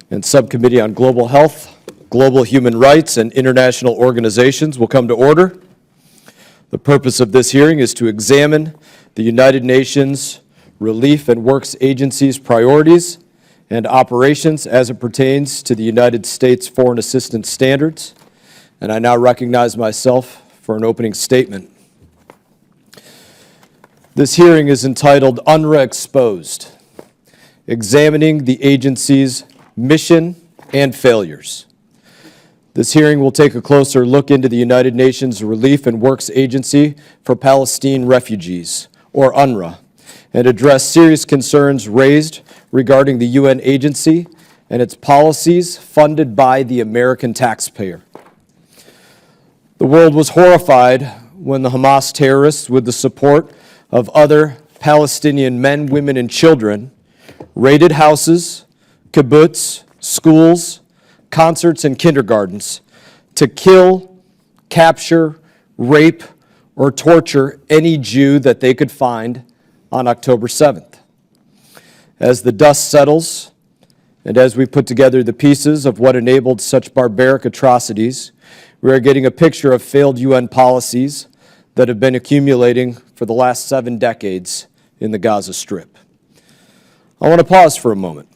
and Subcommittee on Global Health, Global Human Rights, and International Organizations will come to order. The purpose of this hearing is to examine the United Nations Relief and Works Agency's priorities and operations as it pertains to the United States Foreign Assistance Standards. And I now recognize myself for an opening statement. This hearing is entitled UNRWA Exposed, Examining the Agency's Mission and Failures. This hearing will take a closer look into the United Nations Relief and Works Agency for Palestine Refugees, or UNRWA, and address serious concerns raised regarding the UN agency and its policies funded by the American taxpayer. The world was horrified when the Hamas terrorists, with the support of other Palestinian men, women, and children, raided houses, kibbutz, schools, concerts, and kindergartens to kill, capture, rape, or torture any Jew that they could find on October 7th. As the dust settles, and as we put together the pieces of what enabled such barbaric atrocities, we are getting a picture of failed UN policies that have been accumulating for the last 7 decades in the Gaza Strip. I want to pause for a moment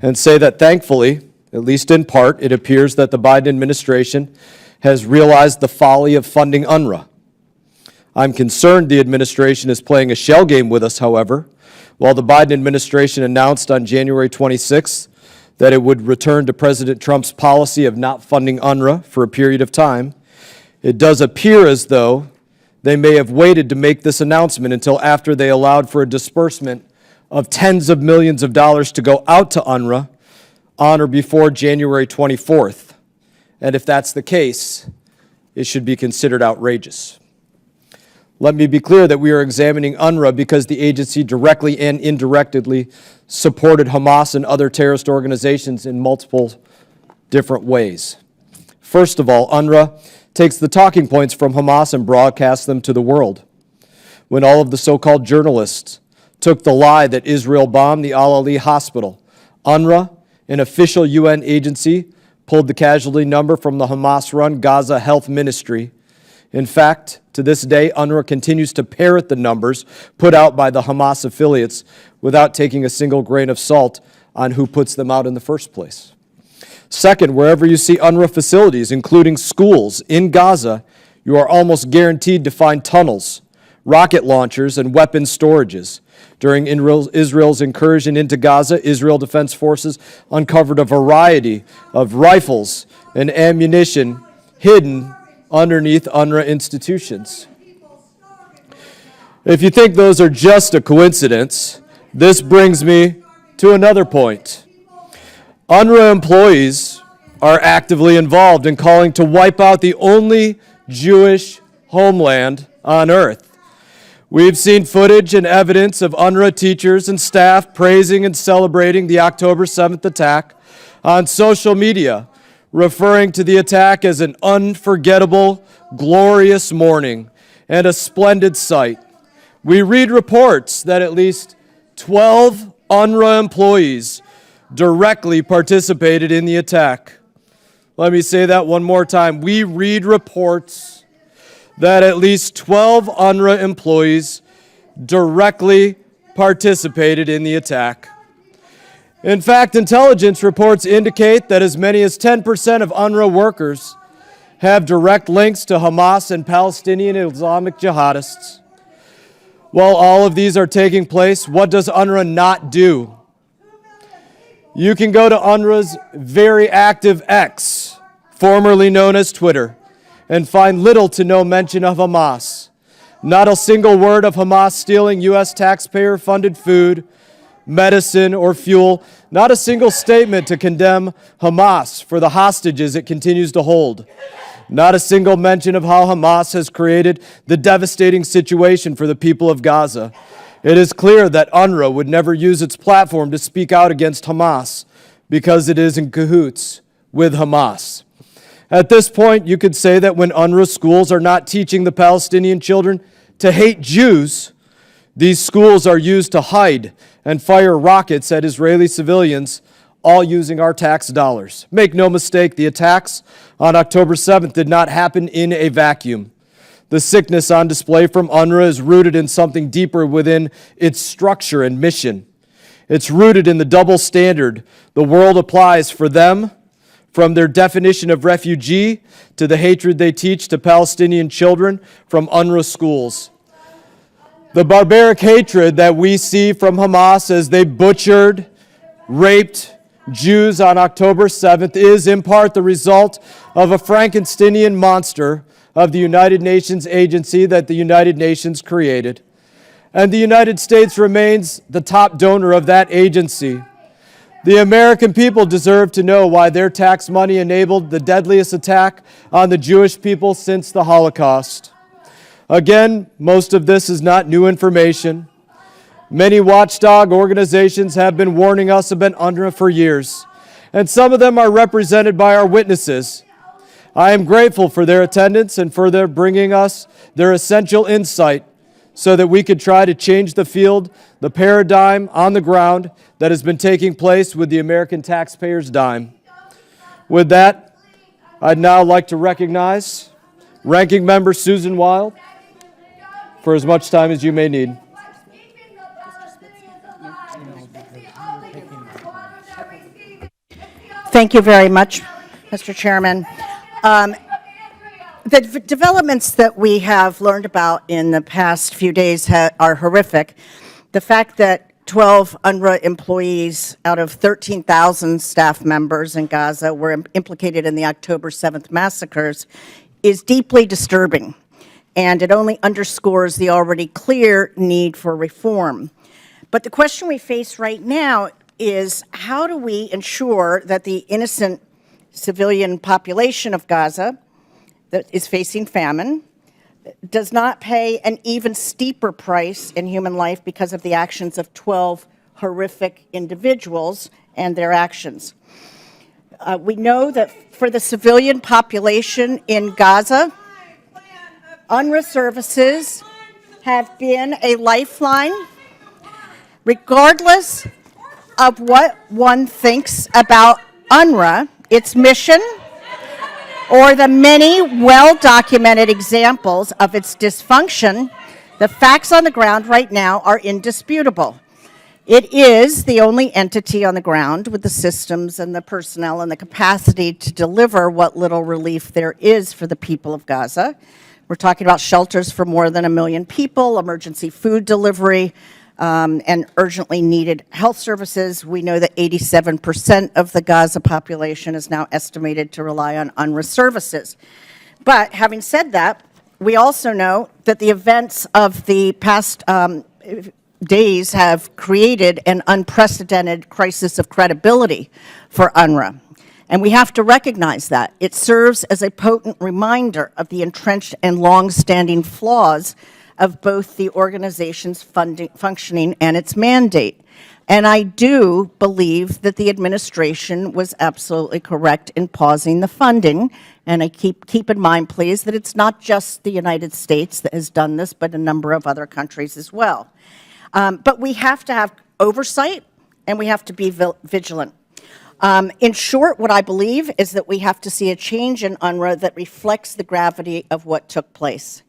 and say that thankfully, at least in part, it appears that the Biden administration has realized the folly of funding UNRWA. I'm concerned the administration is playing a shell game with us, however. While the Biden administration announced on January 26th that it would return to President Trump's policy of not funding UNRWA for a period of time, it does appear as though they may have waited to make this announcement until after they allowed for a disbursement of tens of millions of dollars to go out to UNRWA on or before January 24th. And if that's the case, it should be considered outrageous. Let me be clear that we are examining UNRWA because the agency directly and indirectly supported Hamas and other terrorist organizations in multiple different ways. First of all, UNRWA takes the talking points from Hamas and broadcasts them to the world. When all of the so-called journalists took the lie that Israel bombed the Al-Ali hospital, UNRWA, an official UN agency, pulled the casualty number from the Hamas-run Gaza Health Ministry. In fact, to this day, UNRWA continues to parrot the numbers put out by the Hamas affiliates without taking a single grain of salt on who puts them out in the first place. Second, wherever you see UNRWA facilities, including schools in Gaza, you are almost guaranteed to find tunnels, rocket launchers, and weapon storages. During Israel's incursion into Gaza, Israel Defense Forces uncovered a variety of rifles and ammunition hidden underneath UNRWA institutions. If you think those are just a coincidence, this brings me to another point. UNRWA employees are actively involved in calling to wipe out the only Jewish homeland on earth. We've seen footage and evidence of UNRWA teachers and staff praising and celebrating the October 7th attack on social media, referring to the attack as an unforgettable, glorious morning and a splendid sight. We read reports that at least 12 UNRWA employees directly participated in the attack. Let me say that one more time. We read reports that at least 12 UNRWA employees directly participated in the attack. In fact, intelligence reports indicate that as many as 10% of UNRWA workers have direct links to Hamas and Palestinian Islamic jihadists. While all of these are taking place, what does UNRWA not do? You can go to UNRWA's very active X, formerly known as Twitter, and find little to no mention of Hamas. Not a single word of Hamas stealing U.S. taxpayer-funded food, medicine, or fuel. Not a single statement to condemn Hamas for the hostages it continues to hold. Not a single mention of how Hamas has created the devastating situation for the people of Gaza. It is clear that UNRWA would never use its platform to speak out against Hamas because it is in cahoots with Hamas. At this point, you could say that when UNRWA schools are not teaching the Palestinian children to hate Jews, these schools are used to hide and fire rockets at Israeli civilians, all using our tax dollars. Make no mistake, the attacks on October 7th did not happen in a vacuum. The sickness on display from UNRWA is rooted in something deeper within its structure and mission. It's rooted in the double standard the world applies for them, from their definition of refugee to the hatred they teach to Palestinian children from UNRWA schools. The barbaric hatred that we see from Hamas as they butchered, raped Jews on October 7th is in part the result of a Frankensteinian monster of the United Nations agency that the United Nations created. And the United States remains the top donor of that agency. The American people deserve to know why their tax money enabled the deadliest attack on the Jewish people since the Holocaust. Again, most of this is not new information. Many watchdog organizations have been warning us about UNRWA for years, and some of them are represented by our witnesses. I am grateful for their attendance and for their bringing us their essential insight so that we could try to change the field, the paradigm on the ground that has been taking place with the American taxpayer's dime. With that, I'd now like to recognize Ranking Member Susan Wild for as much time as you may need. Thank you very much, Mr. Chairman. The developments that we have learned about in the past few days are horrific. The fact that 12 UNRWA employees out of 13,000 staff members in Gaza were implicated in the October 7th massacres is deeply disturbing, and it only underscores the already clear need for reform. But the question we face right now is, how do we ensure that the innocent civilian population of Gaza that is facing famine does not pay an even steeper price in human life because of the actions of 12 horrific individuals and their actions? We know that for the civilian population in Gaza, UNRWA services have been a lifeline, regardless of what one thinks about UNRWA, its mission, or the many well-documented examples of its dysfunction. The facts on the ground right now are indisputable. It is the only entity on the ground with the systems and the personnel and the capacity to deliver what little relief there is for the people of Gaza. We're talking about shelters for more than 1 million people, emergency food delivery, and urgently needed health services. We know that 87% of the Gaza population is now estimated to rely on UNRWA services. But having said that, we also know that the events of the past days have created an unprecedented crisis of credibility for UNRWA. And we have to recognize that. It serves as a potent reminder of the entrenched and long-standing flaws of both the organization's functioning and its mandate. And I do believe that the administration was absolutely correct in pausing the funding. And I keep in mind, please, that it's not just the United States that has done this, but a number of other countries as well. But we have to have oversight, and we have to be vigilant. In short, what I believe is that we have to see a change in UNRWA that reflects the gravity of what took place.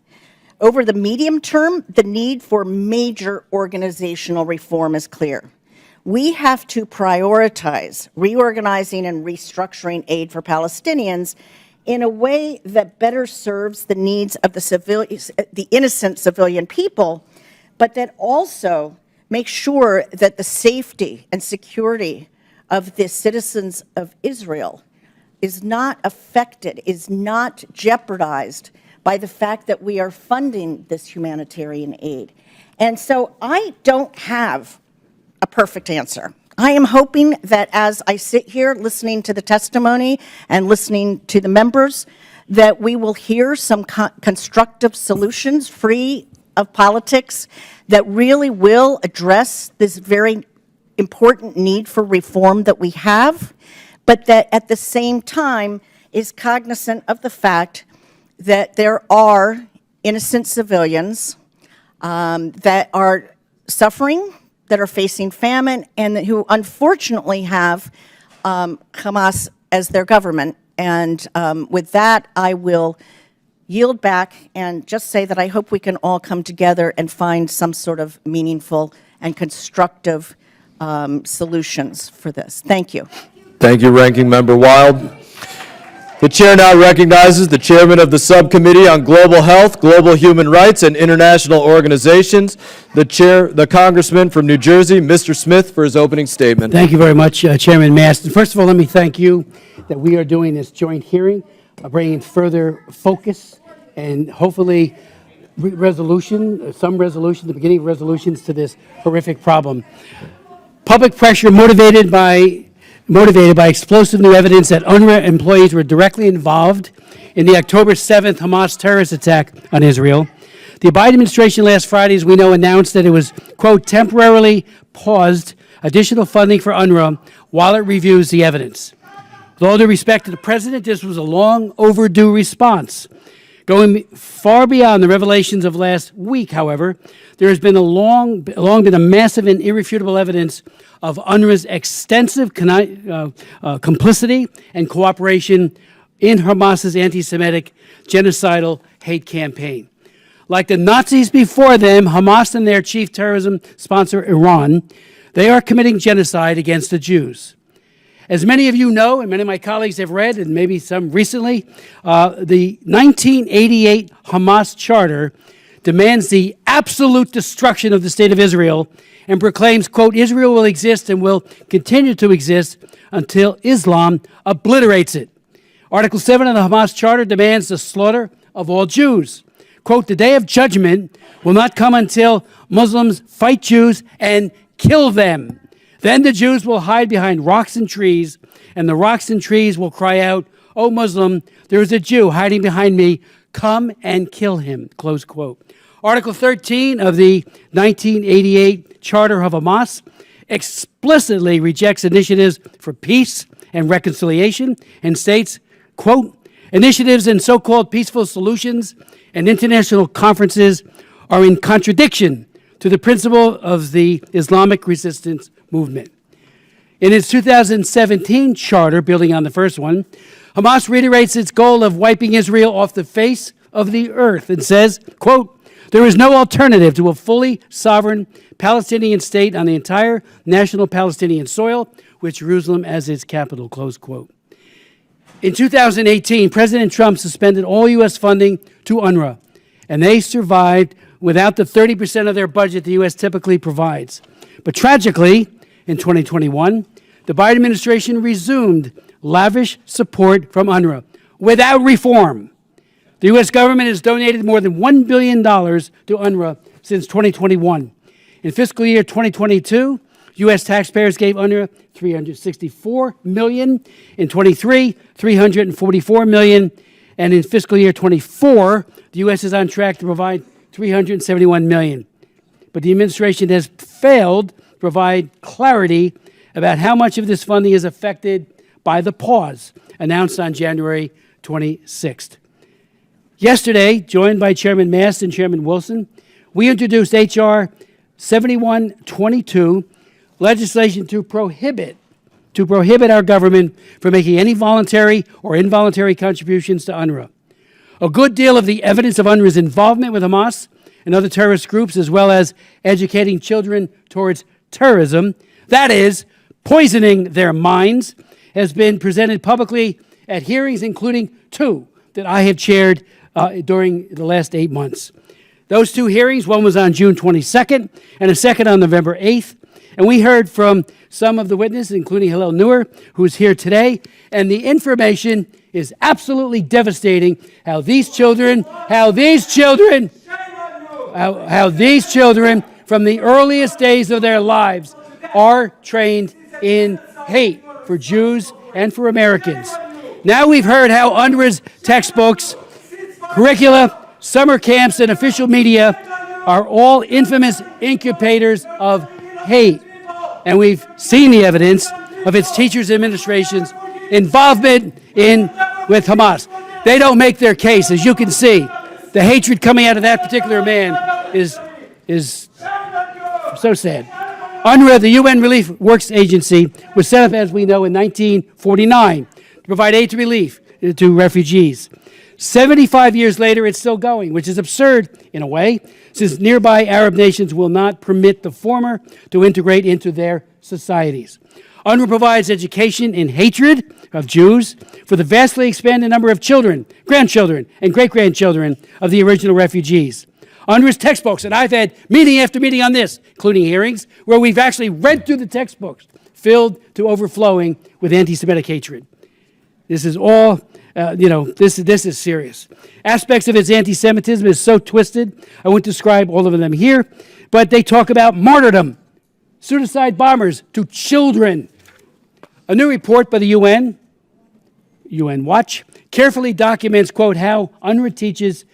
Over the medium term, the need for major organizational reform is clear. We have to prioritize reorganizing and restructuring aid for Palestinians in a way that better serves the needs of the innocent civilian people, but that also makes sure that the safety and security of the citizens of Israel is not affected, is not jeopardized by the fact that we are funding this humanitarian aid. And so I don't have a perfect answer. I am hoping that as I sit here listening to the testimony and listening to the members, that we will hear some constructive solutions free of politics that really will address this very important need for reform that we have, but that at the same time is cognizant of the fact that there are innocent civilians that are suffering, that are facing famine, and who unfortunately have Hamas as their government. And with that, I will yield back and just say that I hope we can all come together and find some sort of meaningful and constructive solutions for this. Thank you. Thank you, Ranking Member Wild. The chair now recognizes the chairman of the Subcommittee on Global Health, Global Human Rights, and International Organizations, the Congressman from New Jersey, Mr. Smith, for his opening statement. Thank you very much, Chairman Mast. And first of all, let me thank you that we are doing this joint hearing, bringing further focus and hopefully resolution, the beginning of resolutions to this horrific problem. Public pressure motivated by explosive new evidence that UNRWA employees were directly involved in the October 7th Hamas terrorist attack on Israel. The Biden administration last Friday, as we know, announced that it was, quote, temporarily paused additional funding for UNRWA while it reviews the evidence. With all due respect to the president, this was a long overdue response. Going far beyond the revelations of last week, however, there has been long been a massive and irrefutable evidence of UNRWA's extensive complicity and cooperation in Hamas's anti-Semitic, genocidal hate campaign. Like the Nazis before them, Hamas and their chief terrorism sponsor, Iran, they are committing genocide against the Jews. As many of you know, and many of my colleagues have read, and maybe some recently, the 1988 Hamas Charter demands the absolute destruction of the State of Israel and proclaims, quote, Israel will exist and will continue to exist until Islam obliterates it. Article 7 of the Hamas Charter demands the slaughter of all Jews. Quote, the day of judgment will not come until Muslims fight Jews and kill them. Then the Jews will hide behind rocks and trees, and the rocks and trees will cry out, O Muslim, there is a Jew hiding behind me. Come and kill him, close quote. Article 13 of the 1988 Charter of Hamas explicitly rejects initiatives for peace and reconciliation and states, quote, initiatives and so-called peaceful solutions and international conferences are in contradiction to the principle of the Islamic resistance movement. In its 2017 charter, building on the first one, Hamas reiterates its goal of wiping Israel off the face of the earth and says, quote, there is no alternative to a fully sovereign Palestinian state on the entire national Palestinian soil, with Jerusalem as its capital, close quote. In 2018, President Trump suspended all U.S. funding to UNRWA, and they survived without the 30% of their budget the U.S. typically provides. But tragically, in 2021, the Biden administration resumed lavish support from UNRWA without reform. The U.S. government has donated more than $1 billion to UNRWA since 2021. In fiscal year 2022, U.S. taxpayers gave UNRWA $364 million. In 23, $344 million. And in fiscal year 24, the U.S. is on track to provide $371 million. But the administration has failed to provide clarity about how much of this funding is affected by the pause announced on January 26th. Yesterday, joined by Chairman Mast and Chairman Wilson, we introduced H.R. 7122, legislation to prohibit our government from making any voluntary or involuntary contributions to UNRWA. A good deal of the evidence of UNRWA's involvement with Hamas and other terrorist groups, as well as educating children towards terrorism, that is, poisoning their minds, has been presented publicly at hearings, including 2 that I have chaired during the last 8 months. Those 2 hearings, one was on June 22nd and a second on November 8th. And we heard from some of the witnesses, including Hillel Neuer, who is here today. And the information is absolutely devastating. How these children from the earliest days of their lives are trained in hate for Jews and for Americans. Now we've heard how UNRWA's textbooks, curricula, summer camps, and official media are all infamous incubators of hate. And we've seen the evidence of its teachers' and administration's involvement with Hamas. They don't make their case, as you can see. The hatred coming out of that particular man is so sad. UNRWA, the UN Relief Works Agency, was set up, as we know, in 1949 to provide aid to relief to refugees. 75 years later, it's still going, which is absurd in a way, since nearby Arab nations will not permit the former to integrate into their societies. UNRWA provides education in hatred of Jews for the vastly expanded number of children, grandchildren, and great-grandchildren of the original refugees. UNRWA's textbooks, and I've had meeting after meeting on this, including hearings, where we've actually read through the textbooks, filled to overflowing with anti-Semitic hatred. This is all, this is serious. Aspects of its anti-Semitism is so twisted, I won't describe all of them here, but they talk about martyrdom, suicide bombers to children. A new report by the UN Watch, carefully documents, quote, how UNRWA teachers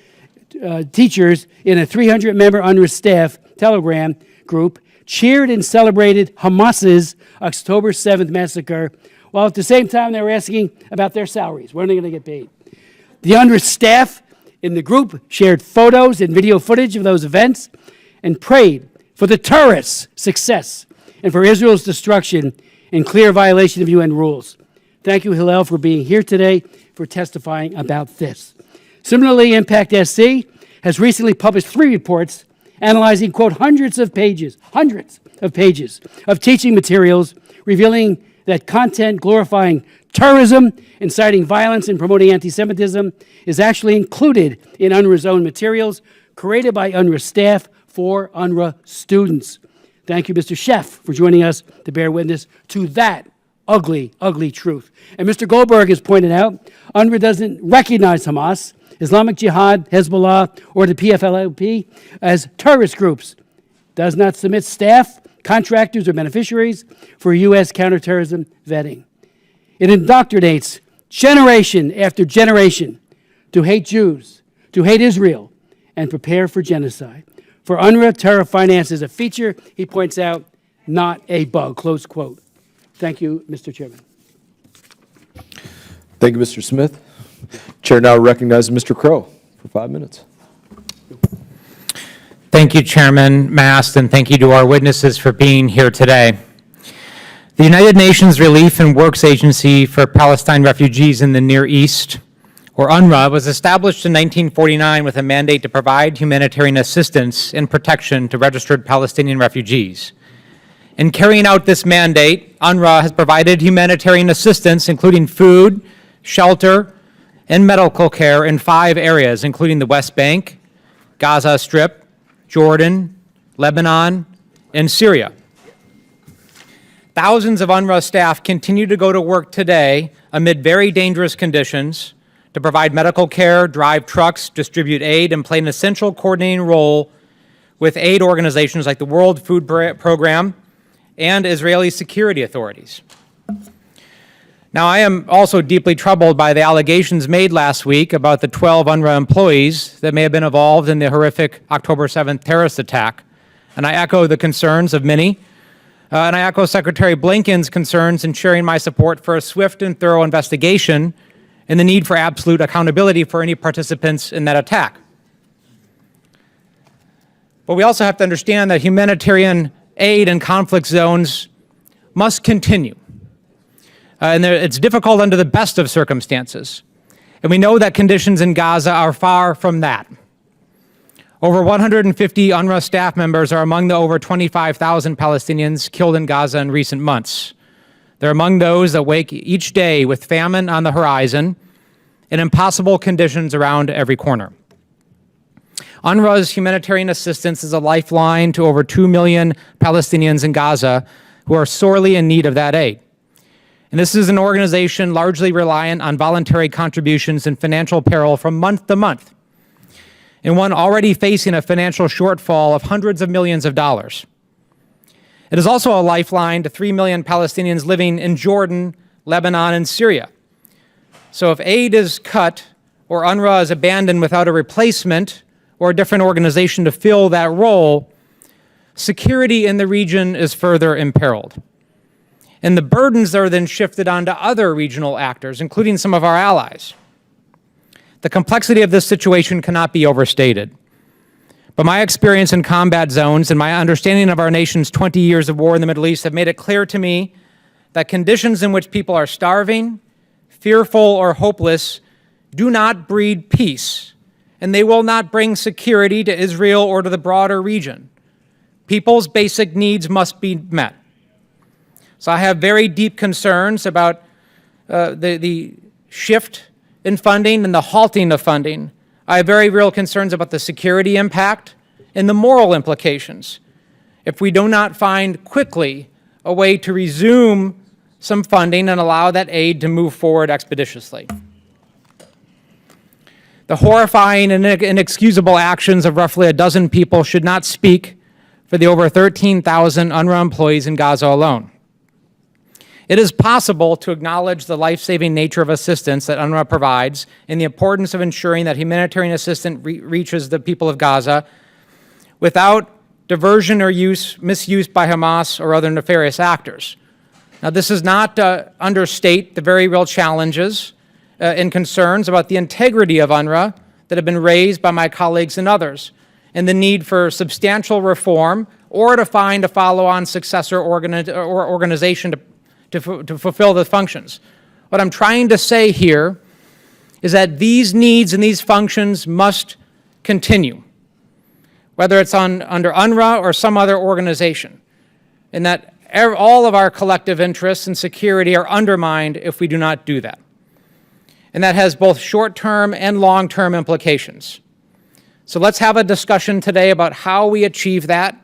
in a 300-member UNRWA staff Telegram group cheered and celebrated Hamas's October 7th massacre, while at the same time they were asking about their salaries. When are they going to get paid? The UNRWA staff in the group shared photos and video footage of those events and prayed for the terrorists' success and for Israel's destruction in clear violation of UN rules. Thank you, Hillel, for being here today, for testifying about this. Similarly, Impact SC has recently published 3 reports analyzing, quote, hundreds of pages of teaching materials revealing that content glorifying terrorism, inciting violence, and promoting anti-Semitism is actually included in UNRWA's own materials created by UNRWA staff for UNRWA students. Thank you, Mr. Schiff, for joining us to bear witness to that ugly, ugly truth. And Mr. Goldberg has pointed out, UNRWA doesn't recognize Hamas, Islamic Jihad, Hezbollah, or the PFLP as terrorist groups, does not submit staff, contractors, or beneficiaries for U.S. counterterrorism vetting. It indoctrinates generation after generation to hate Jews, to hate Israel, and prepare for genocide. For UNRWA, terror finance is a feature, he points out, not a bug, close quote. Thank you, Mr. Chairman. Thank you, Mr. Smith. Chair now recognizes Mr. Crow for 5 minutes. Thank you, Chairman Mast, and thank you to our witnesses for being here today. The United Nations Relief and Works Agency for Palestine Refugees in the Near East, or UNRWA, was established in 1949 with a mandate to provide humanitarian assistance and protection to registered Palestinian refugees. In carrying out this mandate, UNRWA has provided humanitarian assistance, including food, shelter, and medical care in 5 areas, including the West Bank, Gaza Strip, Jordan, Lebanon, and Syria. Thousands of UNRWA staff continue to go to work today amid very dangerous conditions to provide medical care, drive trucks, distribute aid, and play an essential coordinating role with aid organizations like the World Food Program and Israeli security authorities. Now, I am also deeply troubled by the allegations made last week about the 12 UNRWA employees that may have been involved in the horrific October 7th terrorist attack. And I echo the concerns of many, and I echo Secretary Blinken's concerns in sharing my support for a swift and thorough investigation and the need for absolute accountability for any participants in that attack. But we also have to understand that humanitarian aid in conflict zones must continue. And it's difficult under the best of circumstances. And we know that conditions in Gaza are far from that. Over 150 UNRWA staff members are among the over 25,000 Palestinians killed in Gaza in recent months. They're among those that wake each day with famine on the horizon and impossible conditions around every corner. UNRWA's humanitarian assistance is a lifeline to over 2 million Palestinians in Gaza who are sorely in need of that aid. And this is an organization largely reliant on voluntary contributions and financial peril from month to month, and one already facing a financial shortfall of hundreds of millions of dollars. It is also a lifeline to 3 million Palestinians living in Jordan, Lebanon, and Syria. So if aid is cut or UNRWA is abandoned without a replacement or a different organization to fill that role, security in the region is further imperiled. And the burdens are then shifted onto other regional actors, including some of our allies. The complexity of this situation cannot be overstated. But my experience in combat zones and my understanding of our nation's 20 years of war in the Middle East have made it clear to me that conditions in which people are starving, fearful, or hopeless do not breed peace, and they will not bring security to Israel or to the broader region. People's basic needs must be met. So I have very deep concerns about the shift in funding and the halting of funding. I have very real concerns about the security impact and the moral implications if we do not find quickly a way to resume some funding and allow that aid to move forward expeditiously. The horrifying and inexcusable actions of roughly a dozen people should not speak for the over 13,000 UNRWA employees in Gaza alone. It is possible to acknowledge the life-saving nature of assistance that UNRWA provides and the importance of ensuring that humanitarian assistance reaches the people of Gaza without diversion or misuse by Hamas or other nefarious actors. Now, this is not to understate the very real challenges and concerns about the integrity of UNRWA that have been raised by my colleagues and others, and the need for substantial reform or to find a follow-on successor organization to fulfill the functions. What I'm trying to say here is that these needs and these functions must continue, whether it's under UNRWA or some other organization, and that all of our collective interests and security are undermined if we do not do that. And that has both short-term and long-term implications. So let's have a discussion today about how we achieve that,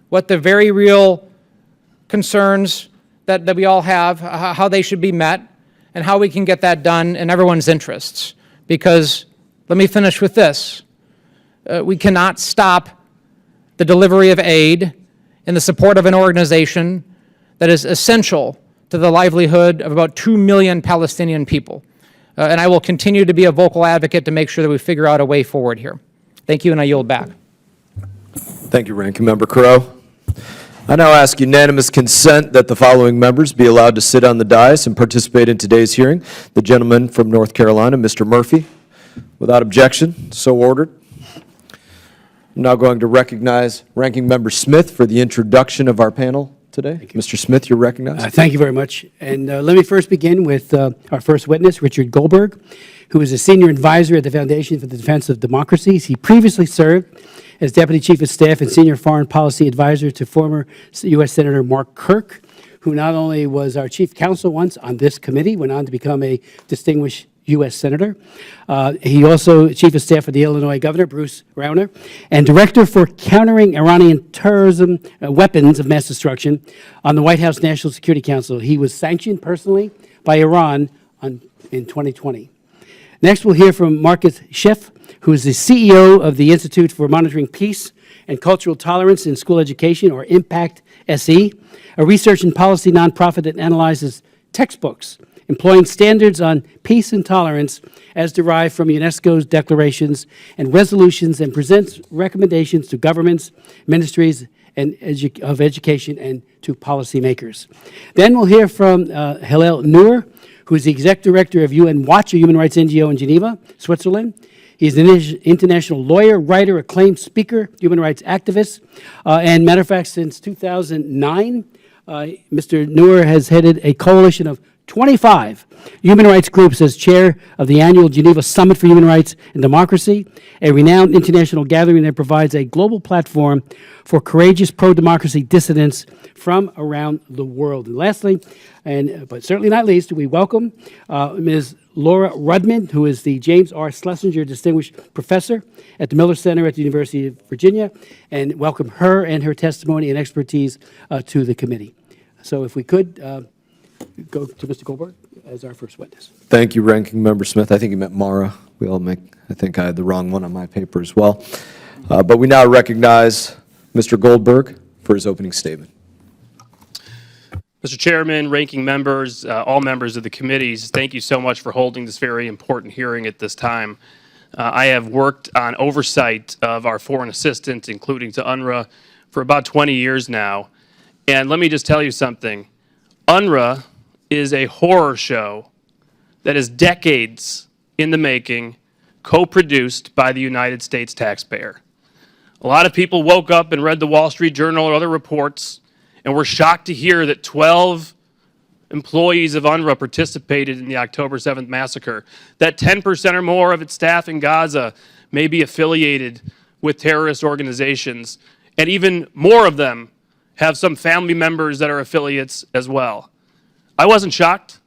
what the very real concerns that we all have, how they should be met, and how we can get that done in everyone's interests. Because, let me finish with this, we cannot stop the delivery of aid and the support of an organization that is essential to the livelihood of about 2 million Palestinian people. And I will continue to be a vocal advocate to make sure that we figure out a way forward here. Thank you, and I yield back. Thank you, Ranking Member Crow. I now ask unanimous consent that the following members be allowed to sit on the dais and participate in today's hearing. The gentleman from North Carolina, Mr. Murphy. Without objection, so ordered. I'm now going to recognize Ranking Member Smith for the introduction of our panel today. Mr. Smith, you're recognized. Thank you very much. And let me first begin with our first witness, Richard Goldberg, who is a senior advisor at the Foundation for the Defense of Democracies. He previously served as Deputy Chief of Staff and Senior Foreign Policy Advisor to former U.S. Senator Mark Kirk, who not only was our Chief Counsel once on this committee, went on to become a distinguished U.S. Senator. He also Chief of Staff for the Illinois Governor, Bruce Rauner, and Director for Countering Iranian Terrorism Weapons of Mass Destruction on the White House National Security Council. He was sanctioned personally by Iran in 2020. Next, we'll hear from Marcus Schiff, who is the CEO of the Institute for Monitoring Peace and Cultural Tolerance in School Education, or IMPACT SE, a research and policy nonprofit that analyzes textbooks employing standards on peace and tolerance as derived from UNESCO's declarations and resolutions, and presents recommendations to governments, ministries, and of education, and to policymakers. Then we'll hear from Hillel Neuer, who is the Executive Director of UN Watch, a human rights NGO in Geneva, Switzerland. He's an international lawyer, writer, acclaimed speaker, human rights activist, and matter of fact, since 2009, Mr. Neuer has headed a coalition of 25 human rights groups as chair of the annual Geneva Summit for Human Rights and Democracy, a renowned international gathering that provides a global platform for courageous pro-democracy dissidents from around the world. And lastly, but certainly not least, we welcome Ms. Laura Rudman, who is the James R. Schlesinger Distinguished Professor at the Miller Center at the University of Virginia, and welcome her and her testimony and expertise to the committee. So if we could go to Mr. Goldberg as our first witness. Thank you, Ranking Member Smith. I think you meant Mara. I think I had the wrong one on my paper as well. But we now recognize Mr. Goldberg for his opening statement. Mr. Chairman, ranking members, all members of the committees, thank you so much for holding this very important hearing at this time. I have worked on oversight of our foreign assistance, including to UNRWA, for about 20 years now. And let me just tell you something. UNRWA is a horror show that is decades in the making, co-produced by the United States taxpayer. A lot of people woke up and read the Wall Street Journal or other reports and were shocked to hear that 12 employees of UNRWA participated in the October 7th massacre, that 10% or more of its staff in Gaza may be affiliated with terrorist organizations, and even more of them have some family members that are affiliates as well. I wasn't shocked.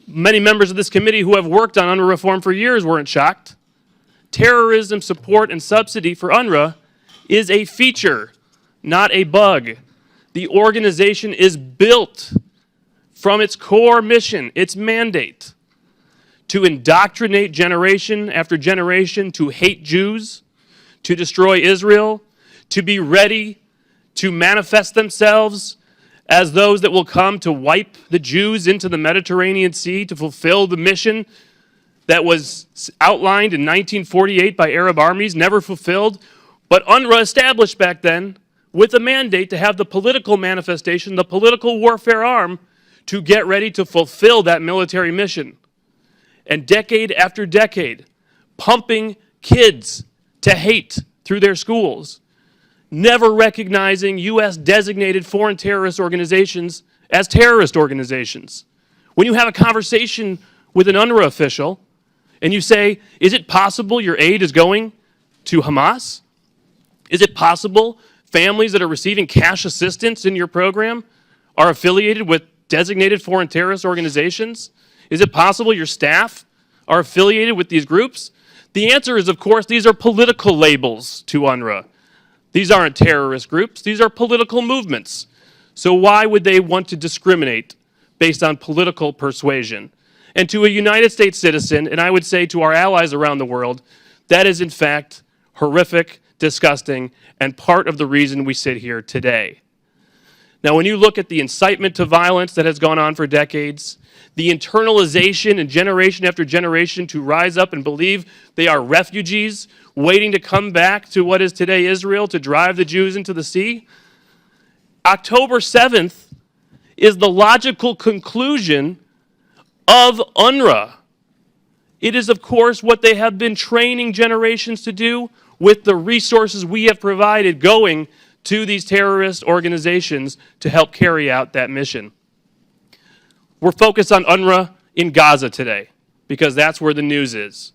Many members of this committee who have worked on UNRWA reform for years weren't shocked. Terrorism support and subsidy for UNRWA is a feature, not a bug. The organization is built from its core mission, its mandate, to indoctrinate generation after generation to hate Jews, to destroy Israel, to be ready to manifest themselves as those that will come to wipe the Jews into the Mediterranean Sea to fulfill the mission that was outlined in 1948 by Arab armies, never fulfilled, but UNRWA established back then with a mandate to have the political manifestation, the political warfare arm, to get ready to fulfill that military mission. And decade after decade, pumping kids to hate through their schools, never recognizing U.S. designated foreign terrorist organizations as terrorist organizations. When you have a conversation with an UNRWA official and you say, is it possible your aid is going to Hamas? Is it possible families that are receiving cash assistance in your program are affiliated with designated foreign terrorist organizations? Is it possible your staff are affiliated with these groups? The answer is, of course, these are political labels to UNRWA. These aren't terrorist groups. These are political movements. So why would they want to discriminate based on political persuasion? And to a United States citizen, and I would say to our allies around the world, that is in fact horrific, disgusting, and part of the reason we sit here today. Now, when you look at the incitement to violence that has gone on for decades, the internalization and generation after generation to rise up and believe they are refugees waiting to come back to what is today Israel to drive the Jews into the sea, October 7th is the logical conclusion of UNRWA. It is, of course, what they have been training generations to do with the resources we have provided going to these terrorist organizations to help carry out that mission. We're focused on UNRWA in Gaza today because that's where the news is.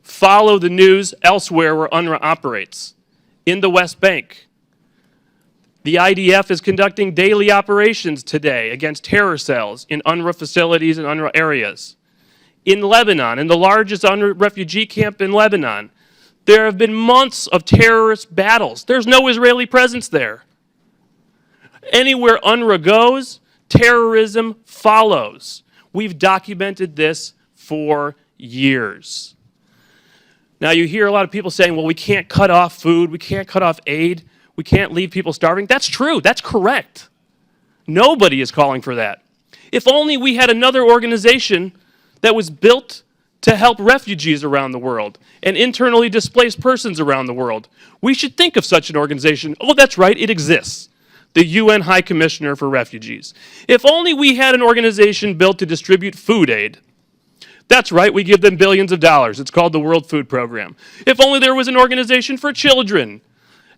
Follow the news elsewhere where UNRWA operates. In the West Bank, the IDF is conducting daily operations today against terror cells in UNRWA facilities and UNRWA areas. In Lebanon, in the largest UNRWA refugee camp in Lebanon, there have been months of terrorist battles. There's no Israeli presence there. Anywhere UNRWA goes, terrorism follows. We've documented this for years. Now you hear a lot of people saying, well, we can't cut off food, we can't cut off aid, we can't leave people starving. That's true, that's correct. Nobody is calling for that. If only we had another organization that was built to help refugees around the world and internally displaced persons around the world. We should think of such an organization. Oh, that's right, it exists. The UN High Commissioner for Refugees. If only we had an organization built to distribute food aid. That's right, we give them billions of dollars. It's called the World Food Program. If only there was an organization for children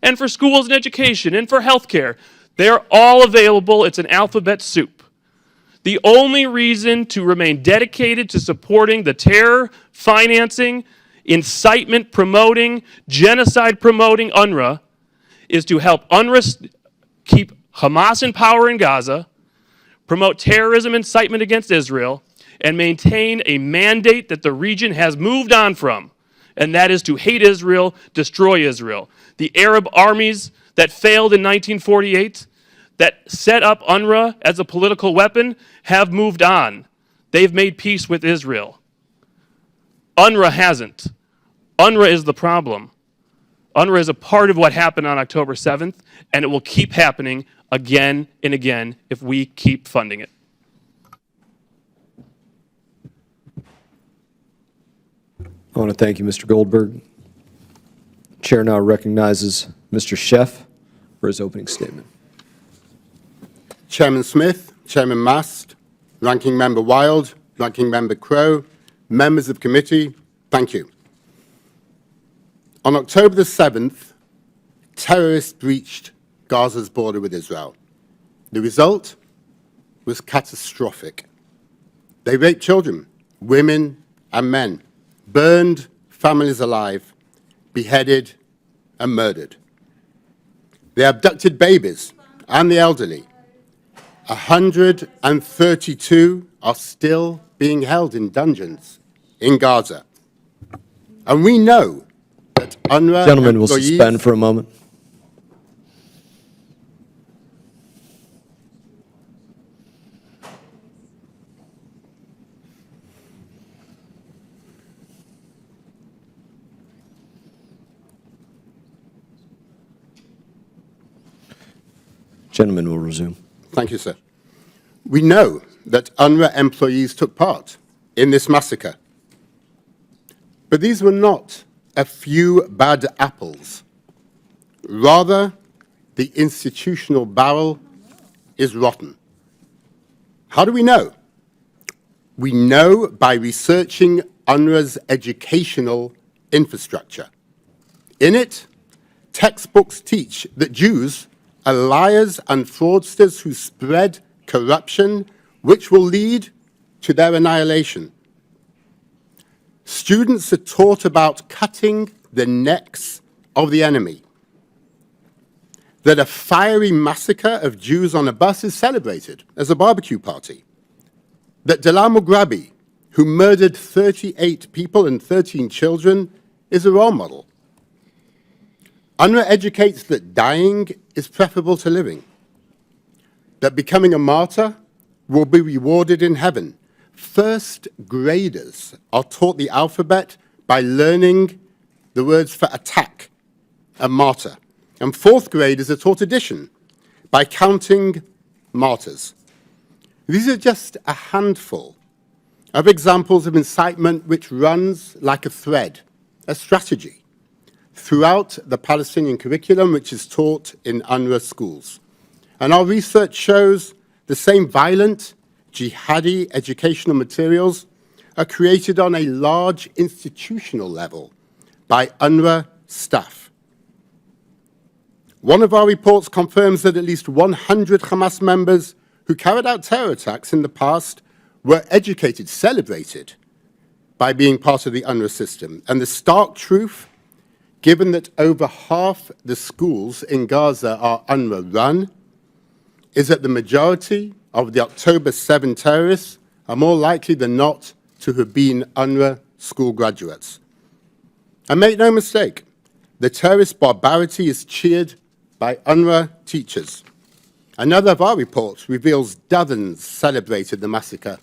and for schools and education and for healthcare. They're all available. It's an alphabet soup. The only reason to remain dedicated to supporting the terror, financing, incitement promoting, genocide promoting UNRWA is to help UNRWA keep Hamas in power in Gaza, promote terrorism incitement against Israel, and maintain a mandate that the region has moved on from, and that is to hate Israel, destroy Israel. The Arab armies that failed in 1948, that set up UNRWA as a political weapon, have moved on. They've made peace with Israel. UNRWA hasn't. UNRWA is the problem. UNRWA is a part of what happened on October 7th, and it will keep happening again and again if we keep funding it. I want to thank you, Mr. Goldberg. Chair now recognizes Mr. Schiff for his opening statement. Chairman Smith, Chairman Mast, Ranking Member Wild, Ranking Member Crow, members of committee, thank you. On October the 7th, terrorists breached Gaza's border with Israel. The result was catastrophic. They raped children, women, and men, burned families alive, beheaded, and murdered. They abducted babies and the elderly. 132 are still being held in dungeons in Gaza. And we know that UNRWA Gentlemen, will employees... suspend for a moment. Gentlemen will resume. Thank you, sir. We know that UNRWA employees took part in this massacre. But these were not a few bad apples. Rather, the institutional barrel is rotten. How do we know? We know by researching UNRWA's educational infrastructure. In it, textbooks teach that Jews are liars and fraudsters who spread corruption, which will lead to their annihilation. Students are taught about cutting the necks of the enemy, that a fiery massacre of Jews on a bus is celebrated as a barbecue party, that Dalal Mughrabi, who murdered 38 people and 13 children, is a role model. UNRWA educates that dying is preferable to living, that becoming a martyr will be rewarded in heaven. First graders are taught the alphabet by learning the words for attack and martyr. And fourth graders are taught addition by counting martyrs. These are just a handful of examples of incitement which runs like a thread, a strategy, throughout the Palestinian curriculum which is taught in UNRWA schools. And our research shows the same violent, jihadi educational materials are created on a large institutional level by UNRWA staff. One of our reports confirms that at least 100 Hamas members who carried out terror attacks in the past were educated, celebrated by being part of the UNRWA system. And the stark truth, given that over half the schools in Gaza are UNRWA run, is that the majority of the October 7 terrorists are more likely than not to have been UNRWA school graduates. And make no mistake, the terrorist barbarity is cheered by UNRWA teachers. Another of our reports reveals dozens celebrated the massacre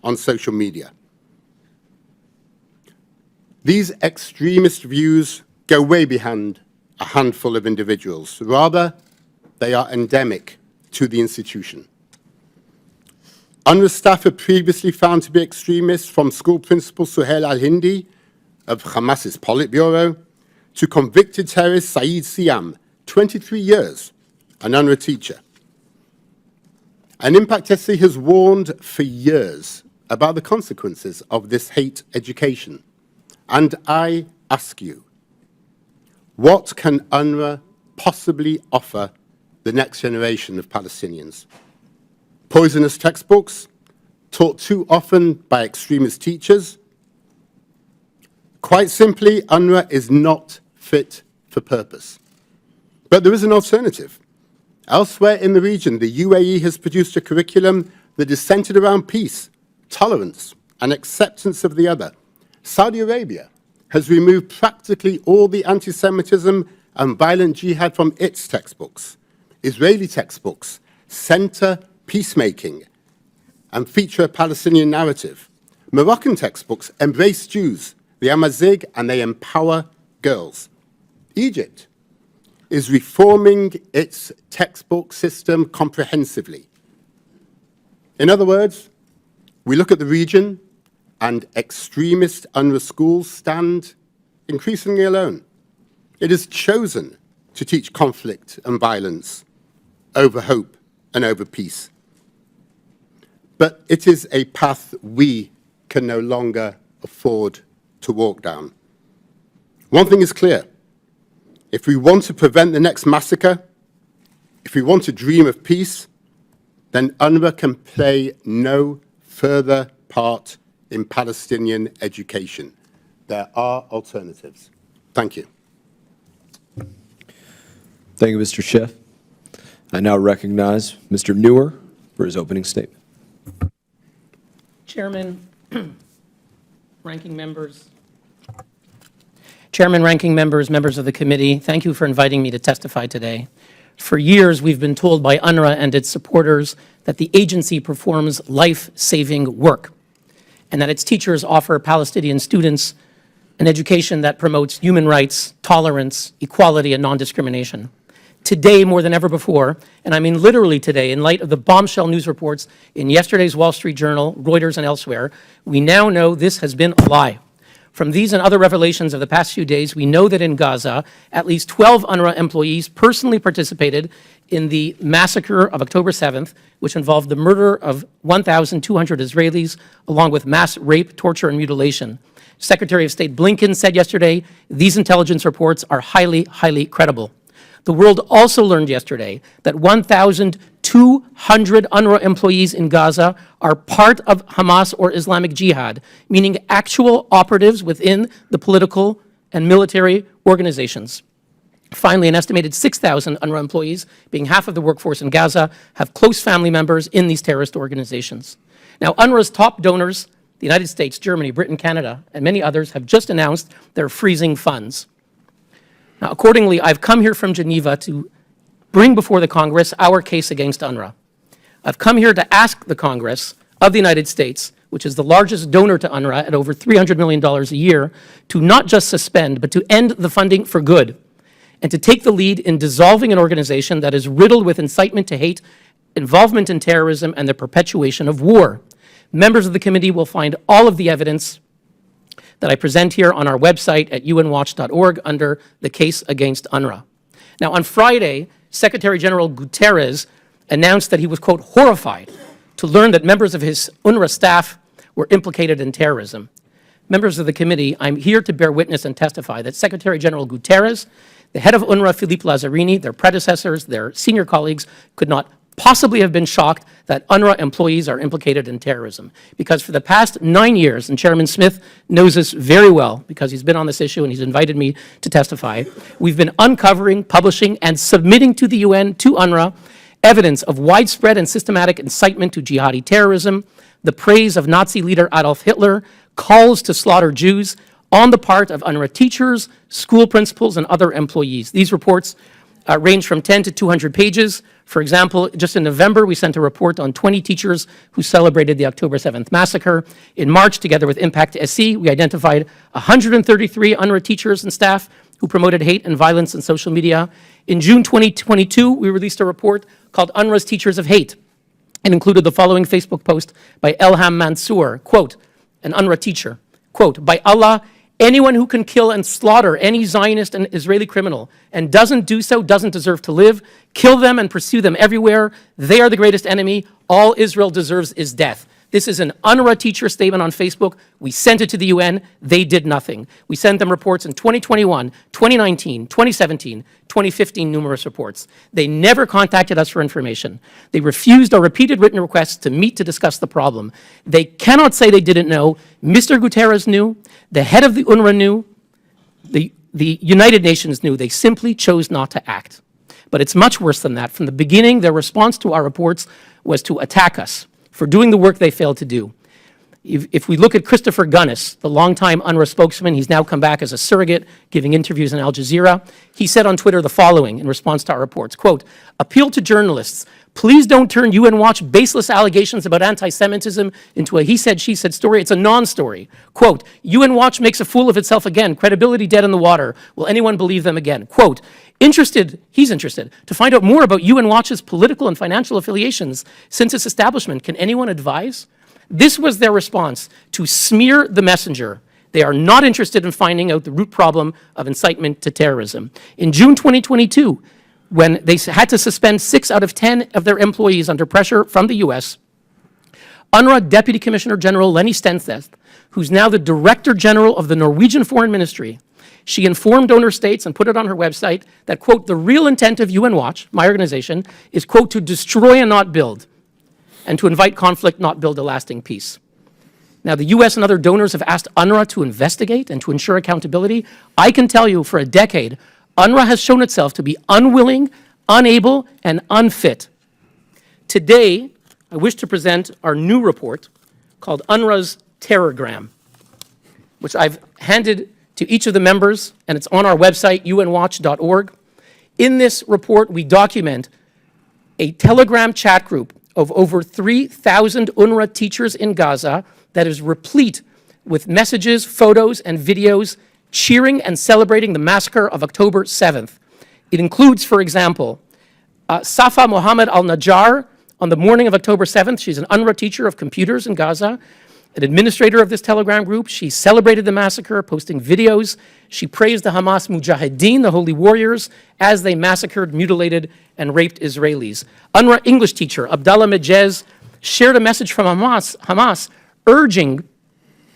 on social media. These extremist views go way beyond a handful of individuals. Rather, they are endemic to the institution. UNRWA staff are previously found to be extremists, from school principal Suhail al-Hindi of Hamas's Politburo to convicted terrorist Saeed Siam, 23 years, an UNRWA teacher. And Impact SC has warned for years about the consequences of this hate education. And I ask you, what can UNRWA possibly offer the next generation of Palestinians? Poisonous textbooks, taught too often by extremist teachers? Quite simply, UNRWA is not fit for purpose. But there is an alternative. Elsewhere in the region, the UAE has produced a curriculum that is centered around peace, tolerance, and acceptance of the other. Saudi Arabia has removed practically all the anti-Semitism and violent jihad from its textbooks. Israeli textbooks center peacemaking and feature a Palestinian narrative. Moroccan textbooks embrace Jews, the Amazigh, and they empower girls. Egypt is reforming its textbook system comprehensively. In other words, we look at the region and extremist UNRWA schools stand increasingly alone. It has chosen to teach conflict and violence over hope and over peace. But it is a path we can no longer afford to walk down. One thing is clear. If we want to prevent the next massacre, if we want to dream of peace, then UNRWA can play no further part in Palestinian education. There are alternatives. Thank you. Thank you, Mr. Schiff. I now recognize Mr. Neuer for his opening statement. Chairman, ranking members, members of the committee, thank you for inviting me to testify today. For years, we've been told by UNRWA and its supporters that the agency performs life-saving work and that its teachers offer Palestinian students an education that promotes human rights, tolerance, equality, and non-discrimination. Today, more than ever before, and I mean literally today, in light of the bombshell news reports in yesterday's Wall Street Journal, Reuters, and elsewhere, we now know this has been a lie. From these and other revelations of the past few days, we know that in Gaza, at least 12 UNRWA employees personally participated in the massacre of October 7th, which involved the murder of 1,200 Israelis, along with mass rape, torture, and mutilation. Secretary of State Blinken said yesterday, these intelligence reports are highly, highly credible. The world also learned yesterday that 1,200 UNRWA employees in Gaza are part of Hamas or Islamic Jihad, meaning actual operatives within the political and military organizations. Finally, an estimated 6,000 UNRWA employees, being half of the workforce in Gaza, have close family members in these terrorist organizations. Now, UNRWA's top donors, the United States, Germany, Britain, Canada, and many others, have just announced they're freezing funds. Now, accordingly, I've come here from Geneva to bring before the Congress our case against UNRWA. I've come here to ask the Congress of the United States, which is the largest donor to UNRWA at over $300 million a year, to not just suspend, but to end the funding for good, and to take the lead in dissolving an organization that is riddled with incitement to hate, involvement in terrorism, and the perpetuation of war. Members of the committee will find all of the evidence that I present here on our website at unwatch.org under the case against UNRWA. Now, on Friday, Secretary General Guterres announced that he was, quote, horrified to learn that members of his UNRWA staff were implicated in terrorism. Members of the committee, I'm here to bear witness and testify that Secretary General Guterres, the head of UNRWA, Philippe Lazzarini, their predecessors, their senior colleagues, could not possibly have been shocked that UNRWA employees are implicated in terrorism. Because for the past 9 years, and Chairman Smith knows this very well because he's been on this issue and he's invited me to testify, we've been uncovering, publishing, and submitting to the UN, to UNRWA, evidence of widespread and systematic incitement to jihadi terrorism, the praise of Nazi leader Adolf Hitler, calls to slaughter Jews on the part of UNRWA teachers, school principals, and other employees. These reports range from 10 to 200 pages. For example, just in November, we sent a report on 20 teachers who celebrated the October 7th massacre. In March, together with Impact SE, we identified 133 UNRWA teachers and staff who promoted hate and violence on social media. In June 2022, we released a report called UNRWA's Teachers of Hate, and included the following Facebook post by Elham Mansour, quote, an UNRWA teacher, quote, by Allah, anyone who can kill and slaughter any Zionist and Israeli criminal and doesn't do so doesn't deserve to live. Kill them and pursue them everywhere. They are the greatest enemy. All Israel deserves is death. This is an UNRWA teacher statement on Facebook. We sent it to the UN. They did nothing. We sent them reports in 2021, 2019, 2017, 2015, numerous reports. They never contacted us for information. They refused our repeated written requests to meet to discuss the problem. They cannot say they didn't know. Mr. Guterres knew. The head of the UNRWA knew. The United Nations knew. They simply chose not to act. But it's much worse than that. From the beginning, their response to our reports was to attack us for doing the work they failed to do. If we look at Christopher Gunnis, the longtime UNRWA spokesman, he's now come back as a surrogate, giving interviews on Al Jazeera. He said on Twitter the following in response to our reports, quote, appeal to journalists, please don't turn UN Watch baseless allegations about anti-Semitism into a he said, she said story. It's a non-story. Quote, UN Watch makes a fool of itself again, credibility dead in the water. Will anyone believe them again? Quote, he's interested to find out more about UN Watch's political and financial affiliations since its establishment. Can anyone advise? This was their response to smear the messenger. They are not interested in finding out the root problem of incitement to terrorism. In June 2022, when they had to suspend 6 out of 10 of their employees under pressure from the US, UNRWA Deputy Commissioner General Lenny Stensteth, who's now the Director General of the Norwegian Foreign Ministry, She informed donor states and put it on her website that, quote, the real intent of UN Watch, my organization, is, quote, to destroy and not build, and to invite conflict, not build a lasting peace. Now, the US and other donors have asked UNRWA to investigate and to ensure accountability. I can tell you for a decade, UNRWA has shown itself to be unwilling, unable, and unfit. Today, I wish to present our new report called UNRWA's Terrorgram, which I've handed to each of the members, and it's on our website, unwatch.org. In this report, we document a Telegram chat group of over 3,000 UNRWA teachers in Gaza that is replete with messages, photos, and videos cheering and celebrating the massacre of October 7th. It includes, for example, Safa Mohammed al-Najjar on the morning of October 7th. She's an UNRWA teacher of computers in Gaza, an administrator of this Telegram group. She celebrated the massacre, posting videos. She praised the Hamas Mujahideen, the holy warriors, as they massacred, mutilated, and raped Israelis. UNRWA English teacher Abdallah Mejez shared a message from Hamas urging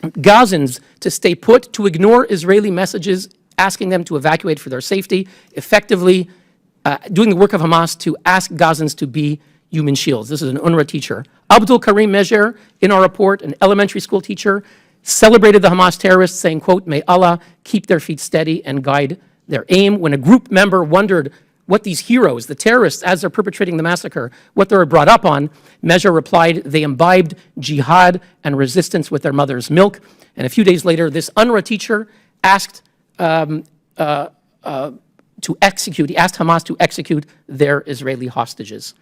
Gazans to stay put, to ignore Israeli messages asking them to evacuate for their safety, effectively doing the work of Hamas to ask Gazans to be human shields. This is an UNRWA teacher. Abdul Karim Mejer, in our report, an elementary school teacher, celebrated the Hamas terrorists, saying, quote, may Allah keep their feet steady and guide their aim. When a group member wondered what these heroes, the terrorists, as they're perpetrating the massacre, what they were brought up on, Mejer replied, they imbibed jihad and resistance with their mother's milk. And a few days later, this UNRWA teacher asked he asked Hamas to execute their Israeli hostages.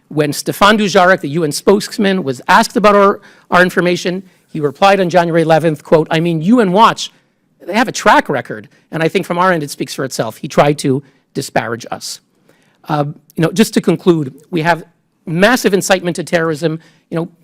When Stefan Dujarric, the UN spokesman, was asked about our information, he replied on January 11th, quote, I mean, UN Watch, they have a track record, and I think from our end it speaks for itself. He tried to disparage us. Just to conclude, we have massive incitement to terrorism.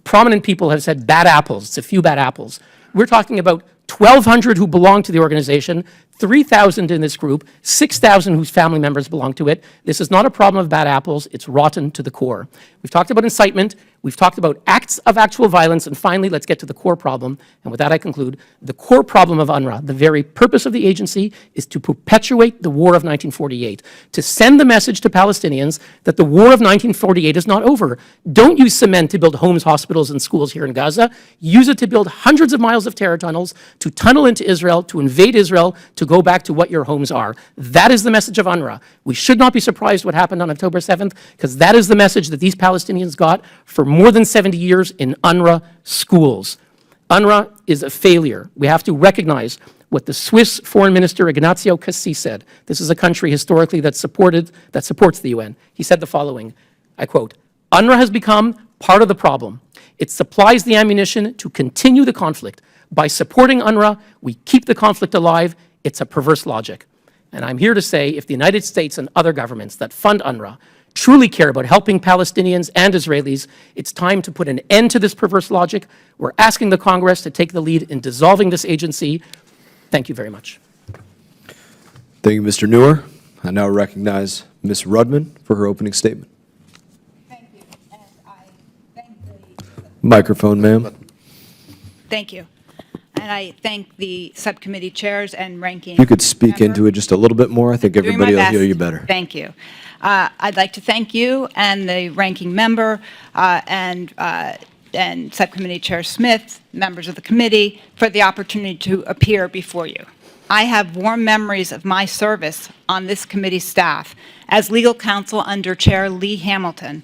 Prominent people have said bad apples. It's a few bad apples. We're talking about 1,200 who belong to the organization, 3,000 in this group, 6,000 whose family members belong to it. This is not a problem of bad apples. It's rotten to the core. We've talked about incitement. We've talked about acts of actual violence. And finally, let's get to the core problem. And with that, I conclude. The core problem of UNRWA, the very purpose of the agency, is to perpetuate the war of 1948, to send the message to Palestinians that the war of 1948 is not over. Don't use cement to build homes, hospitals, and schools here in Gaza. Use it to build hundreds of miles of terror tunnels, to tunnel into Israel, to invade Israel, to go back to what your homes are. That is the message of UNRWA. We should not be surprised what happened on October 7th, because that is the message that these Palestinians got for more than 70 years in UNRWA schools. UNRWA is a failure. We have to recognize what the Swiss Foreign Minister Ignazio Cassis said. This is a country historically that supports the UN. He said the following, I quote, UNRWA has become part of the problem. It supplies the ammunition to continue the conflict. By supporting UNRWA, we keep the conflict alive. It's a perverse logic. And I'm here to say, if the United States and other governments that fund UNRWA truly care about helping Palestinians and Israelis, it's time to put an end to this perverse logic. We're asking the Congress to take the lead in dissolving this agency. Thank you very much. Thank you, Mr. Neuer. I now recognize Ms. Rudman for her opening statement. Thank you. And I thank the Microphone, ma'am. Thank you. And I thank the subcommittee chairs and ranking. If you could speak member. into it just a little bit more, I think Doing my everybody will hear best. you better. Thank you. I'd like to thank you and the ranking member and Subcommittee Chair Smith, members of the committee, for the opportunity to appear before you. I have warm memories of my service on this committee staff as legal counsel under Chair Lee Hamilton.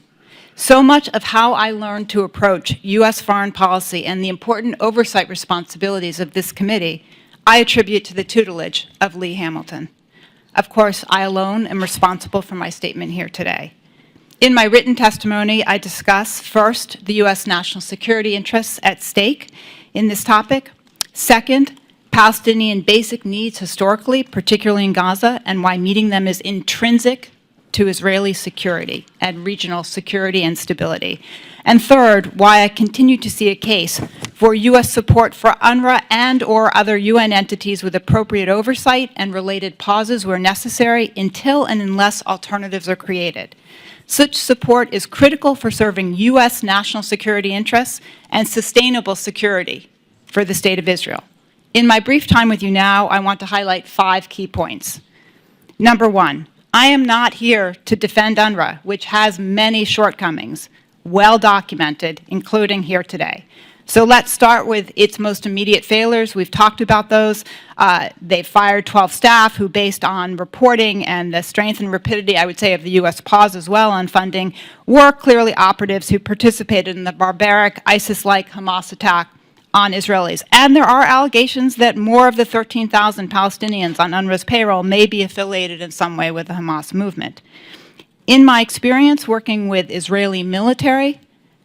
So much of how I learned to approach U.S. foreign policy and the important oversight responsibilities of this committee, I attribute to the tutelage of Lee Hamilton. Of course, I alone am responsible for my statement here today. In my written testimony, I discuss, first, the U.S. national security interests at stake in this topic. Second, Palestinian basic needs historically, particularly in Gaza, and why meeting them is intrinsic to Israeli security and regional security and stability. And third, why I continue to see a case for U.S. support for UNRWA and or other UN entities with appropriate oversight and related pauses where necessary until and unless alternatives are created. Such support is critical for serving U.S. national security interests and sustainable security for the State of Israel. In my brief time with you now, I want to highlight 5 key points. Number 1, I am not here to defend UNRWA, which has many shortcomings, well documented, including here today. So let's start with its most immediate failures. We've talked about those. They've fired 12 staff who, based on reporting and the strength and rapidity, I would say, of the U.S. pause as well on funding, were clearly operatives who participated in the barbaric ISIS-like Hamas attack on Israelis. And there are allegations that more of the 13,000 Palestinians on UNRWA's payroll may be affiliated in some way with the Hamas movement. In my experience working with Israeli military,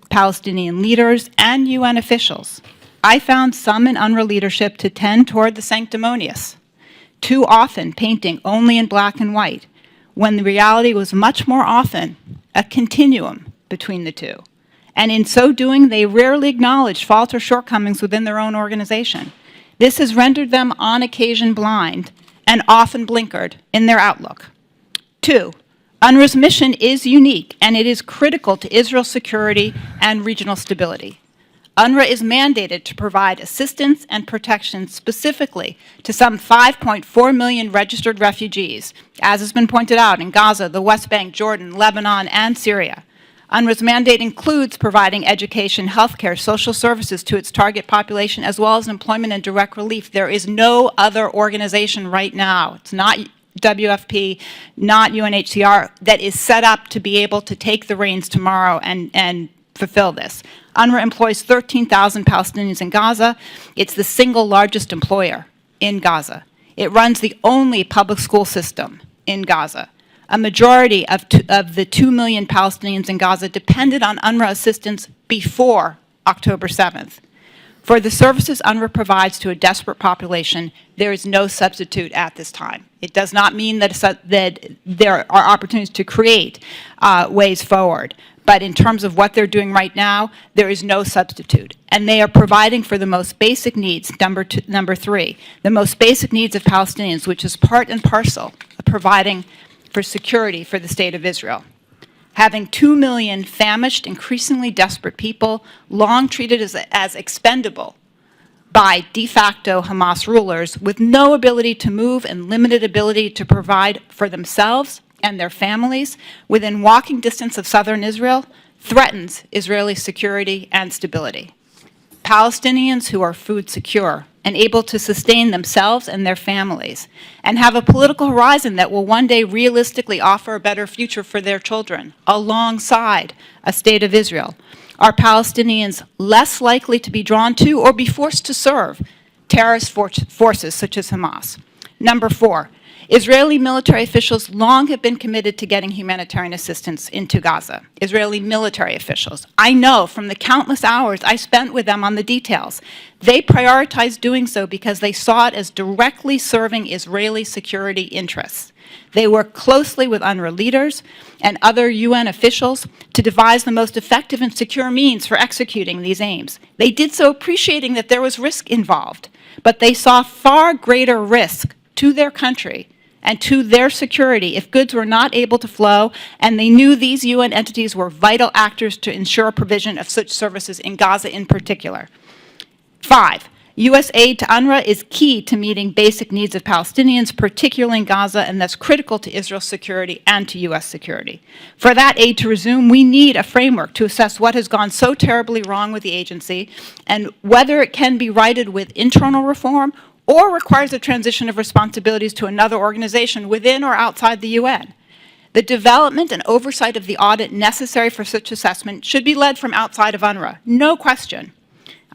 Palestinian leaders, and UN officials, I found some in UNRWA leadership to tend toward the sanctimonious, too often painting only in black and white, when the reality was much more often a continuum between the two. And in so doing, they rarely acknowledged faults or shortcomings within their own organization. This has rendered them on occasion blind and often blinkered in their outlook. 2, UNRWA's mission is unique, and it is critical to Israel's security and regional stability. UNRWA is mandated to provide assistance and protection specifically to some 5.4 million registered refugees, as has been pointed out, in Gaza, the West Bank, Jordan, Lebanon, and Syria. UNRWA's mandate includes providing education, healthcare, social services to its target population, as well as employment and direct relief. There is no other organization right now, it's not WFP, not UNHCR, that is set up to be able to take the reins tomorrow and fulfill this. UNRWA employs 13,000 Palestinians in Gaza. It's the single largest employer in Gaza. It runs the only public school system in Gaza. A majority of the 2 million Palestinians in Gaza depended on UNRWA assistance before October 7th. For the services UNRWA provides to a desperate population, there is no substitute at this time. It does not mean that there are opportunities to create ways forward. But in terms of what they're doing right now, there is no substitute. And they are providing for the most basic needs, number 3, the most basic needs of Palestinians, which is part and parcel of providing for security for the State of Israel. Having 2 million famished, increasingly desperate people, long treated as expendable by de facto Hamas rulers, with no ability to move and limited ability to provide for themselves and their families within walking distance of southern Israel, threatens Israeli security and stability. Palestinians who are food secure and able to sustain themselves and their families, and have a political horizon that will one day realistically offer a better future for their children, alongside a State of Israel, are Palestinians less likely to be drawn to or be forced to serve terrorist forces such as Hamas. Number 4, Israeli military officials long have been committed to getting humanitarian assistance into Gaza. Israeli military officials. I know from the countless hours I spent with them on the details, they prioritized doing so because they saw it as directly serving Israeli security interests. They worked closely with UNRWA leaders and other UN officials to devise the most effective and secure means for executing these aims. They did so appreciating that there was risk involved, but they saw far greater risk to their country and to their security if goods were not able to flow, and they knew these UN entities were vital actors to ensure provision of such services in Gaza in particular. 5, U.S. aid to UNRWA is key to meeting basic needs of Palestinians, particularly in Gaza, and thus critical to Israel's security and to U.S. security. For that aid to resume, we need a framework to assess what has gone so terribly wrong with the agency and whether it can be righted with internal reform or requires a transition of responsibilities to another organization within or outside the UN. The development and oversight of the audit necessary for such assessment should be led from outside of UNRWA, no question.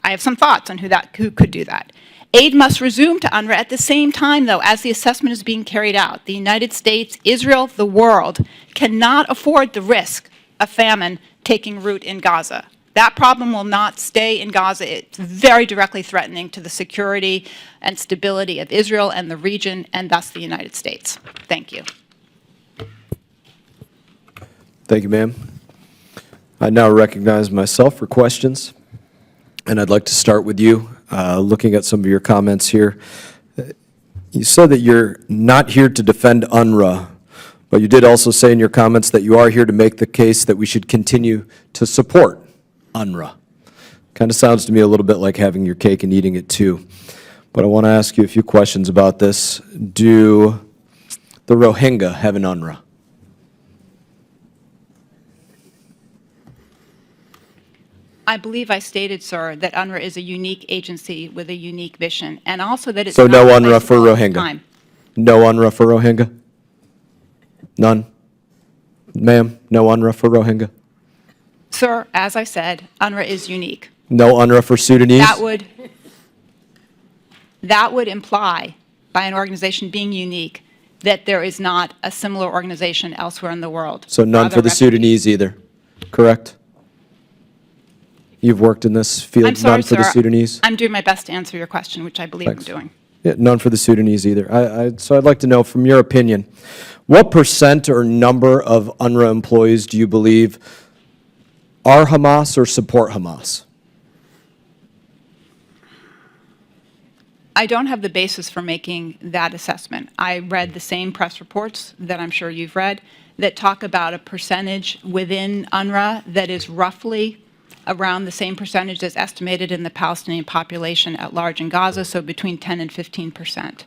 I have some thoughts on who could do that. Aid must resume to UNRWA at the same time, though, as the assessment is being carried out. The United States, Israel, the world cannot afford the risk of famine taking root in Gaza. That problem will not stay in Gaza. It's very directly threatening to the security and stability of Israel and the region, and thus the United States. Thank you. Thank you, ma'am. I now recognize myself for questions, and I'd like to start with you, looking at some of your comments here. You said that you're not here to defend UNRWA, but you did also say in your comments that you are here to make the case that we should continue to support UNRWA. Kind of sounds to me a little bit like having your cake and eating it too. But I want to ask you a few questions about this. Do the Rohingya have an UNRWA? I believe I stated, sir, that UNRWA is a unique agency with a unique mission, and also that it's So no not UNRWA for replaceable over Rohingya? time. No UNRWA for Rohingya? None? Ma'am, no UNRWA for Rohingya? Sir, as I said, UNRWA is unique. No UNRWA for Sudanese? That would imply, by an organization being unique, that there is not a similar organization elsewhere in the world. So none other for the refugees. Sudanese either, correct? You've worked in this field, I'm sorry, none for the sir. Sudanese? I'm doing my best to answer your question, which I believe Thanks. I'm doing. Yeah, none for the Sudanese either. So I'd like to know, from your opinion, what percent or number of UNRWA employees do you believe are Hamas or support Hamas? I don't have the basis for making that assessment. I read the same press reports that I'm sure you've read that talk about a percentage within UNRWA that is roughly around the same percentage that's estimated in the Palestinian population at large in Gaza, so between 10 and 15%.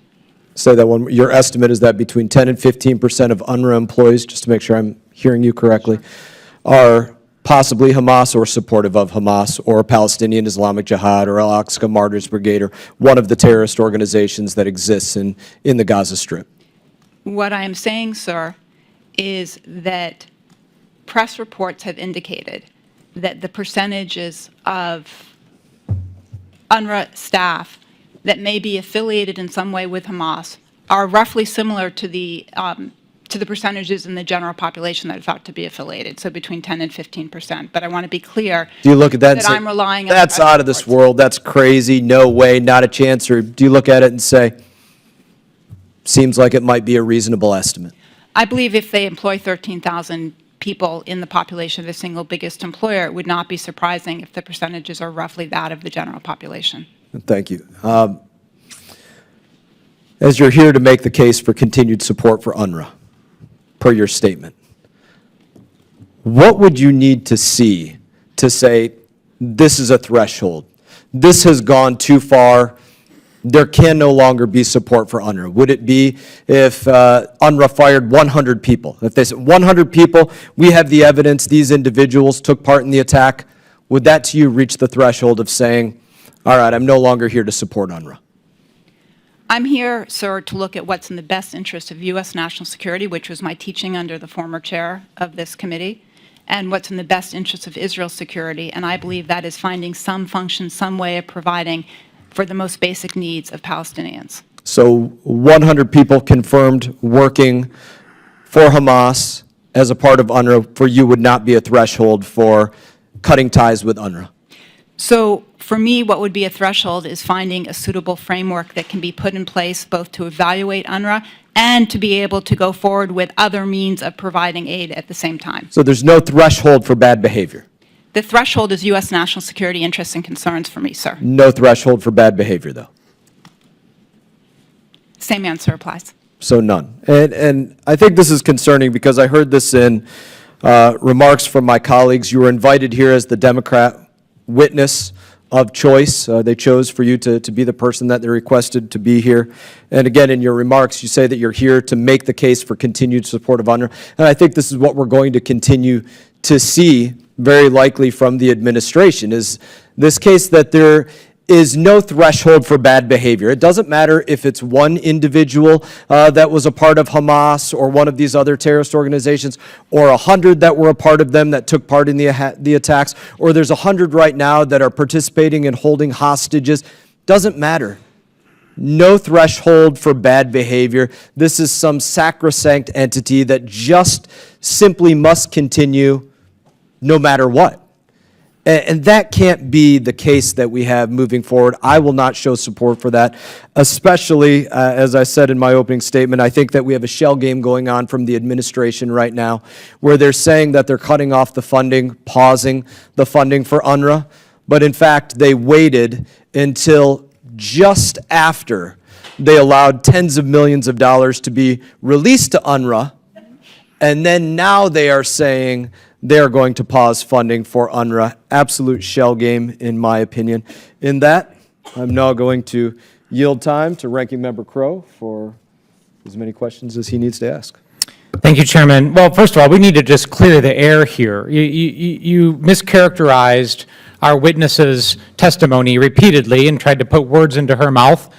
Say that one. Your estimate is that between 10 and 15% of UNRWA employees, just to make sure I'm hearing you correctly, are possibly Hamas or supportive of Hamas or Palestinian Islamic Jihad or Al-Aqsa Martyrs Brigade or one of the terrorist organizations that exists in the Gaza Strip. What I am saying, sir, is that press reports have indicated that the percentages of UNRWA staff that may be affiliated in some way with Hamas are roughly similar to the percentages in the general population that are thought to be affiliated, so between 10 and 15%. But I want to be clear Do you look at that and that say, I'm relying on that's press out of this reports. world, that's crazy, no way, not a chance? Or do you look at it and say, seems like it might be a reasonable estimate? I believe if they employ 13,000 people in the population of the single biggest employer, it would not be surprising if the percentages are roughly that of the general population. Thank you. As you're here to make the case for continued support for UNRWA, per your statement, what would you need to see to say, this is a threshold, this has gone too far, there can no longer be support for UNRWA? Would it be if UNRWA fired 100 people? If they said 100 people, we have the evidence, these individuals took part in the attack, would that to you reach the threshold of saying, all right, I'm no longer here to support UNRWA? I'm here, sir, to look at what's in the best interest of U.S. national security, which was my teaching under the former chair of this committee, and what's in the best interest of Israel's security. And I believe that is finding some function, some way of providing for the most basic needs of Palestinians. So 100 people confirmed working for Hamas as a part of UNRWA for you would not be a threshold for cutting ties with UNRWA? So for me, what would be a threshold is finding a suitable framework that can be put in place both to evaluate UNRWA and to be able to go forward with other means of providing aid at the same time. So there's no threshold for bad behavior? The threshold is U.S. national security interests and concerns for me, sir. No threshold for bad behavior, though? Same answer applies. So none. And I think this is concerning because I heard this in remarks from my colleagues. You were invited here as the Democrat witness of choice. They chose for you to be the person that they requested to be here. And again, in your remarks, you say that you're here to make the case for continued support of UNRWA. And I think this is what we're going to continue to see, very likely from the administration, is this case that there is no threshold for bad behavior. It doesn't matter if it's one individual that was a part of Hamas or one of these other terrorist organizations, or 100 that were a part of them that took part in the attacks, or there's 100 right now that are participating in holding hostages. Doesn't matter. No threshold for bad behavior. This is some sacrosanct entity that just simply must continue no matter what. And that can't be the case that we have moving forward. I will not show support for that, especially, as I said in my opening statement, I think that we have a shell game going on from the administration right now, where they're saying that they're cutting off the funding, pausing the funding for UNRWA, but in fact, they waited until just after they allowed tens of millions of dollars to be released to UNRWA, and then now they are saying they are going to pause funding for UNRWA. Absolute shell game, in my opinion. In that, I'm now going to yield time to Ranking Member Crow for as many questions as he needs to ask. Thank you, Chairman. Well, first of all, we need to just clear the air here. You mischaracterized our witness's testimony repeatedly and tried to put words into her mouth.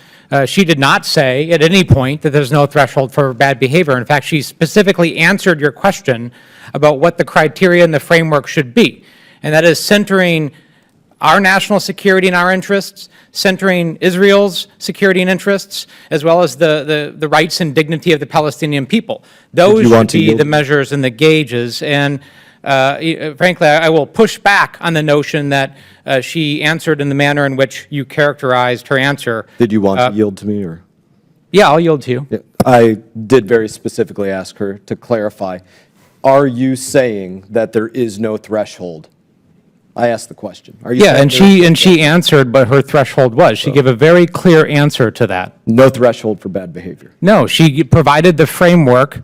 She did not say at any point that there's no threshold for bad behavior. In fact, she specifically answered your question about what the criteria and the framework should be, and that is centering our national security and our interests, centering Israel's security and interests, as well as the rights and dignity of the Palestinian people. Those should be the measures and the gauges, and frankly, I will push back on the notion that she answered in the manner in which you characterized her answer. Did you want to yield to me, or? Yeah, I'll yield to you. Yeah, I did very specifically ask her to clarify. Are you saying that there is no threshold? I asked the question. Are you? Yeah, and she answered what her threshold was. She gave a very clear answer to that. No threshold for bad behavior. No, she provided the framework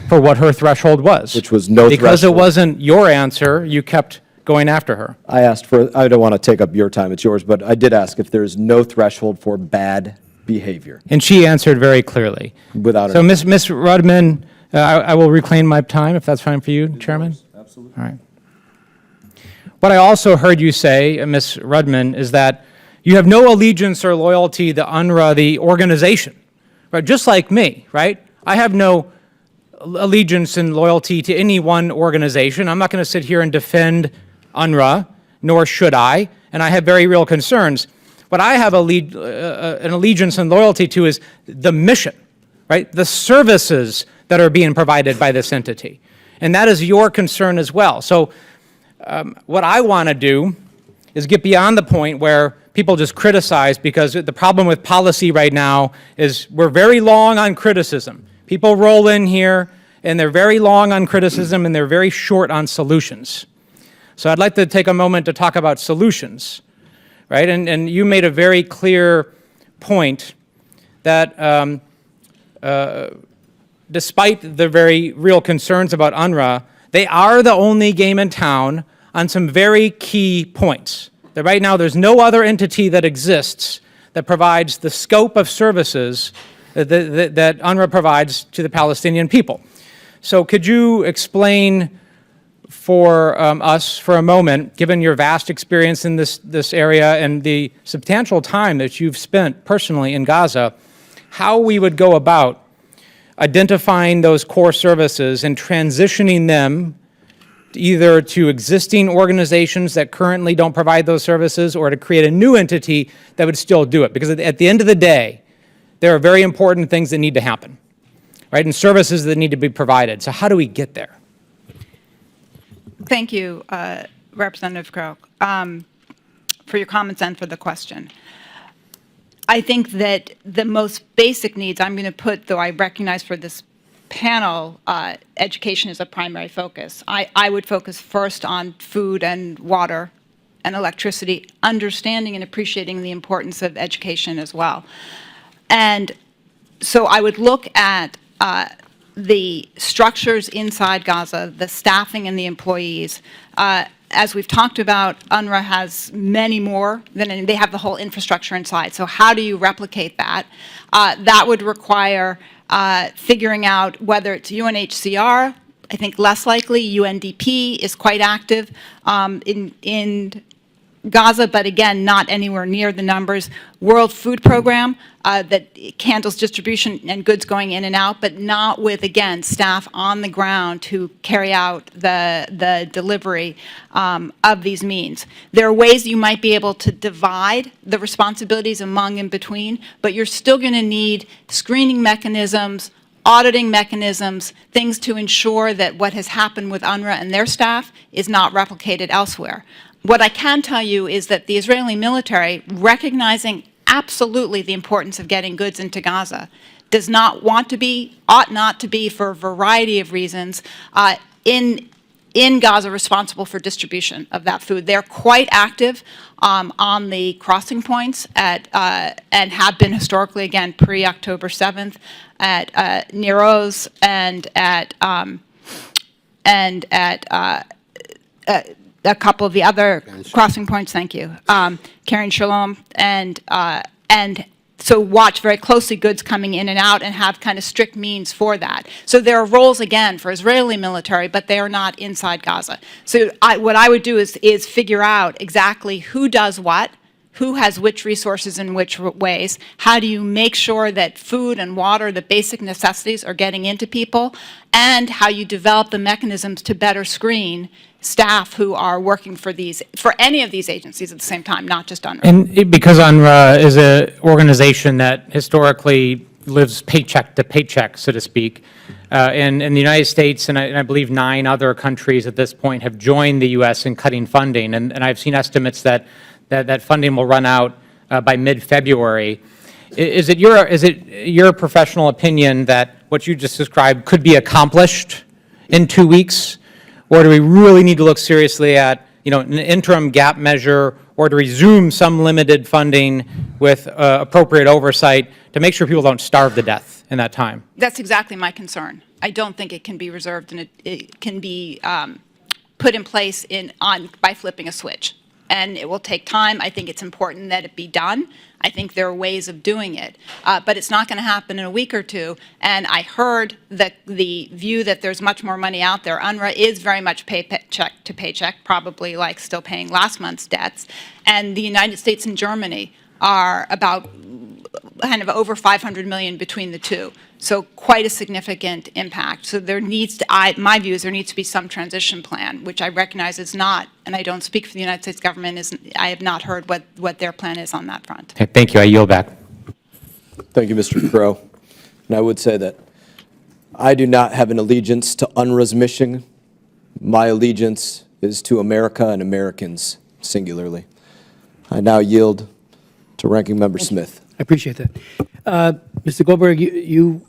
for what her threshold was. Which was no threshold. Because it wasn't your answer, you kept going after her. I asked for, I don't want to take up your time, it's yours, but I did ask if there's no threshold for bad behavior. And she answered very clearly. Without So, Ms. Rudman, I will reclaim my time, if that's fine for you, Chairman? Absolutely. All right. What I also heard you say, Ms. Rudman, is that you have no allegiance or loyalty to UNRWA, the organization, right? Just like me, right? I have no allegiance and loyalty to any one organization. I'm not going to sit here and defend UNRWA, nor should I, and I have very real concerns. What I have an allegiance and loyalty to is the mission, right? The services that are being provided by this entity. And that is your concern as well. So what I want to do is get beyond the point where people just criticize, because the problem with policy right now is we're very long on criticism. People roll in here, and they're very long on criticism, and they're very short on solutions. So I'd like to take a moment to talk about solutions, right? And you made a very clear point that despite the very real concerns about UNRWA, they are the only game in town on some very key points. That right now there's no other entity that exists that provides the scope of services that UNRWA provides to the Palestinian people. So could you explain for us for a moment, given your vast experience in this area and the substantial time that you've spent personally in Gaza, how we would go about identifying those core services and transitioning them either to existing organizations that currently don't provide those services, or to create a new entity that would still do it. Because at the end of the day, there are very important things that need to happen, right? And services that need to be provided. So how do we get there? Thank you, Representative Crow, for your comments and for the question. I think that the most basic needs, I'm going to put, though I recognize for this panel, education is a primary focus. I would focus first on food and water and electricity, understanding and appreciating the importance of education as well. And so I would look at the structures inside Gaza, the staffing and the employees. As we've talked about, UNRWA has many more than, they have the whole infrastructure inside. So how do you replicate that? That would require figuring out whether it's UNHCR, I think less likely, UNDP is quite active in Gaza, but again, not anywhere near the numbers. World Food Program that handles distribution and goods going in and out, but not with, again, staff on the ground to carry out the delivery of these means. There are ways you might be able to divide the responsibilities among and between, but you're still going to need screening mechanisms, auditing mechanisms, things to ensure that what has happened with UNRWA and their staff is not replicated elsewhere. What I can tell you is that the Israeli military, recognizing absolutely the importance of getting goods into Gaza, does not want to be, ought not to be, for a variety of reasons, in Gaza responsible for distribution of that food. They're quite active on the crossing points at, and have been historically, again, pre-October 7th, at Neuer and at a couple of the other crossing points, thank you, Karen Shalom, and so watch very closely goods coming in and out and have kind of strict means for that. So there are roles, again, for Israeli military, but they are not inside Gaza. So what I would do is figure out exactly who does what, who has which resources in which ways, how do you make sure that food and water, the basic necessities, are getting into people, and how you develop the mechanisms to better screen staff who are working for any of these agencies at the same time, not just UNRWA. And because UNRWA is an organization that historically lives paycheck to paycheck, so to speak, and in the United States and I believe 9 other countries at this point have joined the U.S. in cutting funding, and I've seen estimates that funding will run out by mid-February. Is it your professional opinion that what you just described could be accomplished in 2 weeks? Or do we really need to look seriously at, an interim gap measure, or to resume some limited funding with appropriate oversight to make sure people don't starve to death in that time? That's exactly my concern. I don't think it can be reserved and it can be put in place by flipping a switch. And it will take time. I think it's important that it be done. I think there are ways of doing it. But it's not going to happen in a week or two. And I heard that the view that there's much more money out there. UNRWA is very much paycheck to paycheck, probably like still paying last month's debts. And the United States and Germany are about kind of over 500 million between the two. So quite a significant impact. So there needs to, my view is there needs to be some transition plan, which I recognize is not, and I don't speak for the United States government, I have not heard what their plan is on that front. Okay, thank you. I yield back. Thank you, Mr. Crow. And I would say that I do not have an allegiance to UNRWA's mission. My allegiance is to America and Americans singularly. I now yield to Ranking Member Smith. I appreciate that. Mr. Goldberg, you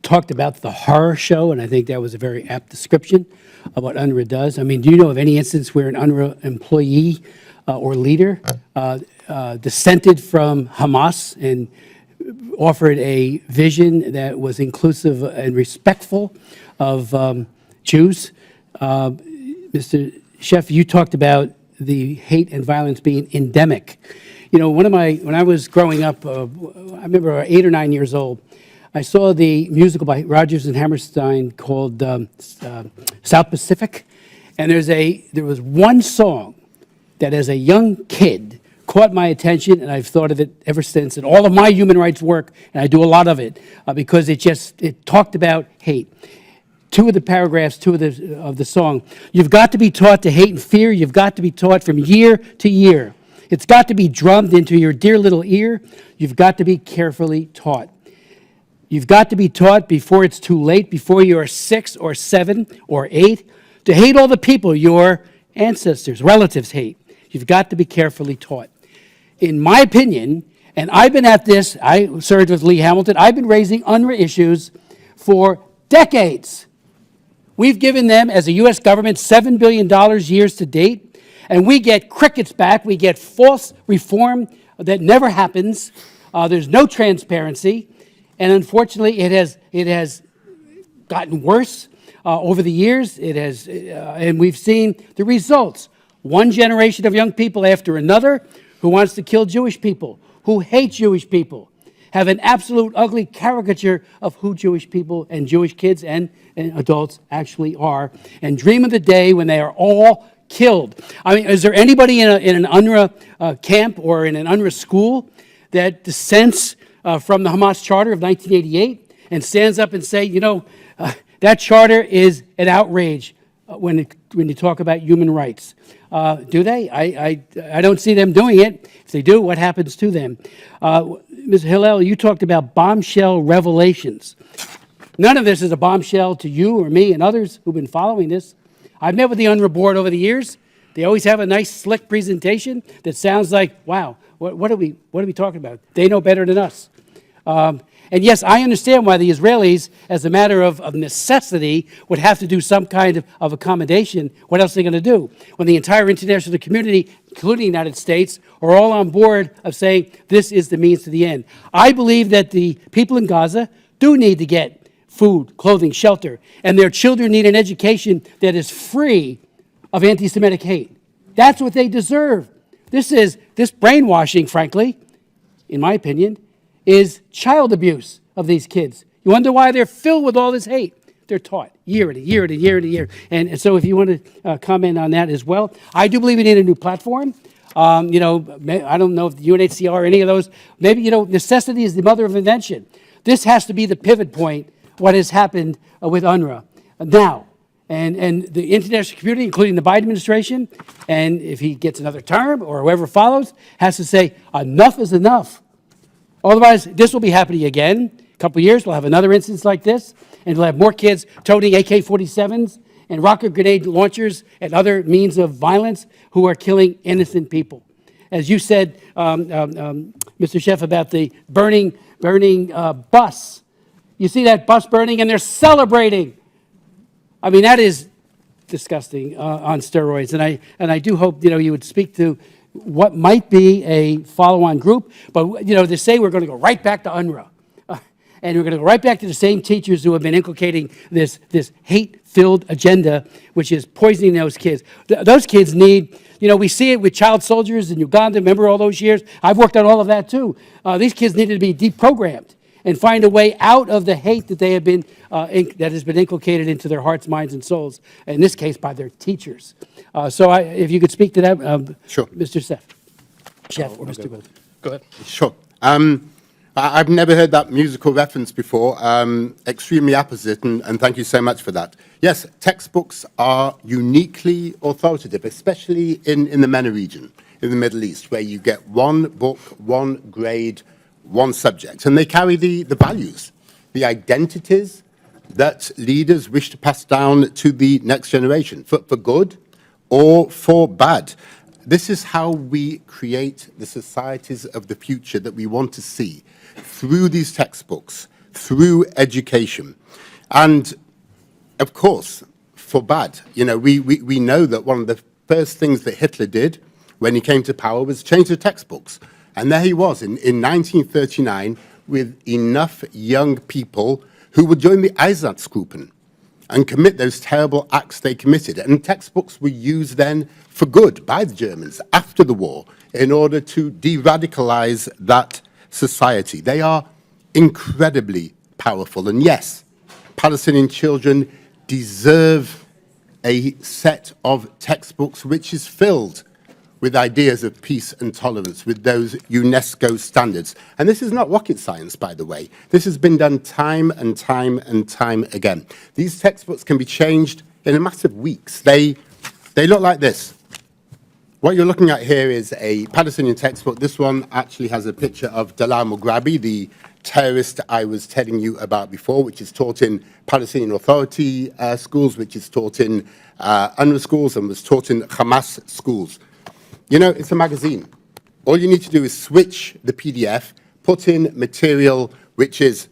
talked about the horror show, and I think that was a very apt description of what UNRWA does. I mean, do you know of any instance where an UNRWA employee or leader dissented from Hamas and offered a vision that was inclusive and respectful of Jews? Mr. Schiff, you talked about the hate and violence being endemic. When I was growing up, I remember 8 or 9 years old, I saw the musical by Rodgers and Hammerstein called South Pacific, and there was one song that as a young kid caught my attention, and I've thought of it ever since, and all of my human rights work, and I do a lot of it, because it talked about hate. 2 of the paragraphs, 2 of the song, you've got to be taught to hate and fear, you've got to be taught from year to year. It's got to be drummed into your dear little ear. You've got to be carefully taught. You've got to be taught before it's too late, before you are 6 or 7 or 8, to hate all the people your ancestors, relatives hate. You've got to be carefully taught. In my opinion, and I've been at this, I served with Lee Hamilton, I've been raising UNRWA issues for decades. We've given them, as a U.S. government, $7 billion years to date. And we get crickets back. We get false reform that never happens. There's no transparency. And unfortunately, it has gotten worse over the years. And we've seen the results. One generation of young people after another who wants to kill Jewish people, who hate Jewish people, have an absolute ugly caricature of who Jewish people and Jewish kids and adults actually are, and dream of the day when they are all killed. I mean, is there anybody in an UNRWA camp or in an UNRWA school that dissents from the Hamas Charter of 1988 and stands up and say, that charter is an outrage when you talk about human rights? Do they? I don't see them doing it. If they do, what happens to them? Ms. Hillel, you talked about bombshell revelations. None of this is a bombshell to you or me and others who've been following this. I've met with the UNRWA board over the years. They always have a nice, slick presentation that sounds like, wow, what are we talking about? They know better than us. And yes, I understand why the Israelis, as a matter of necessity, would have to do some kind of accommodation. What else are they going to do? When the entire international community, including the United States, are all on board of saying this is the means to the end. I believe that the people in Gaza do need to get food, clothing, shelter, and their children need an education that is free of anti-Semitic hate. That's what they deserve. This brainwashing, frankly, in my opinion, is child abuse of these kids. You wonder why they're filled with all this hate. They're taught year and year and year and year. And so if you want to comment on that as well. I do believe we need a new platform. I don't know if the UNHCR or any of those, maybe, necessity is the mother of invention. This has to be the pivot point, what has happened with UNRWA. Now, and the international community, including the Biden administration, and if he gets another term or whoever follows, has to say, enough is enough. Otherwise, this will be happening again. A couple of years, we'll have another instance like this, and we'll have more kids toting AK-47s and rocket grenade launchers and other means of violence who are killing innocent people. As you said, Mr. Schiff, about the burning bus. You see that bus burning, and they're celebrating. I mean, that is disgusting on steroids. And I do hope you would speak to what might be a follow-on group. But they say we're going to go right back to UNRWA. And we're going to go right back to the same teachers who have been inculcating this hate-filled agenda, which is poisoning those kids. Those kids need, we see it with child soldiers in Uganda. Remember all those years? I've worked on all of that too. These kids needed to be deprogrammed and find a way out of the hate that they have been, that has been inculcated into their hearts, minds, and souls. In this case, by their teachers. So if you could speak to that, Sure. Mr. Schiff or Mr. Gold. Go ahead. Sure. I've never heard that musical reference before. Extremely apposite, and thank you so much for that. Yes, textbooks are uniquely authoritative, especially in the MENA region, in the Middle East, where you get one book, one grade, one subject, and they carry the values, the identities that leaders wish to pass down to the next generation, for good or for bad. This is how we create the societies of the future that we want to see, through these textbooks, through education. And of course, for bad, we know that one of the first things that Hitler did when he came to power was change the textbooks. And there he was in 1939 with enough young people who would join the Einsatzgruppen and commit those terrible acts they committed. And textbooks were used then for good by the Germans after the war in order to de-radicalize that society. They are incredibly powerful. And yes, Palestinian children deserve a set of textbooks which is filled with ideas of peace and tolerance, with those UNESCO standards. And this is not rocket science, by the way. This has been done time and time and time again. These textbooks can be changed in a matter of weeks. They look like this. What you're looking at here is a Palestinian textbook. This one actually has a picture of Dalal Mughrabi, the terrorist I was telling you about before, which is taught in Palestinian Authority schools, which is taught in UNRWA schools, and was taught in Hamas schools. It's a magazine. All you need to do is switch the PDF, put in material which is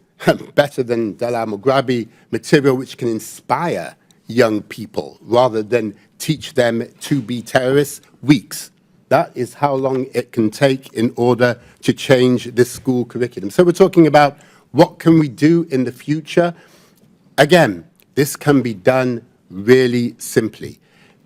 better than Dalal Mughrabi, material which can inspire young people rather than teach them to be terrorists. Weeks. That is how long it can take in order to change this school curriculum. So we're talking about what can we do in the future. Again, this can be done really simply.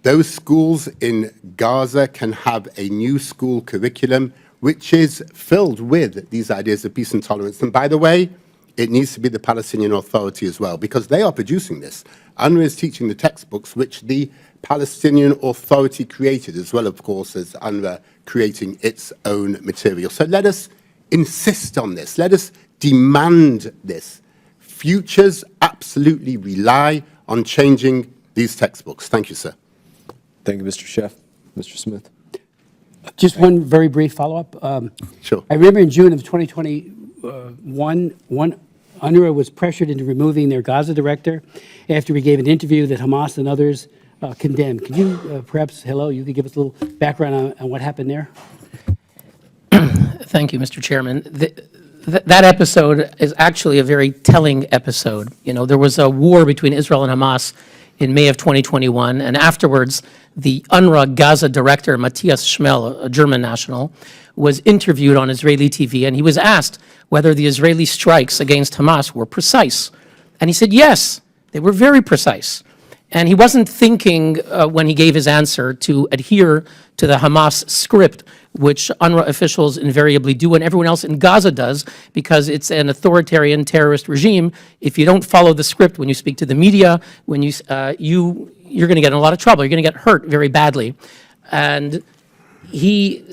Those schools in Gaza can have a new school curriculum which is filled with these ideas of peace and tolerance. And by the way, it needs to be the Palestinian Authority as well, because they are producing this. UNRWA is teaching the textbooks which the Palestinian Authority created, as well, of course, as UNRWA creating its own material. So let us insist on this. Let us demand this. Futures absolutely rely on changing these textbooks. Thank you, sir. Thank you, Mr. Schiff. Mr. Smith. Just one very brief follow-up. Sure. I remember in June of 2021, UNRWA was pressured into removing their Gaza director after he gave an interview that Hamas and others condemned. Could you perhaps, you could give us a little background on what happened there? Thank you, Mr. Chairman. That episode is actually a very telling episode. There was a war between Israel and Hamas in May of 2021, and afterwards, the UNRWA Gaza director, Matthias Schmel, a German national, was interviewed on Israeli TV, and he was asked whether the Israeli strikes against Hamas were precise. And he said, yes, they were very precise. And he wasn't thinking when he gave his answer to adhere to the Hamas script, which UNRWA officials invariably do and everyone else in Gaza does, because it's an authoritarian terrorist regime. If you don't follow the script when you speak to the media, when you're going to get in a lot of trouble. You're going to get hurt very badly. And he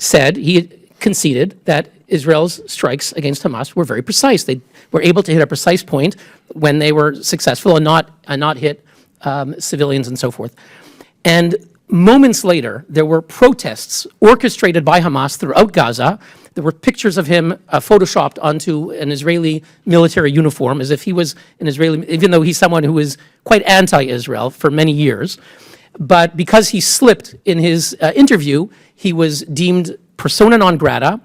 conceded that Israel's strikes against Hamas were very precise. They were able to hit a precise point when they were successful and not hit civilians and so forth. And moments later, there were protests orchestrated by Hamas throughout Gaza. There were pictures of him photoshopped onto an Israeli military uniform as if he was an Israeli, even though he's someone who is quite anti-Israel for many years. But because he slipped in his interview, he was deemed persona non grata,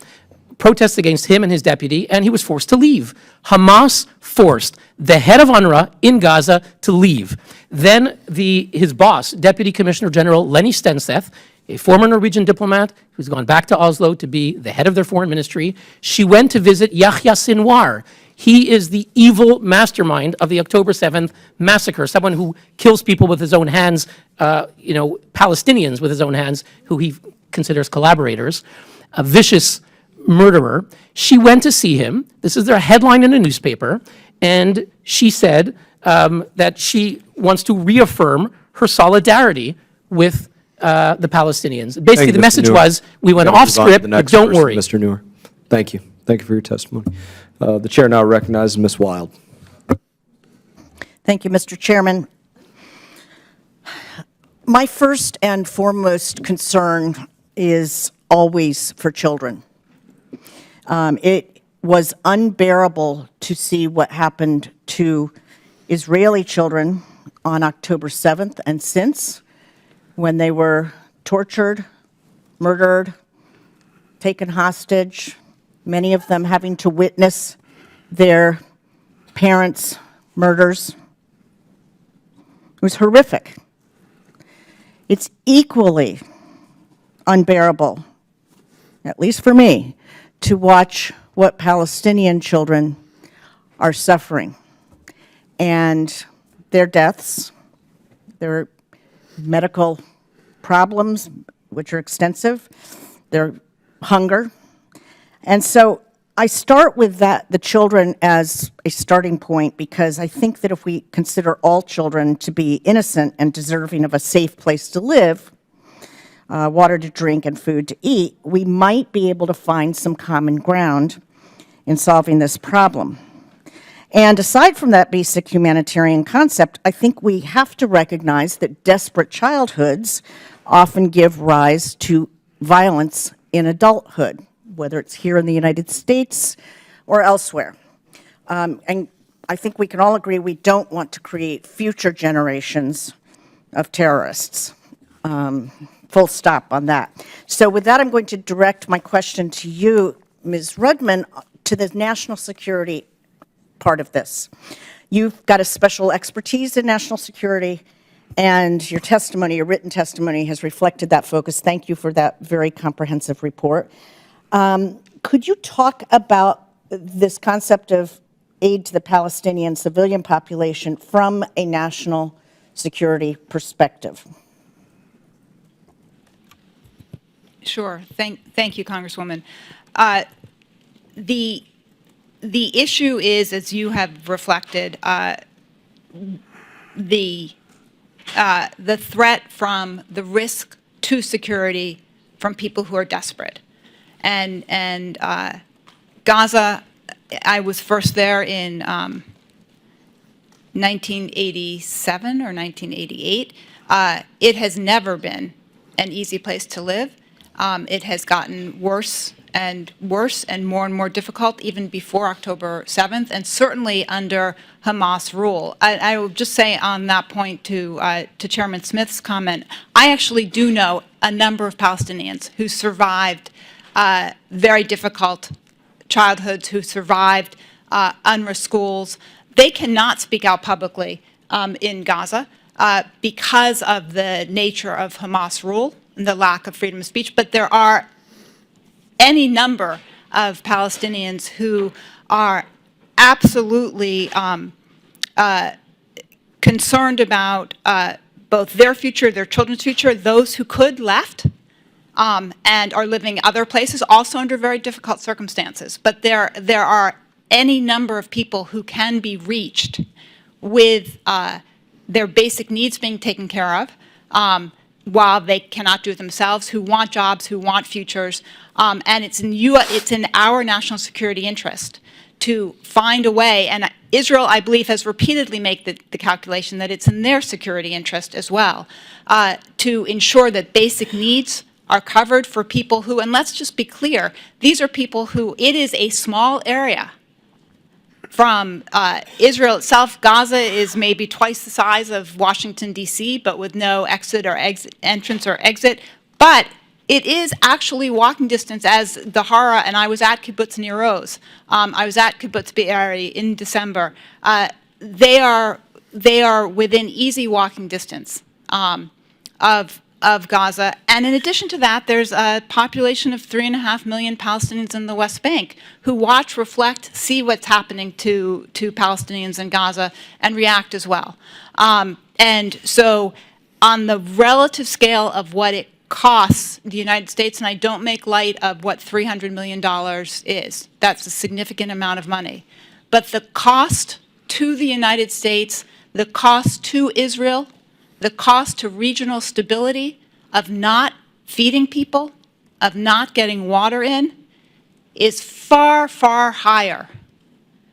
protests against him and his deputy, and he was forced to leave. Hamas forced the head of UNRWA in Gaza to leave. Then his boss, Deputy Commissioner General Lenny Stenseth, a former Norwegian diplomat who's gone back to Oslo to be the head of their foreign ministry, she went to visit Yahya Sinwar. He is the evil mastermind of the October 7th massacre, someone who kills people with his own hands, Palestinians with his own hands, who he considers collaborators, a vicious murderer. She went to see him. This is their headline in a newspaper. And she said that she wants to reaffirm her solidarity with the Palestinians. Basically, the message was, we went off script, but don't worry. Mr. Neuer. Thank you. Thank you for your testimony. The chair now recognizes Ms. Wild. Thank you, Mr. Chairman. My first and foremost concern is always for children. It was unbearable to see what happened to Israeli children on October 7th and since, when they were tortured, murdered, taken hostage, many of them having to witness their parents' murders. It was horrific. It's equally unbearable, at least for me, to watch what Palestinian children are suffering and their deaths, their medical problems, which are extensive, their hunger. And so I start with the children as a starting point, because I think that if we consider all children to be innocent and deserving of a safe place to live, water to drink and food to eat, we might be able to find some common ground in solving this problem. And aside from that basic humanitarian concept, I think we have to recognize that desperate childhoods often give rise to violence in adulthood, whether it's here in the United States or elsewhere. And I think we can all agree we don't want to create future generations of terrorists. Full stop on that. So with that, I'm going to direct my question to you, Ms. Rudman, to the national security part of this. You've got a special expertise in national security, and your testimony, your written testimony, has reflected that focus. Thank you for that very comprehensive report. Could you talk about this concept of aid to the Palestinian civilian population from a national security perspective? Sure. Thank you, Congresswoman. The issue is, as you have reflected, the threat from the risk to security from people who are desperate. And Gaza, I was first there in 1987 or 1988. It has never been an easy place to live. It has gotten worse and more difficult even before October 7th, and certainly under Hamas rule. I will just say on that point to Chairman Smith's comment, I actually do know a number of Palestinians who survived very difficult childhoods, who survived UNRWA schools. They cannot speak out publicly in Gaza because of the nature of Hamas rule and the lack of freedom of speech, but there are any number of Palestinians who are absolutely concerned about both their future, their children's future, those who could left and are living other places, also under very difficult circumstances. But there are any number of people who can be reached with their basic needs being taken care of while they cannot do it themselves, who want jobs, who want futures. And it's in our national security interest to find a way, and Israel, I believe, has repeatedly made the calculation that it's in their security interest as well, to ensure that basic needs are covered for people who, and let's just be clear, these are people who, it is a small area from Israel itself. Gaza is maybe twice the size of Washington, D.C., but with no entrance or exit. But it is actually walking distance, as the Hara, and I was at Kibbutz Nir Oz. I was at Kibbutz Be'eri in December. They are within easy walking distance of Gaza. And in addition to that, there's a population of 3.5 million Palestinians in the West Bank who watch, reflect, see what's happening to Palestinians in Gaza and react as well. And so on the relative scale of what it costs the United States, and I don't make light of what $300 million is, that's a significant amount of money. But the cost to the United States, the cost to Israel, the cost to regional stability of not feeding people, of not getting water in, is far, far higher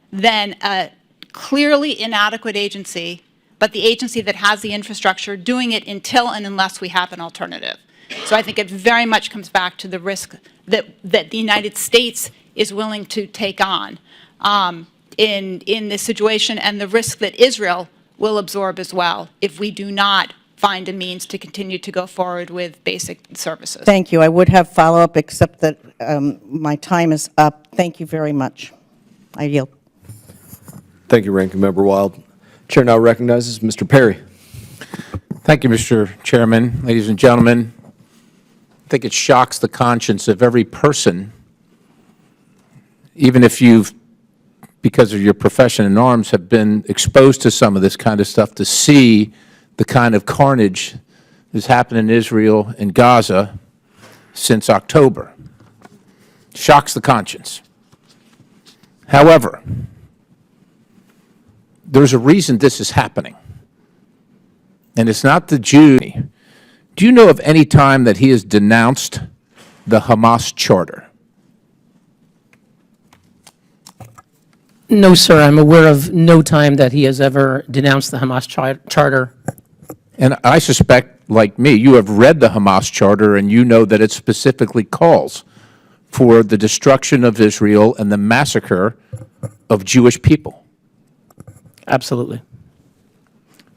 than a clearly inadequate agency, but the agency that has the infrastructure doing it until and unless we have an alternative. So I think it very much comes back to the risk that the United States is willing to take on in this situation, and the risk that Israel will absorb as well if we do not find a means to continue to go forward with basic services. Thank you. I would have follow-up, except that my time is up. Thank you very much. I yield. Thank you, Ranking Member Wild. Chair now recognizes Mr. Perry. Thank you, Mr. Chairman. Ladies and gentlemen, I think it shocks the conscience of every person, even if you've, because of your profession in arms, have been exposed to some of this kind of stuff, to see the kind of carnage that's happened in Israel and Gaza since October. Shocks the conscience. However, there's a reason this is happening, and it's not the Jews. Do you know of any time that he has denounced the Hamas charter? No, sir. I'm aware of no time that he has ever denounced the Hamas charter. And I suspect, like me, you have read the Hamas charter and you know that it specifically calls for the destruction of Israel and the massacre of Jewish people. Absolutely.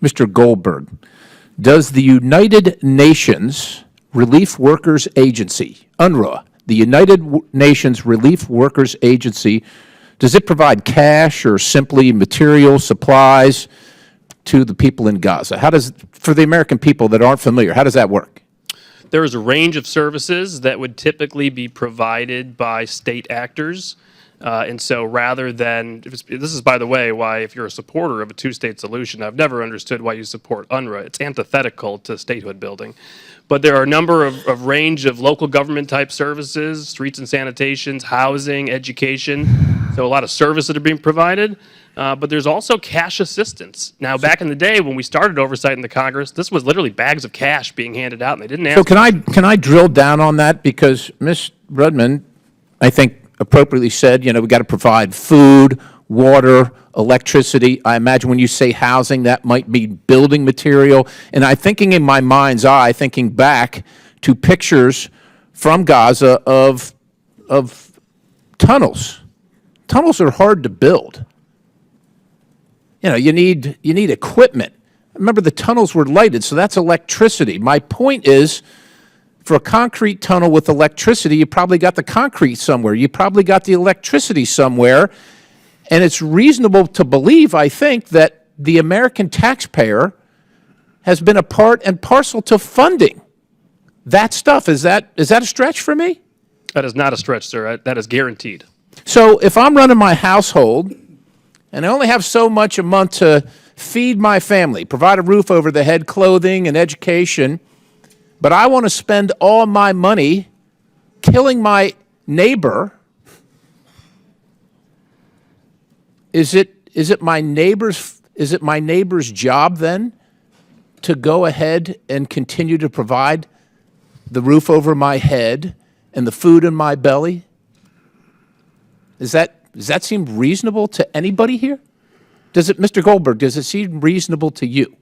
Mr. Goldberg, does the United Nations Relief Workers Agency, UNRWA, the United Nations Relief Workers Agency, does it provide cash or simply material supplies to the people in Gaza? How does, for the American people that aren't familiar, how does that work? There is a range of services that would typically be provided by state actors. And so rather than, this is, by the way, why if you're a supporter of a two-state solution, I've never understood why you support UNRWA. It's antithetical to statehood building. But there are a number of range of local government type services, streets and sanitations, housing, education. So a lot of services that are being provided. But there's also cash assistance. Now, back in the day when we started oversight in the Congress, this was literally bags of cash being handed out, and they didn't ask. So can I drill down on that? Because Ms. Rudman, I think, appropriately said, you know, we've got to provide food, water, electricity. I imagine when you say housing, that might be building material. And I'm thinking in my mind's eye, thinking back to pictures from Gaza of tunnels. Tunnels are hard to build. You know, you need equipment. Remember, the tunnels were lighted, so that's electricity. My point is, for a concrete tunnel with electricity, you probably got the concrete somewhere. You probably got the electricity somewhere. And it's reasonable to believe, I think, that the American taxpayer has been a part and parcel to funding that stuff. Is that a stretch for me? That is not a stretch, sir. That is guaranteed. So if I'm running my household and I only have so much a month to feed my family, provide a roof over the head, clothing, and education, but I want to spend all my money killing my neighbor, is it my neighbor's job then to go ahead and continue to provide the roof over my head and the food in my belly? Does that seem reasonable to anybody here? Mr. Goldberg, does it seem reasonable to you?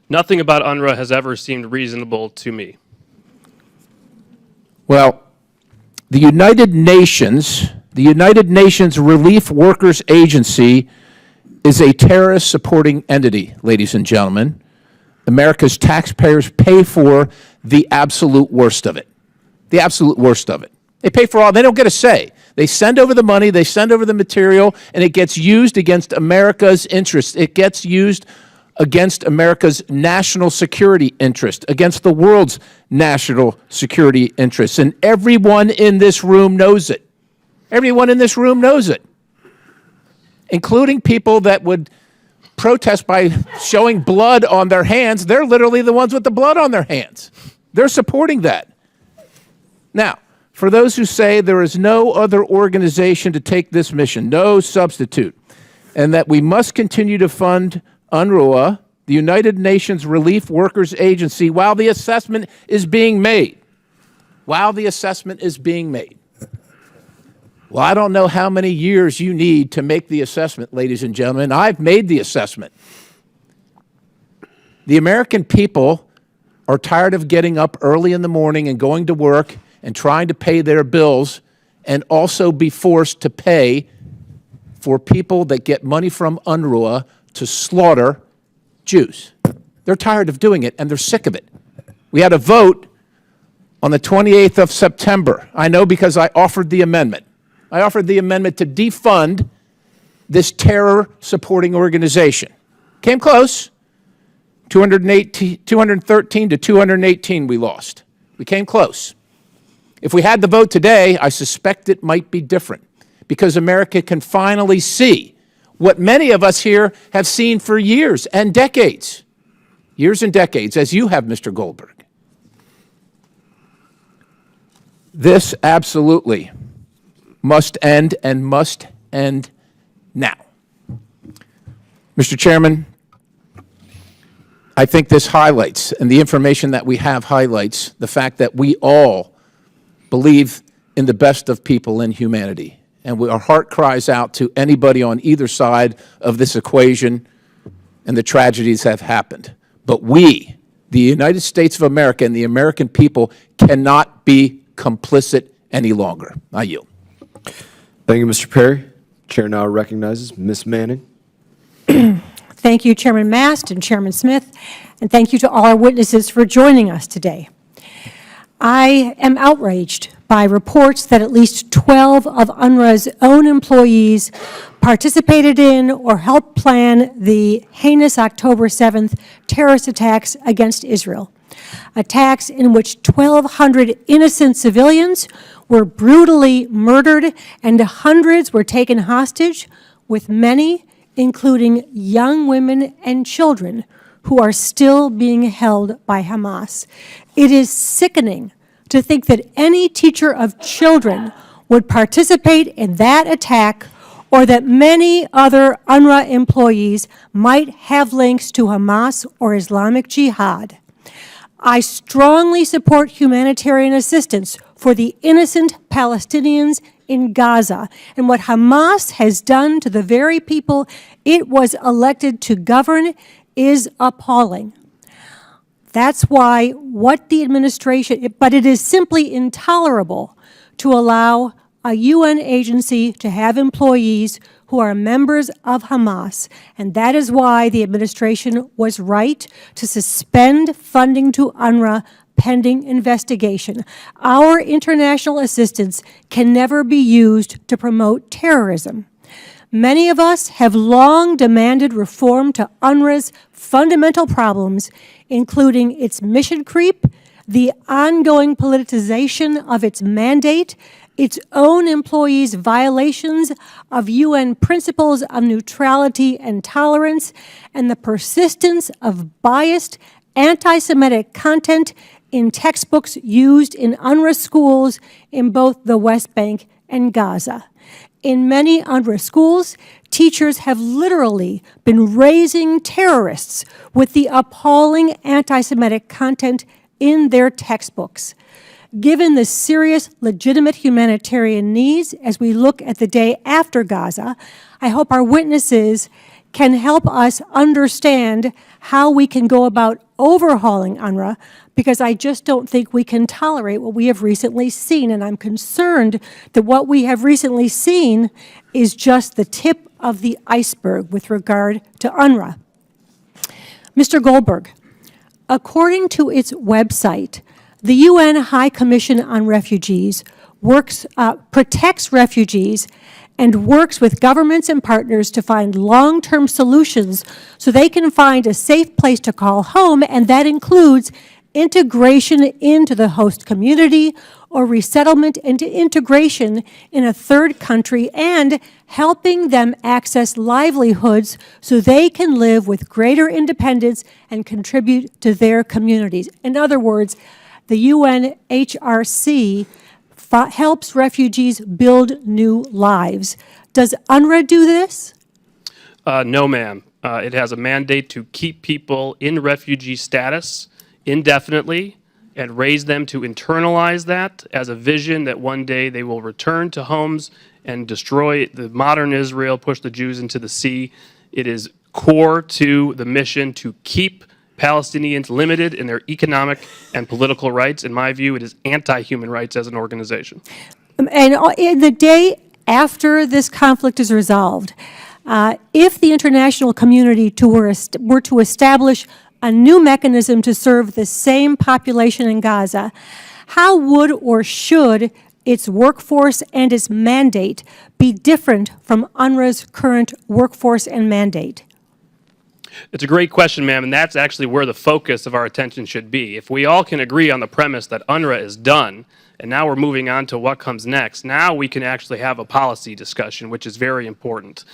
Nothing about UNRWA has ever seemed reasonable to me. Well, the United Nations Relief Workers Agency is a terrorist supporting entity, ladies and gentlemen. America's taxpayers pay for the absolute worst of it. The absolute worst of it. They pay for all, they don't get a say. They send over the money, they send over the material, and it gets used against America's interests. It gets used against America's national security interest, against the world's national security interests. And everyone in this room knows it. Everyone in this room knows it, including people that would protest by showing blood on their hands. They're literally the ones with the blood on their hands. They're supporting that. Now, for those who say there is no other organization to take this mission, no substitute, and that we must continue to fund UNRWA, the United Nations Relief Workers Agency, while the assessment is being made. While the assessment is being made. Well, I don't know how many years you need to make the assessment, ladies and gentlemen. I've made the assessment. The American people are tired of getting up early in the morning and going to work and trying to pay their bills and also be forced to pay for people that get money from UNRWA to slaughter Jews. They're tired of doing it, and they're sick of it. We had a vote on the 28th of September. I know because I offered the amendment. I offered the amendment to defund this terror-supporting organization. Came close. 213 to 218 we lost. We came close. If we had the vote today, I suspect it might be different because America can finally see what many of us here have seen for years and decades. Years and decades, as you have, Mr. Goldberg. This absolutely must end and must end now. Mr. Chairman, I think this highlights, and the information that we have highlights, the fact that we all believe in the best of people and humanity. And our heart cries out to anybody on either side of this equation and the tragedies that have happened. But we, the United States of America and the American people, cannot be complicit any longer. I yield. Thank you, Mr. Perry. Chair now recognizes Ms. Manning. Thank you, Chairman Mast and Chairman Smith, and thank you to all our witnesses for joining us today. I am outraged by reports that at least 12 of UNRWA's own employees participated in or helped plan the heinous October 7th terrorist attacks against Israel. Attacks in which 1,200 innocent civilians were brutally murdered and hundreds were taken hostage, with many, including young women and children, who are still being held by Hamas. It is sickening to think that any teacher of children would participate in that attack, or that many other UNRWA employees might have links to Hamas or Islamic Jihad. I strongly support humanitarian assistance for the innocent Palestinians in Gaza, and what Hamas has done to the very people it was elected to govern is appalling. That's why what the administration, but it is simply intolerable to allow a UN agency to have employees who are members of Hamas, and that is why the administration was right to suspend funding to UNRWA pending investigation. Our international assistance can never be used to promote terrorism. Many of us have long demanded reform to UNRWA's fundamental problems, including its mission creep, the ongoing politicization of its mandate, its own employees' violations of UN principles of neutrality and tolerance, and the persistence of biased anti-Semitic content in textbooks used in UNRWA schools in both the West Bank and Gaza. In many UNRWA schools, teachers have literally been raising terrorists with the appalling anti-Semitic content in their textbooks. Given the serious, legitimate humanitarian needs as we look at the day after Gaza, I hope our witnesses can help us understand how we can go about overhauling UNRWA, because I just don't think we can tolerate what we have recently seen. And I'm concerned that what we have recently seen is just the tip of the iceberg with regard to UNRWA. Mr. Goldberg, according to its website, the UN High Commission on Refugees protects refugees and works with governments and partners to find long-term solutions so they can find a safe place to call home, and that includes integration into the host community or resettlement into integration in a third country, and helping them access livelihoods so they can live with greater independence and contribute to their communities. In other words, the UNHRC helps refugees build new lives. Does UNRWA do this? No, ma'am. It has a mandate to keep people in refugee status indefinitely and raise them to internalize that as a vision that one day they will return to homes and destroy the modern Israel, push the Jews into the sea. It is core to the mission to keep Palestinians limited in their economic and political rights. In my view, it is anti-human rights as an organization. And in the day after this conflict is resolved, if the international community were to establish a new mechanism to serve the same population in Gaza, how would or should its workforce and its mandate be different from UNRWA's current workforce and mandate? It's a great question, ma'am, and that's actually where the focus of our attention should be. If we all can agree on the premise that UNRWA is done, and now we're moving on to what comes next, now we can actually have a policy discussion, which is very important.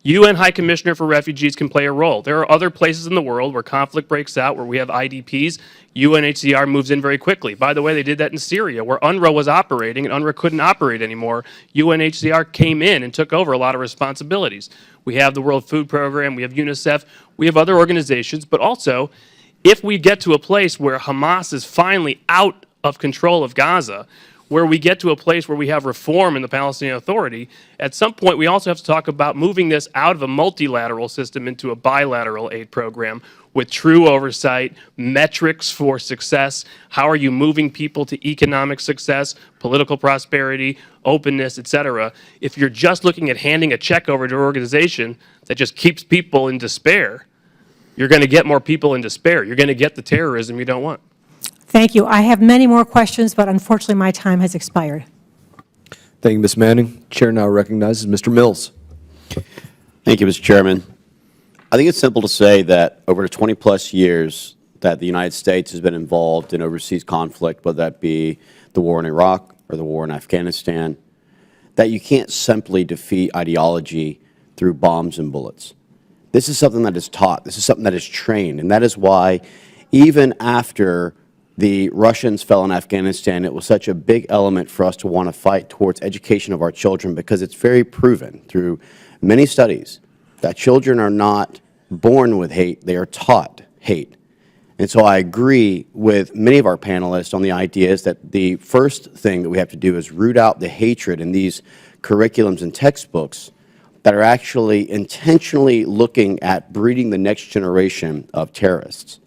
UN High Commissioner for Refugees can play a role. There are other places in the world where conflict breaks out, where we have IDPs. UNHCR moves in very quickly. By the way, they did that in Syria, where UNRWA was operating and UNRWA couldn't operate anymore. UNHCR came in and took over a lot of responsibilities. We have the World Food Program, we have UNICEF, we have other organizations, but also, if we get to a place where Hamas is finally out of control of Gaza, where we get to a place where we have reform in the Palestinian Authority, at some point we also have to talk about moving this out of a multilateral system into a bilateral aid program with true oversight, metrics for success. How are you moving people to economic success, political prosperity, openness, et cetera? If you're just looking at handing a check over to an organization that just keeps people in despair, you're going to get more people in despair. You're going to get the terrorism you don't want. Thank you. I have many more questions, but unfortunately my time has expired. Thank you, Ms. Manning. Chair now recognizes Mr. Mills. Thank you, Mr. Chairman. I think it's simple to say that over the 20-plus years that the United States has been involved in overseas conflict, whether that be the war in Iraq or the war in Afghanistan, that you can't simply defeat ideology through bombs and bullets. This is something that is taught. This is something that is trained. And that is why even after the Russians fell in Afghanistan, it was such a big element for us to want to fight towards education of our children, because it's very proven through many studies that children are not born with hate, they are taught hate. And so I agree with many of our panelists on the ideas that the first thing that we have to do is root out the hatred in these curriculums and textbooks that are actually intentionally looking at breeding the next generation of terrorists.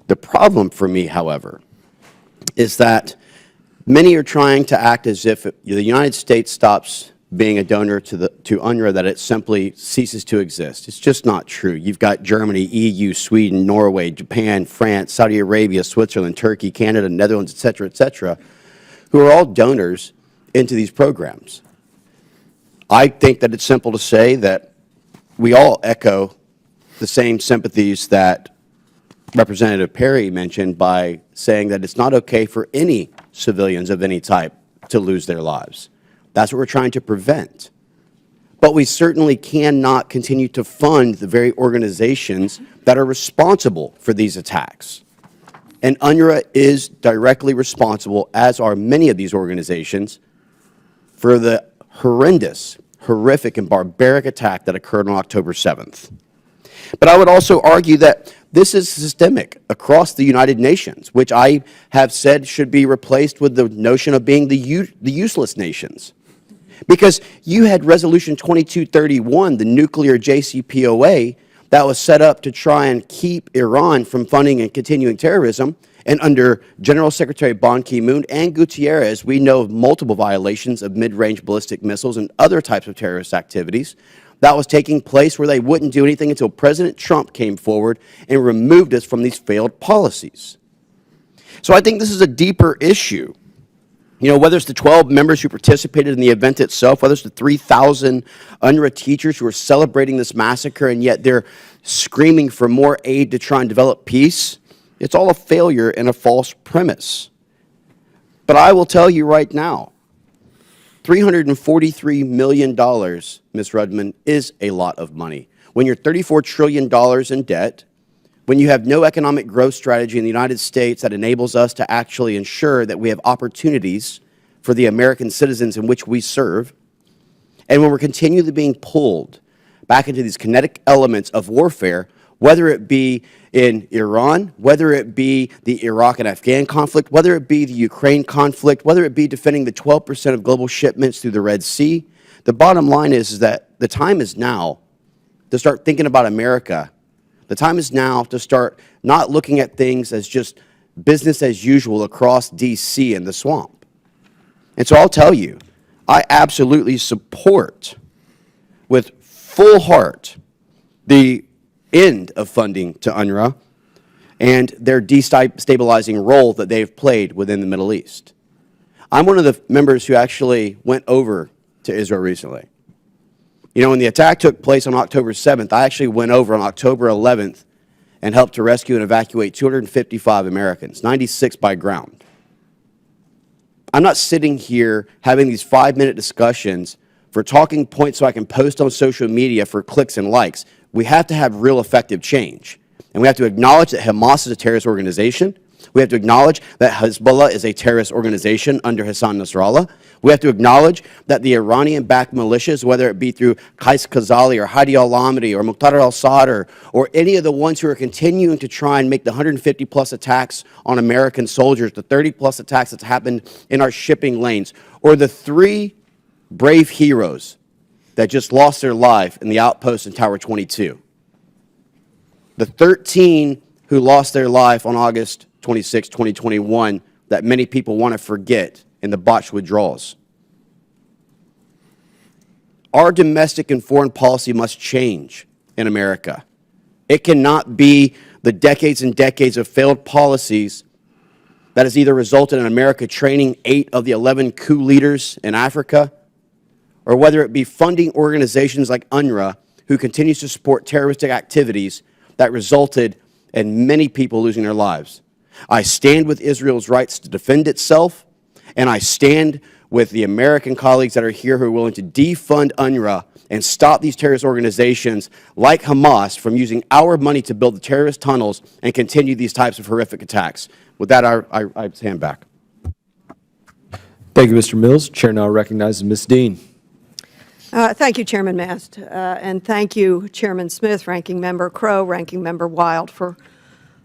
The problem for me, however, is that many are trying to act as if the United States stops being a donor to UNRWA, that it simply ceases to exist. It's just not true. You've got Germany, EU, Sweden, Norway, Japan, France, Saudi Arabia, Switzerland, Turkey, Canada, Netherlands, et cetera, who are all donors into these programs. I think that it's simple to say that we all echo the same sympathies that Representative Perry mentioned by saying that it's not okay for any civilians of any type to lose their lives. That's what we're trying to prevent. But we certainly cannot continue to fund the very organizations that are responsible for these attacks. And UNRWA is directly responsible, as are many of these organizations, for the horrendous, horrific, and barbaric attack that occurred on October 7th. But I would also argue that this is systemic across the United Nations, which I have said should be replaced with the notion of being the useless nations. Because you had Resolution 2231, the nuclear JCPOA, that was set up to try and keep Iran from funding and continuing terrorism. And under General Secretary Ban Ki-moon and Gutierrez, we know of multiple violations of mid-range ballistic missiles and other types of terrorist activities that was taking place where they wouldn't do anything until President Trump came forward and removed us from these failed policies. So I think this is a deeper issue. You know, whether it's the 12 members who participated in the event itself, whether it's the 3,000 UNRWA teachers who are celebrating this massacre and yet they're screaming for more aid to try and develop peace, it's all a failure and a false premise. But I will tell you right now, $343 million, Ms. Rudman, is a lot of money. When you're $34 trillion in debt, when you have no economic growth strategy in the United States that enables us to actually ensure that we have opportunities for the American citizens in which we serve, and when we're continually being pulled back into these kinetic elements of warfare, whether it be in Iran, whether it be the Iraq and Afghan conflict, whether it be the Ukraine conflict, whether it be defending the 12% of global shipments through the Red Sea, the bottom line is that the time is now to start thinking about America. The time is now to start not looking at things as just business as usual across D.C. and the swamp. And so I'll tell you, I absolutely support with full heart the end of funding to UNRWA and their destabilizing role that they've played within the Middle East. I'm one of the members who actually went over to Israel recently. You know, when the attack took place on October 7th, I actually went over on October 11th and helped to rescue and evacuate 255 Americans, 96 by ground. I'm not sitting here having these 5-minute discussions for talking points so I can post on social media for clicks and likes. We have to have real effective change. And we have to acknowledge that Hamas is a terrorist organization. We have to acknowledge that Hezbollah is a terrorist organization under Hassan Nasrallah. We have to acknowledge that the Iranian-backed militias, whether it be through Qais Khazali or Hadi al-Amri or Muqtada al-Sadr or any of the ones who are continuing to try and make the 150-plus attacks on American soldiers, the 30-plus attacks that's happened in our shipping lanes, or the 3 brave heroes that just lost their life in the outpost in Tower 22. The 13 who lost their life on August 26, 2021, that many people want to forget in the botched withdrawals. Our domestic and foreign policy must change in America. It cannot be the decades and decades of failed policies that has either resulted in America training 8 of the 11 coup leaders in Africa, or whether it be funding organizations like UNRWA, who continues to support terroristic activities that resulted in many people losing their lives. I stand with Israel's rights to defend itself, and I stand with the American colleagues that are here who are willing to defund UNRWA and stop these terrorist organizations like Hamas from using our money to build the terrorist tunnels and continue these types of horrific attacks. With that, I stand back. Thank you, Mr. Mills. Chair now recognizes Ms. Dean. Thank you, Chairman Mast, and thank you, Chairman Smith, Ranking Member Crow, Ranking Member Wild, for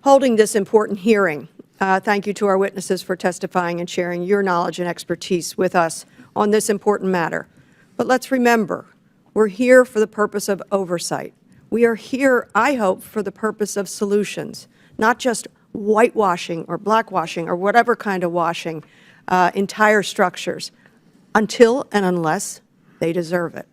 holding this important hearing. Thank you to our witnesses for testifying and sharing your knowledge and expertise with us on this important matter. But let's remember, we're here for the purpose of oversight. We are here, I hope, for the purpose of solutions, not just whitewashing or blackwashing or whatever kind of washing entire structures, until and unless they deserve it.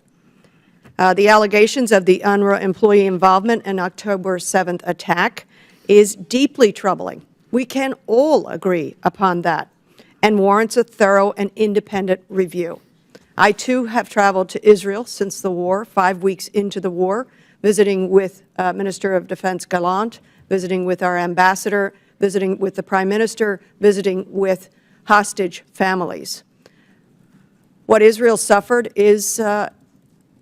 The allegations of the UNRWA employee involvement in October 7th attack is deeply troubling. We can all agree upon that and warrants a thorough and independent review. I, too, have traveled to Israel since the war, 5 weeks into the war, visiting with Minister of Defense Gallant, visiting with our ambassador, visiting with the Prime Minister, visiting with hostage families. What Israel suffered is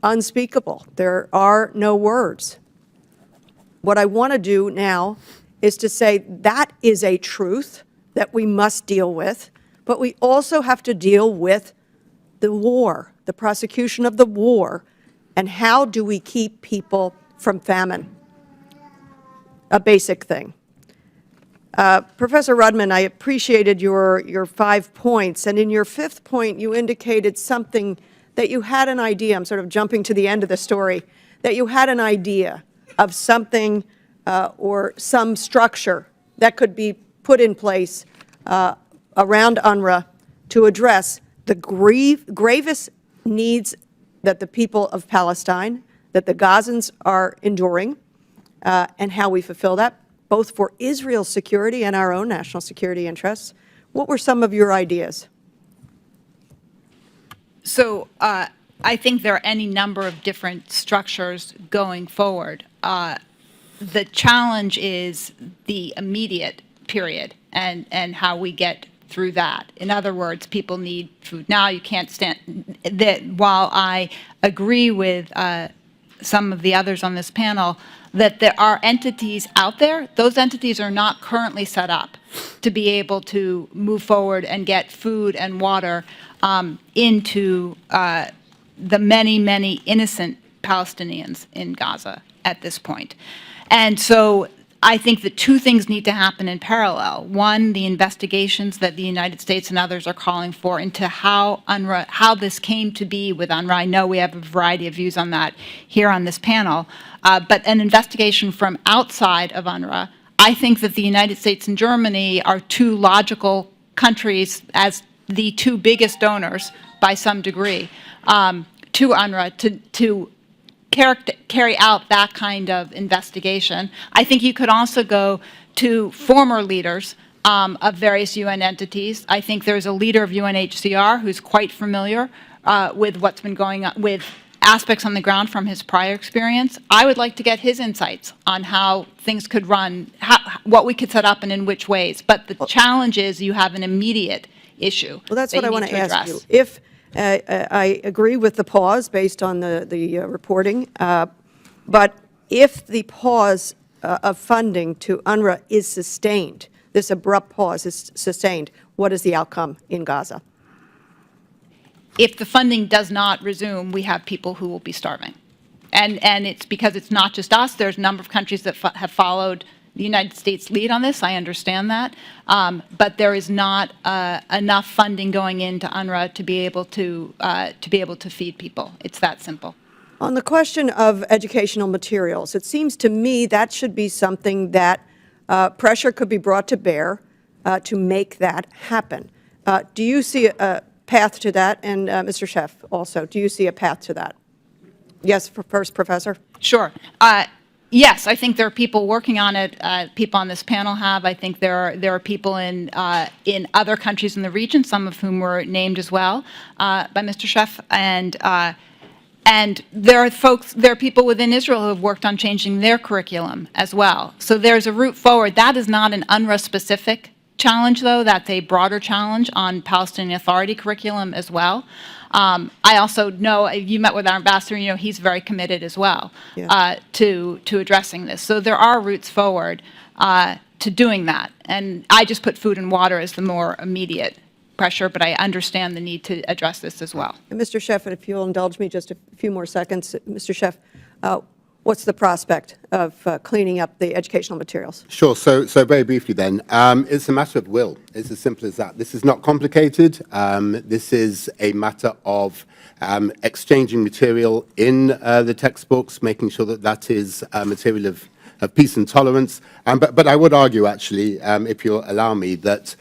unspeakable. There are no words. What I want to do now is to say that is a truth that we must deal with, but we also have to deal with the war, the prosecution of the war, and how do we keep people from famine? A basic thing. Professor Rudman, I appreciated your 5 points, and in your 5th point, you indicated something that you had an idea. I'm sort of jumping to the end of the story, that you had an idea of something or some structure that could be put in place around UNRWA to address the gravest needs that the people of Palestine, that the Gazans are enduring, and how we fulfill that, both for Israel's security and our own national security interests. What were some of your ideas? So I think there are any number of different structures going forward. The challenge is the immediate period and how we get through that. In other words, people need food now. You can't stand that. While I agree with some of the others on this panel that there are entities out there, those entities are not currently set up to be able to move forward and get food and water into the many, many innocent Palestinians in Gaza at this point. And so I think that two things need to happen in parallel. One, the investigations that the United States and others are calling for into how UNRWA, how this came to be with UNRWA. I know we have a variety of views on that here on this panel, but an investigation from outside of UNRWA. I think that the United States and Germany are two logical countries as the two biggest donors by some degree to UNRWA to carry out that kind of investigation. I think you could also go to former leaders of various UN entities. I think there's a leader of UNHCR who's quite familiar with what's been going on, with aspects on the ground from his prior experience. I would like to get his insights on how things could run, what we could set up and in which ways. But the challenge is you have an immediate issue. Well, that's what I want to ask you. If I agree with the pause based on the reporting, but if the pause of funding to UNRWA is sustained, this abrupt pause is sustained, what is the outcome in Gaza? If the funding does not resume, we have people who will be starving. And it's because it's not just us. There's a number of countries that have followed the United States lead on this. I understand that. But there is not enough funding going into UNRWA to be able to feed people. It's that simple. On the question of educational materials, it seems to me that should be something that pressure could be brought to bear to make that happen. Do you see a path to that? And Mr. Schiff, also, do you see a path to that? Yes, first, Professor. Sure. Yes, I think there are people working on it. People on this panel have. I think there are people in other countries in the region, some of whom were named as well by Mr. Schiff, and there are people within Israel who have worked on changing their curriculum as well. So there's a route forward. That is not an UNRWA-specific challenge, though. That's a broader challenge on Palestinian Authority curriculum as well. I also know, you met with our ambassador, you know, he's very committed as well to addressing this. So there are routes forward to doing that. And I just put food and water as the more immediate pressure, but I understand the need to address this as well. And Mr. Schiff, if you'll indulge me just a few more seconds, Mr. Schiff, what's the prospect of cleaning up the educational materials? Sure. So very briefly then, it's a matter of will. It's as simple as that. This is not complicated. This is a matter of exchanging material in the textbooks, making sure that that is material of peace and tolerance. But I would argue, actually, if you'll allow me, that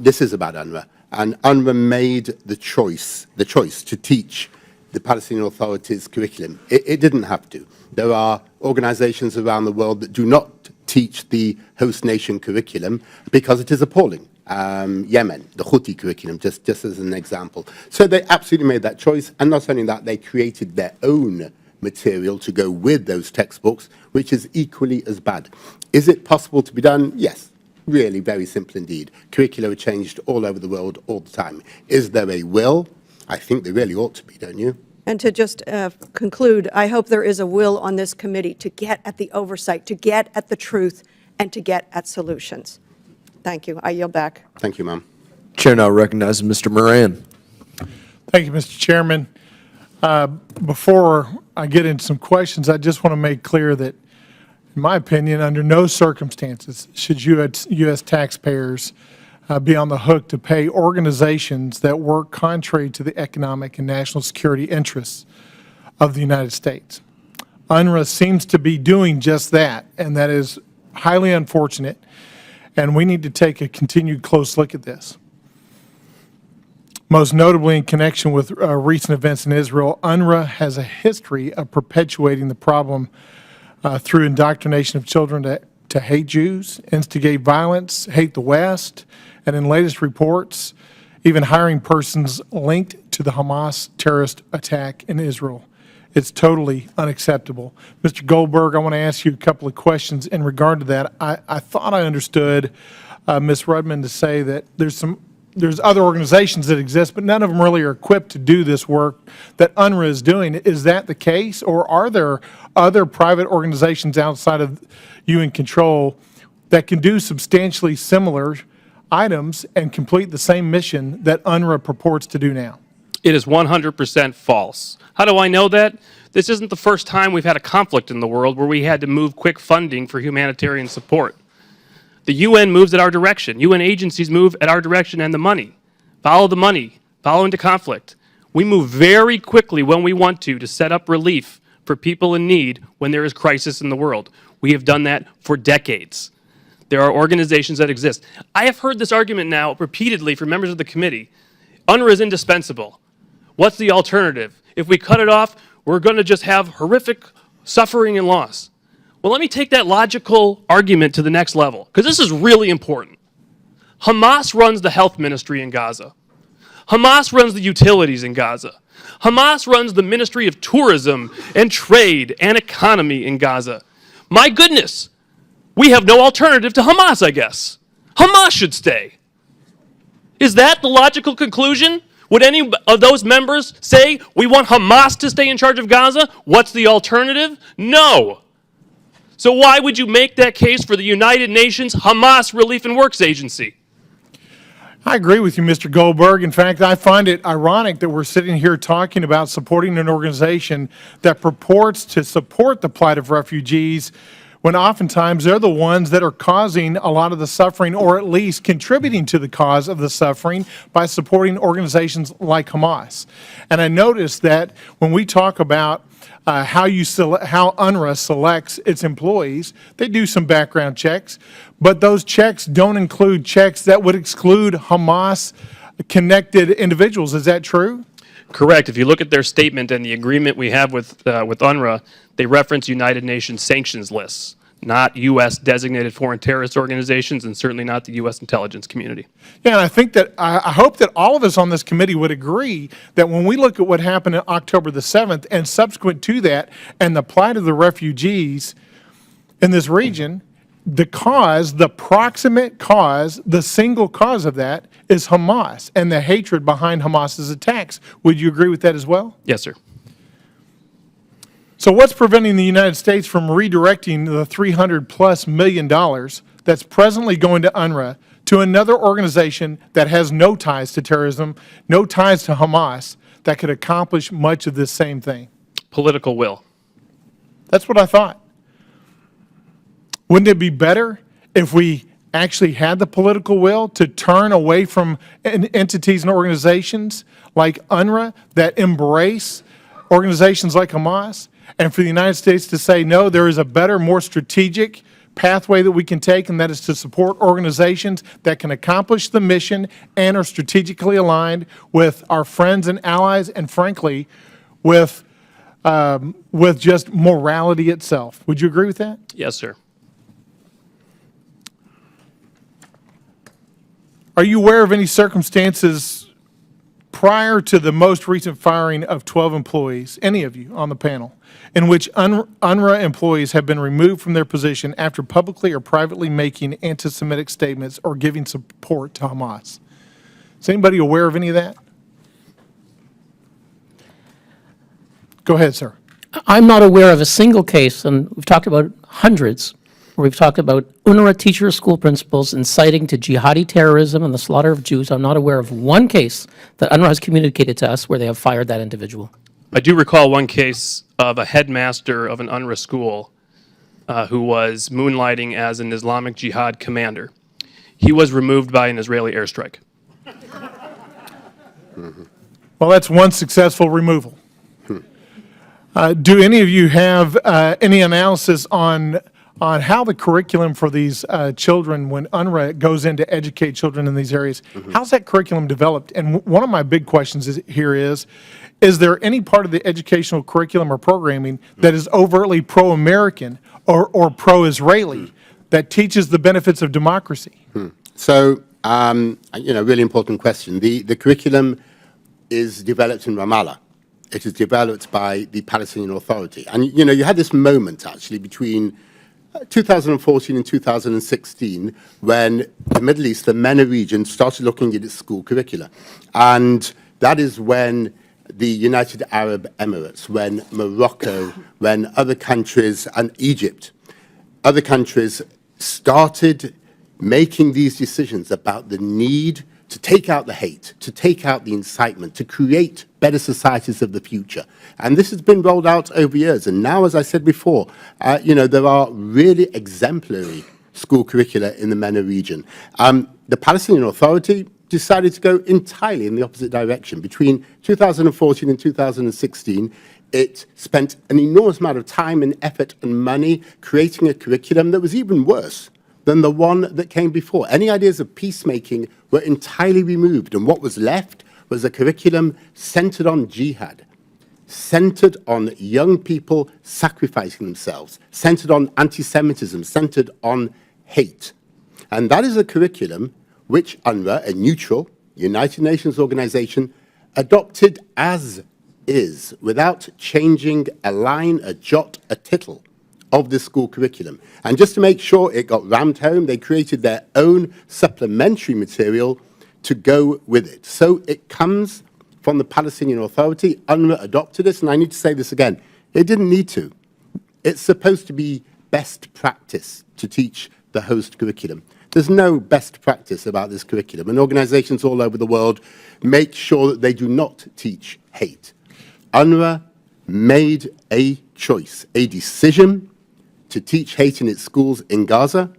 this is about UNRWA. And UNRWA made the choice to teach the Palestinian Authority's curriculum. It didn't have to. There are organizations around the world that do not teach the host nation curriculum because it is appalling. Yemen, the Houthi curriculum, just as an example. So they absolutely made that choice, and not only that, they created their own material to go with those textbooks, which is equally as bad. Is it possible to be done? Yes. Really very simple indeed. Curricula are changed all over the world all the time. Is there a will? I think they really ought to be, don't you? And to just conclude, I hope there is a will on this committee to get at the oversight, to get at the truth, and to get at solutions. Thank you. I yield back. Thank you, ma'am. Chair now recognizes Mr. Moran. Thank you, Mr. Chairman. Before I get into some questions, I just want to make clear that, in my opinion, under no circumstances should U.S. taxpayers be on the hook to pay organizations that work contrary to the economic and national security interests of the United States. UNRWA seems to be doing just that, and that is highly unfortunate, and we need to take a continued close look at this. Most notably in connection with recent events in Israel, UNRWA has a history of perpetuating the problem through indoctrination of children to hate Jews, instigate violence, hate the West, and in latest reports, even hiring persons linked to the Hamas terrorist attack in Israel. It's totally unacceptable. Mr. Goldberg, I want to ask you a couple of questions in regard to that. I thought I understood Ms. Rudman to say that there's other organizations that exist, but none of them really are equipped to do this work that UNRWA is doing. Is that the case, or are there other private organizations outside of UN control that can do substantially similar items and complete the same mission that UNRWA purports to do now? It is 100% false. How do I know that? This isn't the first time we've had a conflict in the world where we had to move quick funding for humanitarian support. The UN moves at our direction. UN agencies move at our direction and the money. Follow the money. Follow into conflict. We move very quickly when we want to set up relief for people in need when there is crisis in the world. We have done that for decades. There are organizations that exist. I have heard this argument now repeatedly from members of the committee. UNRWA is indispensable. What's the alternative? If we cut it off, we're going to just have horrific suffering and loss. Well, let me take that logical argument to the next level, because this is really important. Hamas runs the health ministry in Gaza. Hamas runs the utilities in Gaza. Hamas runs the Ministry of Tourism and Trade and Economy in Gaza. My goodness, we have no alternative to Hamas, I guess. Hamas should stay. Is that the logical conclusion? Would any of those members say, we want Hamas to stay in charge of Gaza? What's the alternative? No. So why would you make that case for the United Nations Hamas Relief and Works Agency? I agree with you, Mr. Goldberg. In fact, I find it ironic that we're sitting here talking about supporting an organization that purports to support the plight of refugees when oftentimes they're the ones that are causing a lot of the suffering, or at least contributing to the cause of the suffering by supporting organizations like Hamas. And I noticed that when we talk about how UNRWA selects its employees, they do some background checks, but those checks don't include checks that would exclude Hamas-connected individuals. Is that true? Correct. If you look at their statement and the agreement we have with UNRWA, they reference United Nations sanctions lists, not U.S. designated foreign terrorist organizations, and certainly not the U.S. intelligence community. Yeah, and I think that, I hope that all of us on this committee would agree that when we look at what happened on October the 7th and subsequent to that, and the plight of the refugees in this region, the cause, the proximate cause, the single cause of that is Hamas and the hatred behind Hamas's attacks. Would you agree with that as well? Yes, sir. So what's preventing the United States from redirecting the $300+ million that's presently going to UNRWA to another organization that has no ties to terrorism, no ties to Hamas, that could accomplish much of this same thing? Political will. That's what I thought. Wouldn't it be better if we actually had the political will to turn away from entities and organizations like UNRWA that embrace organizations like Hamas, and for the United States to say, no, there is a better, more strategic pathway that we can take, and that is to support organizations that can accomplish the mission and are strategically aligned with our friends and allies, and frankly, with just morality itself. Would you agree with that? Yes, sir. Are you aware of any circumstances prior to the most recent firing of 12 employees, any of you on the panel, in which UNRWA employees have been removed from their position after publicly or privately making anti-Semitic statements or giving support to Hamas? Is anybody aware of any of that? Go ahead, sir. I'm not aware of a single case, and we've talked about hundreds, where we've talked about UNRWA teachers, school principals inciting to jihadi terrorism and the slaughter of Jews. I'm not aware of one case that UNRWA has communicated to us where they have fired that individual. I do recall one case of a headmaster of an UNRWA school who was moonlighting as an Islamic Jihad commander. He was removed by an Israeli airstrike. Well, that's one successful removal. Do any of you have any analysis on how the curriculum for these children, when UNRWA goes in to educate children in these areas, how's that curriculum developed? And one of my big questions here is there any part of the educational curriculum or programming that is overtly pro-American or pro-Israeli that teaches the benefits of democracy? So, really important question. The curriculum is developed in Ramallah. It is developed by the Palestinian Authority. And, you had this moment, actually, between 2014 and 2016, when the Middle East, the MENA region, started looking at its school curricula. And that is when the United Arab Emirates, when Morocco, when other countries, and Egypt, other countries started making these decisions about the need to take out the hate, to take out the incitement, to create better societies of the future. And this has been rolled out over years. And now, as I said before, there are really exemplary school curricula in the MENA region. The Palestinian Authority decided to go entirely in the opposite direction. Between 2014 and 2016, it spent an enormous amount of time and effort and money creating a curriculum that was even worse than the one that came before. Any ideas of peacemaking were entirely removed, and what was left was a curriculum centered on jihad, centered on young people sacrificing themselves, centered on anti-Semitism, centered on hate. And that is a curriculum which UNRWA, a neutral United Nations organization, adopted as is, without changing a line, a jot, a tittle of the school curriculum. And just to make sure it got rammed home, they created their own supplementary material to go with it. So it comes from the Palestinian Authority. UNRWA adopted this, and I need to say this again. It didn't need to. It's supposed to be best practice to teach the host curriculum. There's no best practice about this curriculum, and organizations all over the world make sure that they do not teach hate. UNRWA made a choice, a decision to teach hate in its schools in Gaza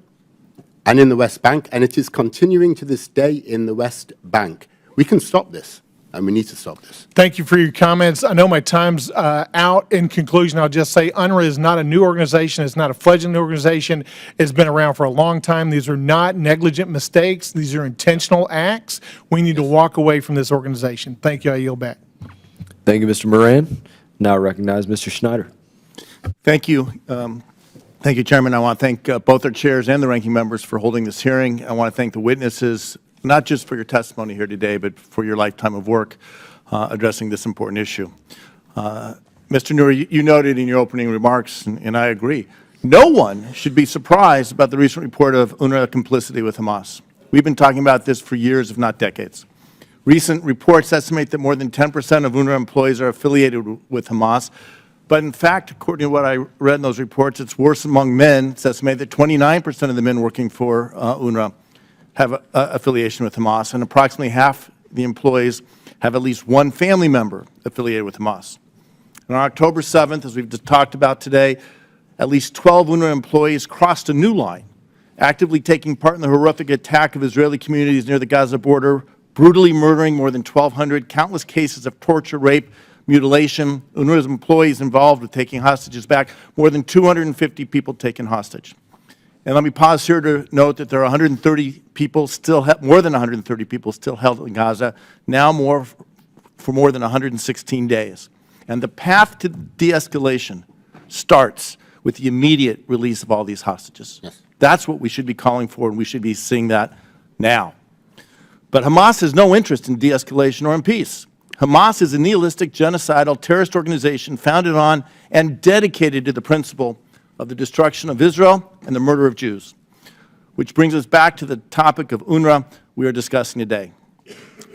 and in the West Bank, and it is continuing to this day in the West Bank. We can stop this, and we need to stop this. Thank you for your comments. I know my time's out. In conclusion, I'll just say UNRWA is not a new organization. It's not a fledgling organization. It's been around for a long time. These are not negligent mistakes. These are intentional acts. We need to walk away from this organization. Thank you. I yield back. Thank you, Mr. Moran. Now I recognize Mr. Schneider. Thank you. Thank you, Chairman. I want to thank both our chairs and the ranking members for holding this hearing. I want to thank the witnesses, not just for your testimony here today, but for your lifetime of work addressing this important issue. Mr. Neuer, you noted in your opening remarks, and I agree, no one should be surprised about the recent report of UNRWA complicity with Hamas. We've been talking about this for years, if not decades. Recent reports estimate that more than 10% of UNRWA employees are affiliated with Hamas. But in fact, according to what I read in those reports, it's worse among men. It's estimated that 29% of the men working for UNRWA have affiliation with Hamas, and approximately half the employees have at least one family member affiliated with Hamas. And on October 7th, as we've just talked about today, at least 12 UNRWA employees crossed a new line, actively taking part in the horrific attack of Israeli communities near the Gaza border, brutally murdering more than 1,200, countless cases of torture, rape, mutilation. UNRWA's employees involved with taking hostages back, more than 250 people taken hostage. And let me pause here to note that there are 130 people still, more than 130 people still held in Gaza, now for more than 116 days. And the path to de-escalation starts with the immediate release of all these hostages. Yes. That's what we should be calling for, and we should be seeing that now. But Hamas has no interest in de-escalation or in peace. Hamas is a nihilistic, genocidal, terrorist organization founded on and dedicated to the principle of the destruction of Israel and the murder of Jews, which brings us back to the topic of UNRWA we are discussing today.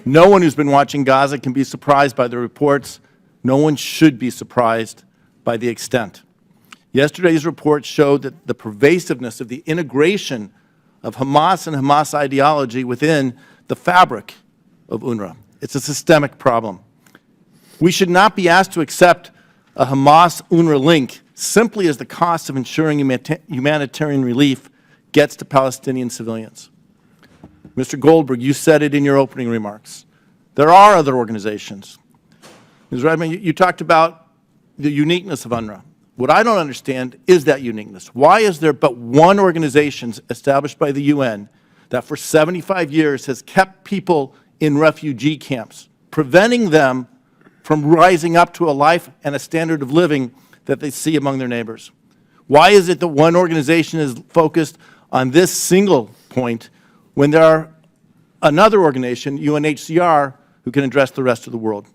No one who's been watching Gaza can be surprised by the reports No one should be surprised by the extent. Yesterday's report showed that the pervasiveness of the integration of Hamas and Hamas ideology within the fabric of UNRWA. It's a systemic problem. We should not be asked to accept a Hamas-UNRWA link simply as the cost of ensuring humanitarian relief gets to Palestinian civilians. Mr. Goldberg, you said it in your opening remarks. There are other organizations. Ms. Rudman, you talked about the uniqueness of UNRWA. What I don't understand is that uniqueness. Why is there but one organization established by the UN that for 75 years has kept people in refugee camps, preventing them from rising up to a life and a standard of living that they see among their neighbors? Why is it that one organization is focused on this single point when there are another organization, UNHCR, who can address the rest of the world?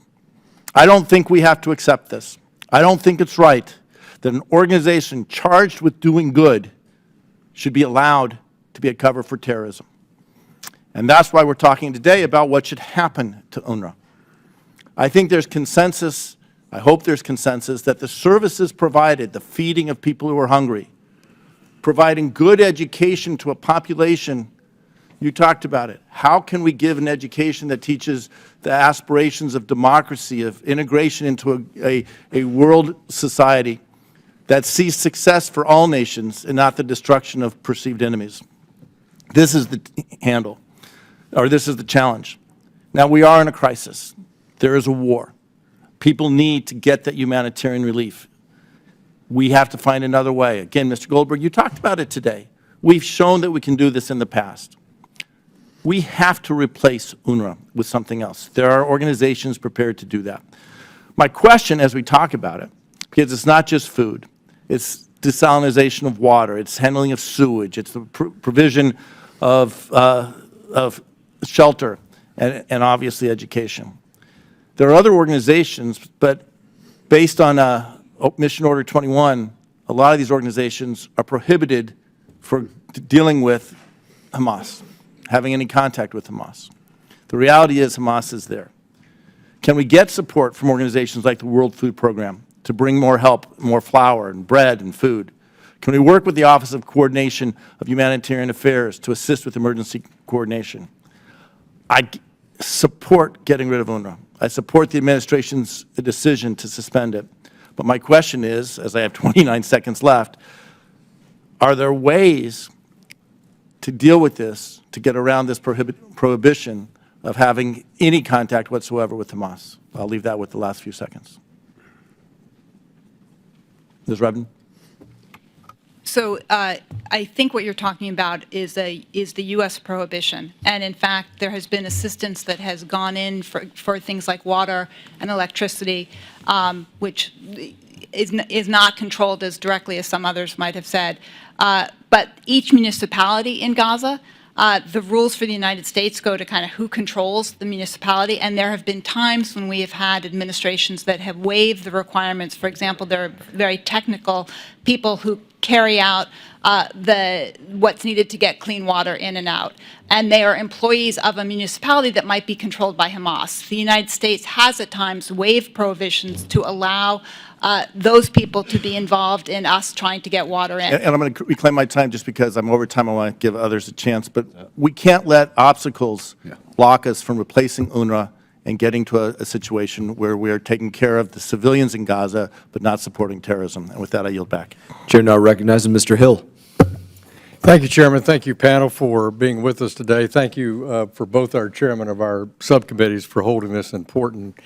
I don't think we have to accept this. I don't think it's right that an organization charged with doing good should be allowed to be a cover for terrorism. And that's why we're talking today about what should happen to UNRWA. I think there's consensus, I hope there's consensus, that the services provided, the feeding of people who are hungry, providing good education to a population, you talked about it. How can we give an education that teaches the aspirations of democracy, of integration into a world society that sees success for all nations and not the destruction of perceived enemies? This is the handle, or this is the challenge. Now, we are in a crisis. There is a war. People need to get that humanitarian relief. We have to find another way. Again, Mr. Goldberg, you talked about it today. We've shown that we can do this in the past. We have to replace UNRWA with something else. There are organizations prepared to do that. My question as we talk about it, because it's not just food, it's desalination of water, it's handling of sewage, it's the provision of shelter, and obviously education. There are other organizations, but based on Mission Order 21, a lot of these organizations are prohibited for dealing with Hamas, having any contact with Hamas. The reality is Hamas is there. Can we get support from organizations like the World Food Program to bring more help, more flour and bread and food? Can we work with the Office of Coordination of Humanitarian Affairs to assist with emergency coordination? I support getting rid of UNRWA. I support the administration's decision to suspend it. But my question is, as I have 29 seconds left, are there ways to deal with this, to get around this prohibition of having any contact whatsoever with Hamas? I'll leave that with the last few seconds. Ms. Rudman? So I think what you're talking about is the U.S. prohibition. And in fact, there has been assistance that has gone in for things like water and electricity, which is not controlled as directly as some others might have said. But each municipality in Gaza, the rules for the United States go to kind of who controls the municipality, and there have been times when we have had administrations that have waived the requirements. For example, there are very technical people who carry out what's needed to get clean water in and out, and they are employees of a municipality that might be controlled by Hamas. The United States has at times waived prohibitions to allow those people to be involved in us trying to get water in. And I'm going to reclaim my time just because I'm over time. I want to give others a chance. But we can't let obstacles block us from replacing UNRWA and getting to a situation where we are taking care of the civilians in Gaza but not supporting terrorism. And with that, I yield back. Chair now recognizes Mr. Hill. Thank you, Chairman. Thank you, panel, for being with us today. Thank you for both our chairmen of our subcommittees for holding this important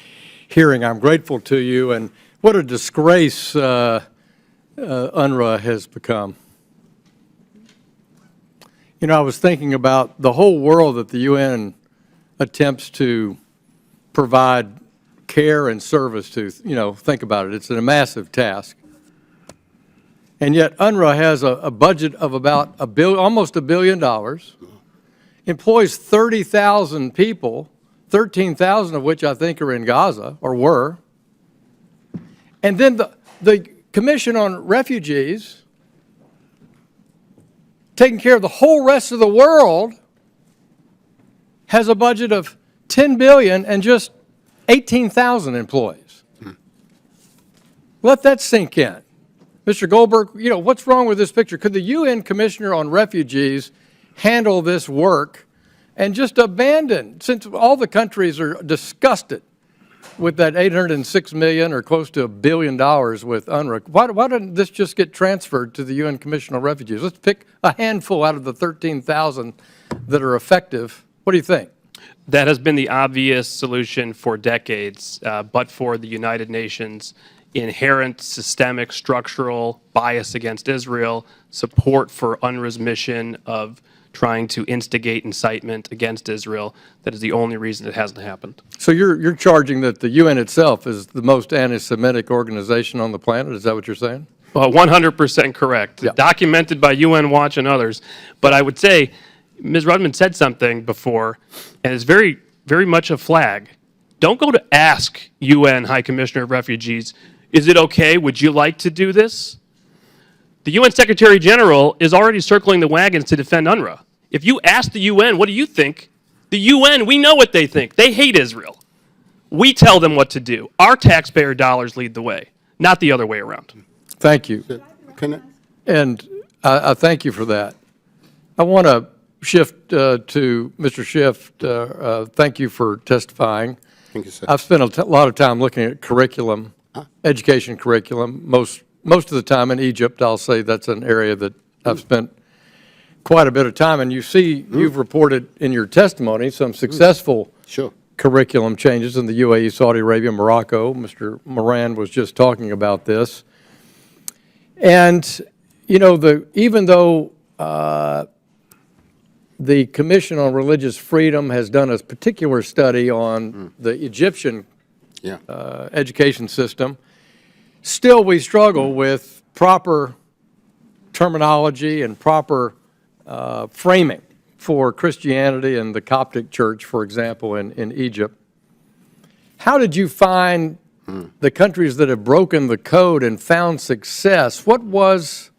hearing. I'm grateful to you, and what a disgrace UNRWA has become. You know, I was thinking about the whole world that the UN attempts to provide care and service to. You know, think about it. It's a massive task. And yet UNRWA has a budget of about almost $1 billion, employs 30,000 people, 13,000 of which I think are in Gaza, or were. And then the Commission on Refugees, taking care of the whole rest of the world, has a budget of $10 billion and just 18,000 employees. Let that sink in. Mr. Goldberg, what's wrong with this picture? Could the UN Commissioner on Refugees handle this work and just abandon, since all the countries are disgusted with that $806 million or close to $1 billion with UNRWA, why didn't this just get transferred to the UN Commission on Refugees? Let's pick a handful out of the 13,000 that are effective. What do you think? That has been the obvious solution for decades, but for the United Nations inherent systemic structural bias against Israel, support for UNRWA's mission of trying to instigate incitement against Israel. That is the only reason it hasn't happened. So you're charging that the UN itself is the most anti-Semitic organization on the planet? Is that what you're saying? Well, 100% correct. Yeah. Documented by UN Watch and others. But I would say, Ms. Rudman said something before, and it's very, very much a flag. Don't go to ask UN High Commissioner of Refugees, is it okay? Would you like to do this? The UN Secretary General is already circling the wagons to defend UNRWA. If you ask the UN, what do you think? The UN, we know what they think. They hate Israel. We tell them what to do. Our taxpayer dollars lead the way, not the other way around. Thank you. And I thank you for that. I want to shift to Mr. Schiff. Thank you for testifying. Thank you, sir. I've spent a lot of time looking at curriculum, education curriculum, most of the time in Egypt. I'll say that's an area that I've spent quite a bit of time. And you see, you've reported in your testimony some successful curriculum changes in the UAE, Saudi Arabia, Morocco. Mr. Moran was just talking about this. And, even though the Commission on Religious Freedom has done a particular study on the Egyptian education system, still we struggle with proper terminology and proper framing for Christianity and the Coptic Church, for example, in Egypt. How did you find the countries that have broken the code and found success? What was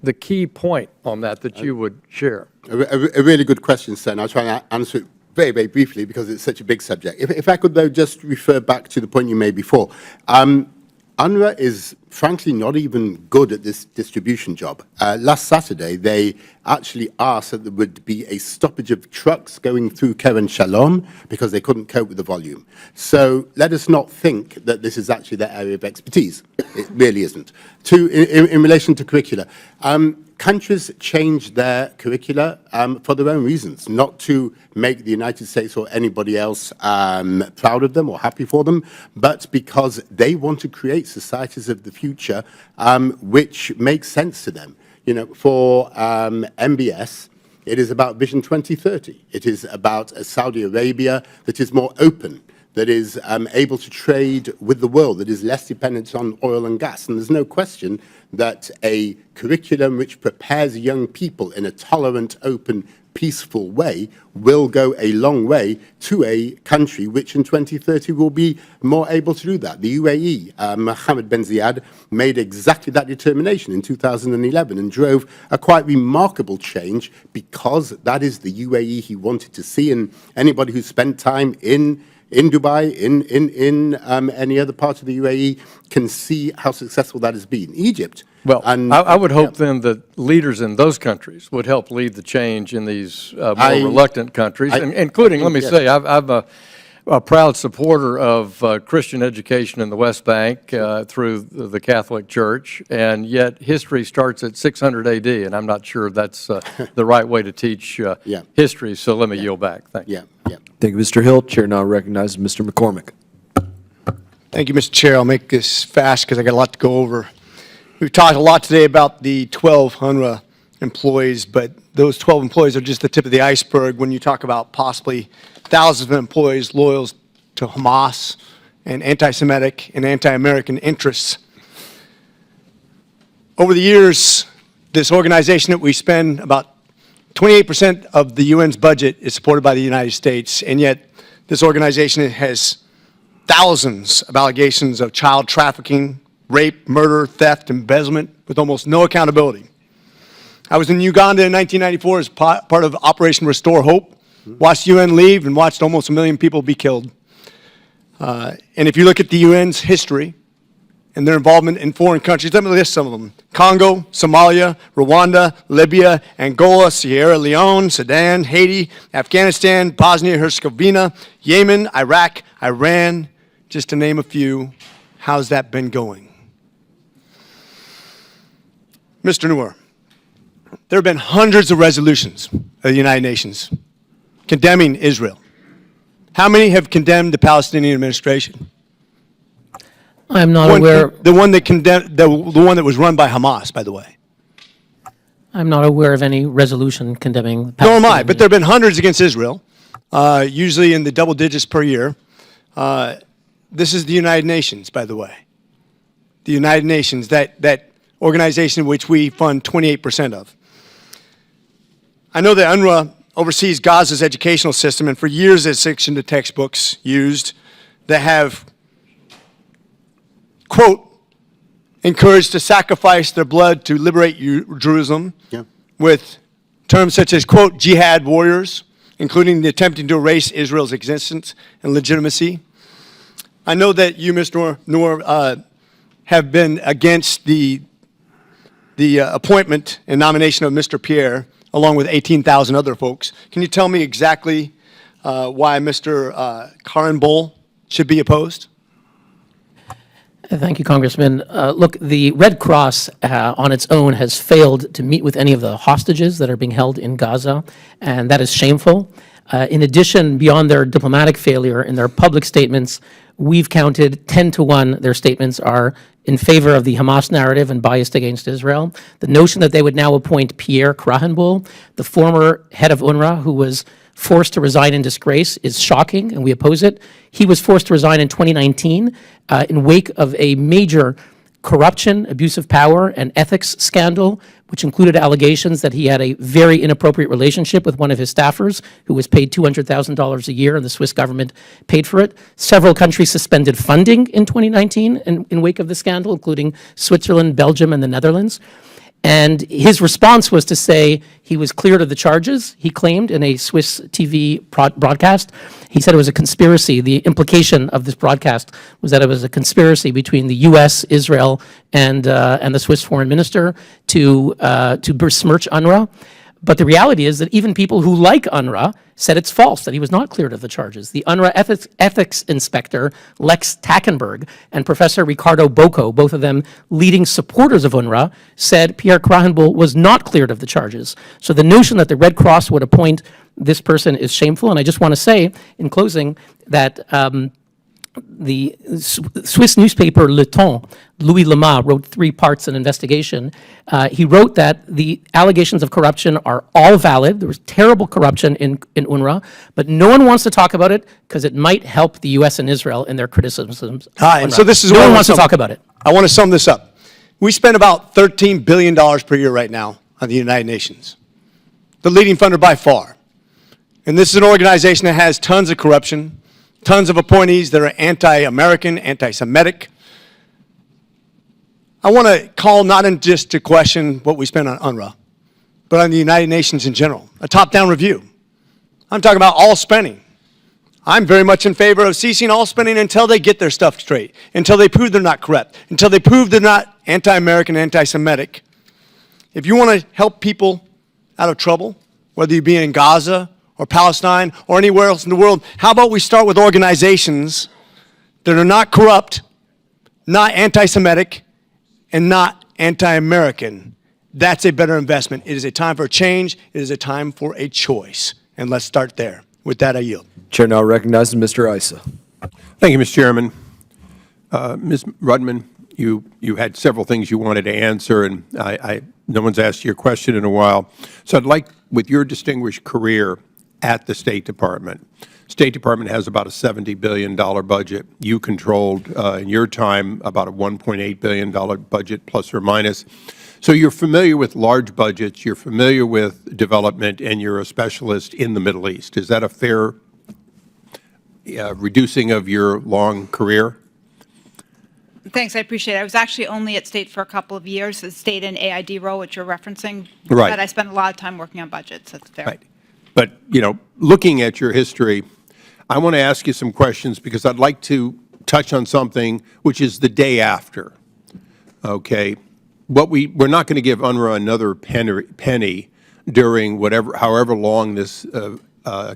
the key point on that you would share? A really good question, sir, and I'll try and answer it very, very briefly because it's such a big subject. If I could, though, just refer back to the point you made before. UNRWA is, frankly, not even good at this distribution job. Last Saturday, they actually asked that there would be a stoppage of trucks going through Kerem Shalom because they couldn't cope with the volume. So let us not think that this is actually their area of expertise. It really isn't. In relation to curricula, countries change their curricula for their own reasons, not to make the United States or anybody else proud of them or happy for them, but because they want to create societies of the future which make sense to them. For MBS, it is about Vision 2030. It is about a Saudi Arabia that is more open, that is able to trade with the world, that is less dependent on oil and gas. And there's no question that a curriculum which prepares young people in a tolerant, open, peaceful way will go a long way to a country which in 2030 will be more able to do that. The UAE, Mohammed bin Zayed, made exactly that determination in 2011 and drove a quite remarkable change because that is the UAE he wanted to see. And anybody who spent time in Dubai, in any other part of the UAE, can see how successful that has been. Egypt. Well, I would hope then that leaders in those countries would help lead the change in these more reluctant countries, including, let me say, I'm a proud supporter of Christian education in the West Bank through the Catholic Church, and yet history starts at 600 AD, and I'm not sure that's the right way to teach history, so let me yield back. Thank you. Thank you, Mr. Hill. Chair now recognizes Mr. McCormick. Thank you, Mr. Chair. I'll make this fast because I got a lot to go over. We've talked a lot today about the 12 UNRWA employees, but those 12 employees are just the tip of the iceberg when you talk about possibly thousands of employees loyal to Hamas and anti-Semitic and anti-American interests. Over the years, this organization that we spend about 28% of the UN's budget is supported by the United States, and yet this organization has thousands of allegations of child trafficking, rape, murder, theft, embezzlement, with almost no accountability. I was in Uganda in 1994 as part of Operation Restore Hope, watched UN leave and watched almost 1 million people be killed. And if you look at the UN's history and their involvement in foreign countries. Let me list some of them: Congo, Somalia, Rwanda, Libya, Angola, Sierra Leone, Sudan, Haiti, Afghanistan, Bosnia-Herzegovina, Yemen, Iraq, Iran, just to name a few. How's that been going? Mr. Neuer, there have been hundreds of resolutions of the United Nations condemning Israel. How many have condemned the Palestinian administration? I'm not aware. The one that condemned, the one that was run by Hamas, by the way. I'm not aware of any resolution condemning. Nor am I, but there have been hundreds against Israel, usually in the double digits per year. This is the United Nations, by the way. The United Nations, that organization which we fund 28% of. I know that UNRWA oversees Gaza's educational system, and for years it's sectioned the textbooks used that have, quote, encouraged to sacrifice their blood to liberate Jerusalem, with terms such as, quote, jihad warriors, including the attempting to erase Israel's existence and legitimacy. I know that you, Mr. Neuer, have been against the appointment and nomination of Mr. Pierre, along with 18,000 other folks. Can you tell me exactly why Mr. Karenbol should be opposed? Thank you, Congressman. Look, the Red Cross on its own has failed to meet with any of the hostages that are being held in Gaza, and that is shameful. In addition, beyond their diplomatic failure, in their public statements, we've counted 10-to-1 their statements are in favor of the Hamas narrative and biased against Israel. The notion that they would now appoint Pierre Krahenbuhl, the former head of UNRWA, who was forced to resign in disgrace, is shocking, and we oppose it. He was forced to resign in 2019 in wake of a major corruption, abuse of power, and ethics scandal, which included allegations that he had a very inappropriate relationship with one of his staffers who was paid $200,000 a year, and the Swiss government paid for it. Several countries suspended funding in 2019 in wake of the scandal, including Switzerland, Belgium, and the Netherlands. And his response was to say he was cleared of the charges, he claimed in a Swiss TV broadcast. He said it was a conspiracy. The implication of this broadcast was that it was a conspiracy between the U.S., Israel, and the Swiss foreign minister to besmirch UNRWA. But the reality is that even people who like UNRWA said it's false, that he was not cleared of the charges. The UNRWA ethics inspector, Lex Tackenberg, and Professor Ricardo Bocco, both of them leading supporters of UNRWA, said Pierre Krahenbuhl was not cleared of the charges. So the notion that the Red Cross would appoint this person is shameful. And I just want to say, in closing, that the Swiss newspaper Le Temps, Louis Lema, wrote 3 parts an investigation. He wrote that the allegations of corruption are all valid. There was terrible corruption in UNRWA, but no one wants to talk about it because it might help the U.S. and Israel in their criticisms. And so this is no one wants to talk about it. I want to sum this up. We spend about $13 billion per year right now on the United Nations, the leading funder by far. And this is an organization that has tons of corruption, tons of appointees that are anti-American, anti-Semitic. I want to call not in just to question what we spend on UNRWA, but on the United Nations in general, a top-down review. I'm talking about all spending. I'm very much in favor of ceasing all spending until they get their stuff straight, until they prove they're not corrupt, until they prove they're not anti-American, anti-Semitic. If you want to help people out of trouble, whether you be in Gaza or Palestine or anywhere else in the world, how about we start with organizations that are not corrupt, not anti-Semitic, and not anti-American? That's a better investment. It is a time for a change. It is a time for a choice. And let's start there. With that, I yield. Chair now recognizes Mr. Issa. Thank you, Mr. Chairman. Ms. Rudman, you had several things you wanted to answer, and no one's asked you a question in a while. So I'd like, with your distinguished career at the State Department has about a $70 billion budget. You controlled, in your time, about a $1.8 billion budget, plus or minus. So you're familiar with large budgets, you're familiar with development, and you're a specialist in the Middle East. Is that a fair reducing of your long career? Thanks, I appreciate it. I was actually only at State for a couple of years, the State and AID role, which you're referencing. Right. But I spent a lot of time working on budgets, that's fair. Right. But, looking at your history, I want to ask you some questions because I'd like to touch on something which is the day after. okay, we're not going to give UNRWA another penny during however long this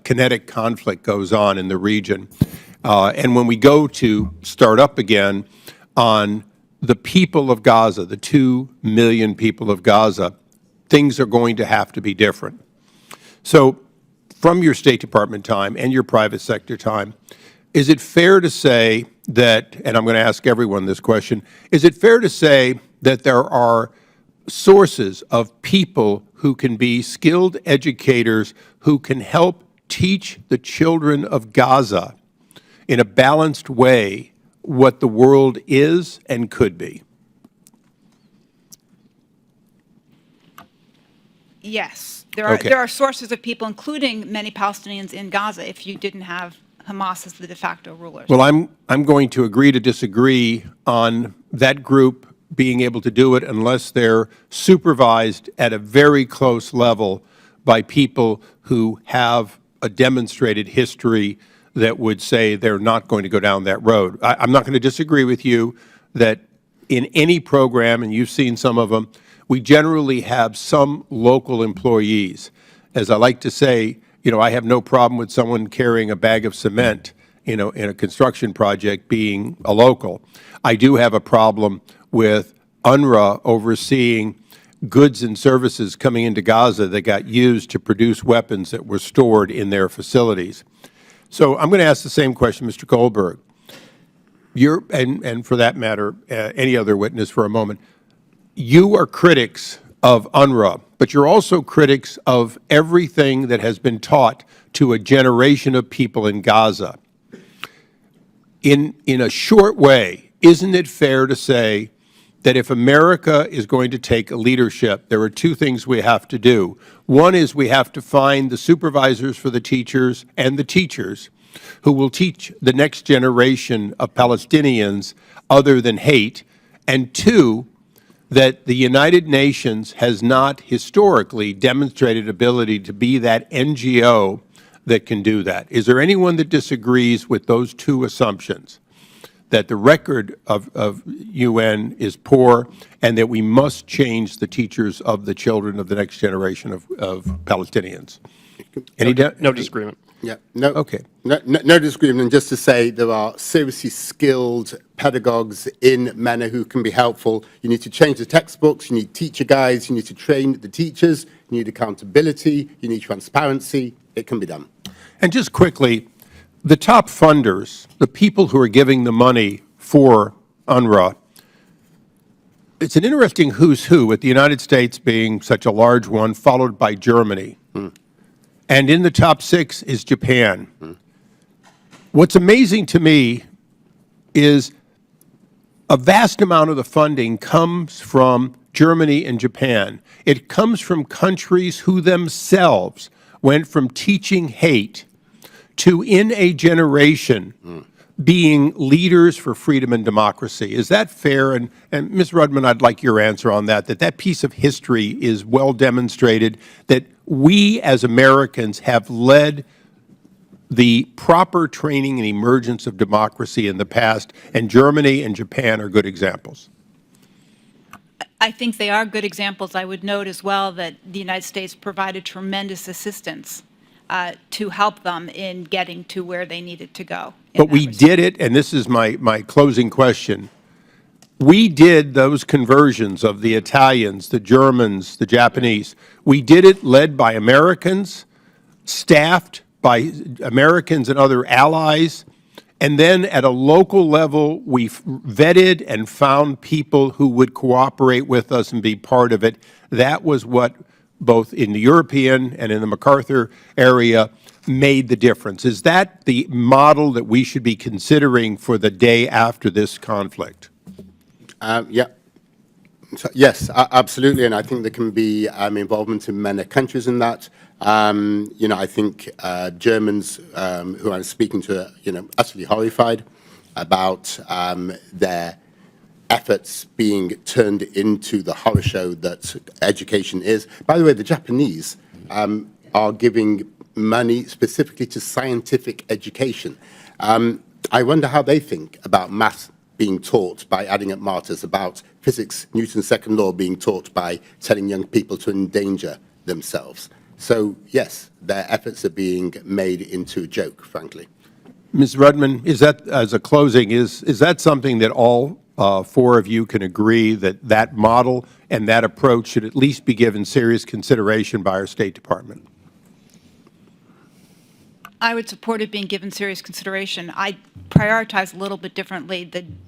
kinetic conflict goes on in the region. And when we go to start up again on the people of Gaza, the 2 million people of Gaza, things are going to have to be different. So from your State Department time and your private sector time, is it fair to say that, and I'm going to ask everyone this question, is it fair to say that there are sources of people who can be skilled educators who can help teach the children of Gaza in a balanced way what the world is and could be? Yes. There Okay. are sources of people, including many Palestinians in Gaza, if you didn't have Hamas as the de facto rulers. Well, I'm going to agree to disagree on that group being able to do it unless they're supervised at a very close level by people who have a demonstrated history that would say they're not going to go down that road. I'm not going to disagree with you that in any program, and you've seen some of them, we generally have some local employees. As I like to say, I have no problem with someone carrying a bag of cement, in a construction project being a local. I do have a problem with UNRWA overseeing goods and services coming into Gaza that got used to produce weapons that were stored in their facilities. So I'm going to ask the same question, Mr. Goldberg. And for that matter, any other witness for a moment. You are critics of UNRWA, but you're also critics of everything that has been taught to a generation of people in Gaza. In a short way, isn't it fair to say that if America is going to take a leadership, there are two things we have to do. One is we have to find the supervisors for the teachers and the teachers who will teach the next generation of Palestinians other than hate. And two, that the United Nations has not historically demonstrated ability to be that NGO that can do that. Is there anyone that disagrees with those two assumptions? That the record of UN is poor and that we must change the teachers of the children of the next generation of Palestinians? No disagreement. Yeah, no, okay. No disagreement. And just to say, there are seriously skilled pedagogues in MENA who can be helpful. You need to change the textbooks, you need teacher guides, you need to train the teachers, you need accountability, you need transparency. It can be done. And just quickly, the top funders, the people who are giving the money for UNRWA, it's an interesting who's who, with the United States being such a large one, followed by Germany. And in the top 6 is Japan. What's amazing to me is a vast amount of the funding comes from Germany and Japan. It comes from countries who themselves went from teaching hate to, in a generation, being leaders for freedom and democracy. Is that fair? And Ms. Rudman, I'd like your answer on that piece of history is well demonstrated, that we as Americans have led the proper training and emergence of democracy in the past, and Germany and Japan are good examples. I think they are good examples. I would note as well that the United States provided tremendous assistance to help them in getting to where they needed to go. But we did it, and this is my closing question. We did those conversions of the Italians, the Germans, the Japanese. We did it led by Americans, staffed by Americans and other allies, and then at a local level, we vetted and found people who would cooperate with us and be part of it. That was what, both in the European and in the MacArthur area, made the difference. Is that the model that we should be considering for the day after this conflict? Yeah. So, yes, absolutely, and I think there can be involvement in many countries in that. I think Germans who I'm speaking to, utterly horrified about their efforts being turned into the horror show that education is. By the way, the Japanese are giving money specifically to scientific education. I wonder how they think about math being taught by adding up martyrs, about physics, Newton's second law being taught by telling young people to endanger themselves. So yes, their efforts are being made into a joke, frankly. Ms. Rudman, is that, as a closing, is that something that all four of you can agree that that model and that approach should at least be given serious consideration by our State Department? I would support it being given serious consideration. I prioritize a little bit differently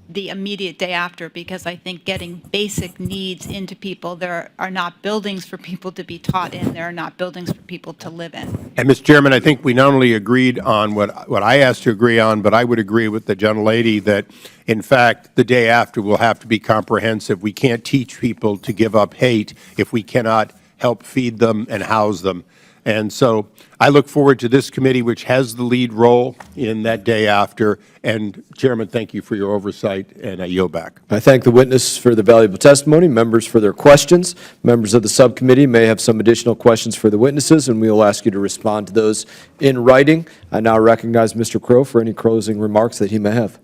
the immediate day after, because I think getting basic needs into people, there are not buildings for people to be taught in, there are not buildings for people to live in. And, Mr. Chairman, I think we not only agreed on what I asked to agree on, but I would agree with the gentlelady that, in fact, the day after will have to be comprehensive. We can't teach people to give up hate if we cannot help feed them and house them. And so I look forward to this committee, which has the lead role in that day after. And, Chairman, thank you for your oversight, and I yield back. I thank the witness for the valuable testimony, members for their questions. Members of the subcommittee may have some additional questions for the witnesses, and we will ask you to respond to those in writing. I now recognize Mr. Crow for any closing remarks that he may have.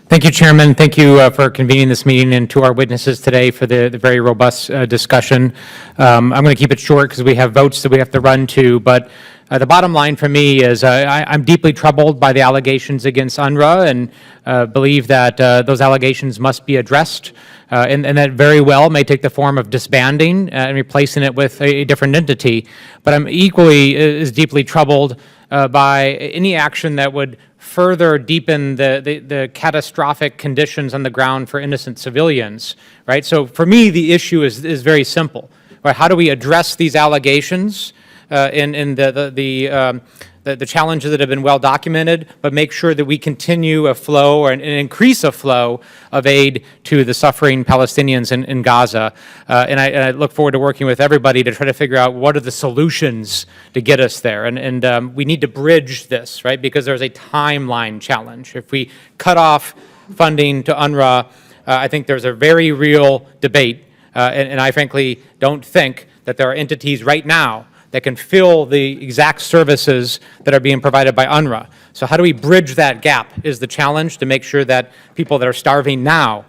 Thank you, Chairman. Thank you for convening this meeting, and to our witnesses today for the very robust discussion. I'm going to keep it short because we have votes that we have to run to, but the bottom line for me is I'm deeply troubled by the allegations against UNRWA, and believe that those allegations must be addressed, and that very well may take the form of disbanding and replacing it with a different entity. But I'm equally as deeply troubled by any action that would further deepen the catastrophic conditions on the ground for innocent civilians, right? So for me, the issue is very simple, right? How do we address these allegations and the challenges that have been well documented, but make sure that we continue a flow or an increase a flow of aid to the suffering Palestinians in Gaza. And I look forward to working with everybody to try to figure out what are the solutions to get us there. And we need to bridge this, right? Because there's a timeline challenge. If we cut off funding to UNRWA, I think there's a very real debate. And I frankly don't think that there are entities right now that can fill the exact services that are being provided by UNRWA. So how do we bridge that gap is the challenge, to make sure that people that are starving now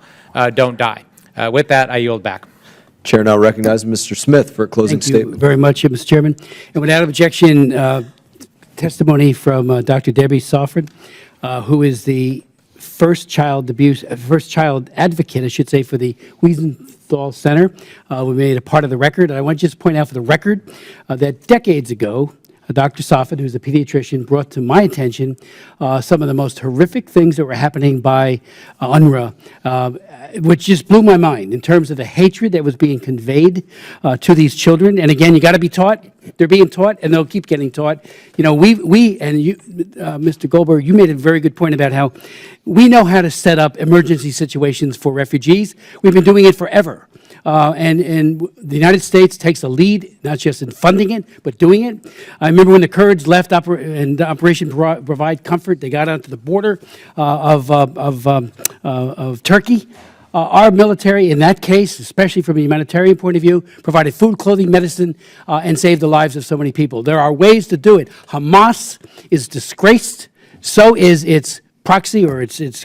don't die. With that, I yield back. Chair now recognizes Mr. Smith for a closing statement. Thank you very much, Mr. Chairman. And without objection, testimony from Dr. Debbie Sofrin, who is the first child advocate, I should say, for the Wiesenthal Center. We made a part of the record. And I want to just point out for the record that decades ago, Dr. Sofrin, who's a pediatrician, brought to my attention some of the most horrific things that were happening by UNRWA, which just blew my mind in terms of the hatred that was being conveyed to these children. And again, you got to be taught. They're being taught, and they'll keep getting taught. You know, we and you, Mr. Goldberg, you made a very good point about how we know how to set up emergency situations for refugees. We've been doing it forever. And the United States takes a lead, not just in funding it, but doing it. I remember when the Kurds left and Operation Provide Comfort, they got onto the border of Turkey. Our military, in that case, especially from a humanitarian point of view, provided food, clothing, medicine, and saved the lives of so many people. There are ways to do it. Hamas is disgraced. So is its proxy, or its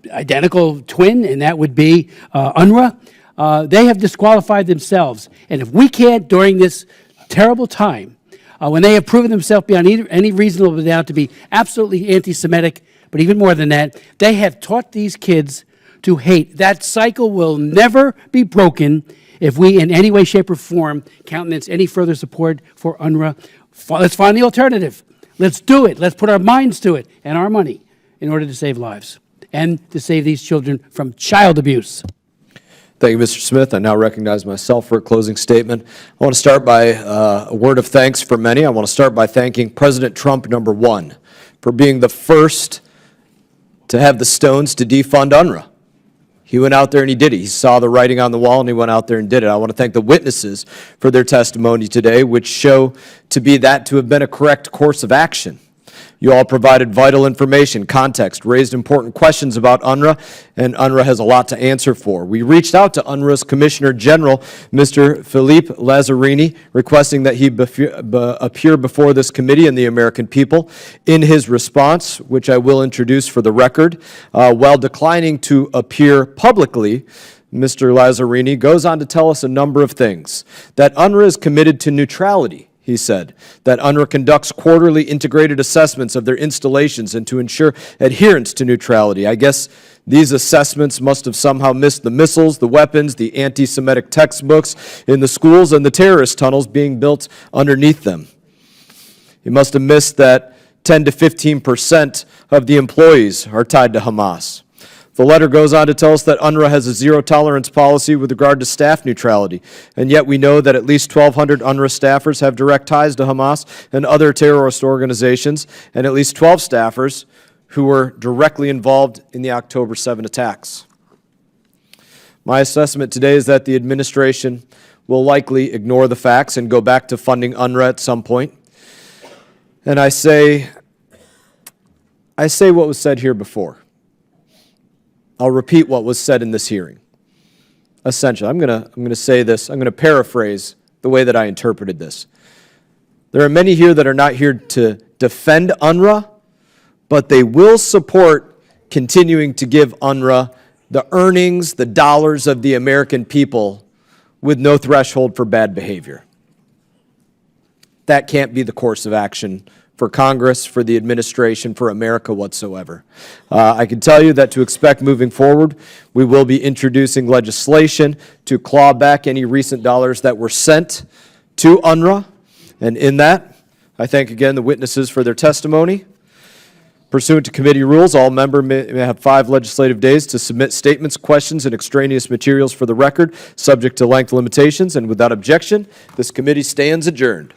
identical twin, and that would be UNRWA. They have disqualified themselves. And if we can't, during this terrible time, when they have proven themselves beyond any reasonable doubt to be absolutely anti-Semitic, but even more than that, they have taught these kids to hate. That cycle will never be broken if we, in any way, shape, or form, countenance any further support for UNRWA. Let's find the alternative. Let's do it. Let's put our minds to it and our money in order to save lives and to save these children from child abuse. Thank you, Mr. Smith. I now recognize myself for a closing statement. I want to start by a word of thanks for many. I want to start by thanking President Trump, #1, for being the first to have the stones to defund UNRWA. He went out there and he did it. He saw the writing on the wall and he went out there and did it. I want to thank the witnesses for their testimony today, which show to be that to have been a correct course of action. You all provided vital information, context, raised important questions about UNRWA, and UNRWA has a lot to answer for. We reached out to UNRWA's Commissioner General, Mr. Philippe Lazzarini, requesting that he appear before this committee and the American people. In his response, which I will introduce for the record, while declining to appear publicly, Mr. Lazzarini goes on to tell us a number of things. That UNRWA is committed to neutrality, he said, that UNRWA conducts quarterly integrated assessments of their installations and to ensure adherence to neutrality. I guess these assessments must have somehow missed the missiles, the weapons, the anti-Semitic textbooks in the schools, and the terrorist tunnels being built underneath them. He must have missed that 10 to 15% of the employees are tied to Hamas. The letter goes on to tell us that UNRWA has a zero-tolerance policy with regard to staff neutrality, and yet we know that at least 1,200 UNRWA staffers have direct ties to Hamas and other terrorist organizations, and at least 12 staffers who were directly involved in the October 7 attacks. My assessment today is that the administration will likely ignore the facts and go back to funding UNRWA at some point. And I say what was said here before. I'll repeat what was said in this hearing. Essentially, I'm going to say this, I'm going to paraphrase the way that I interpreted this. There are many here that are not here to defend UNRWA, but they will support continuing to give UNRWA the earnings, the dollars of the American people with no threshold for bad behavior. That can't be the course of action for Congress, for the administration, for America whatsoever. I can tell you that to expect moving forward, we will be introducing legislation to claw back any recent dollars that were sent to UNRWA. And in that, I thank again the witnesses for their testimony. Pursuant to committee rules, all members may have 5 legislative days to submit statements, questions, and extraneous materials for the record, subject to length limitations. And without objection, this committee stands adjourned.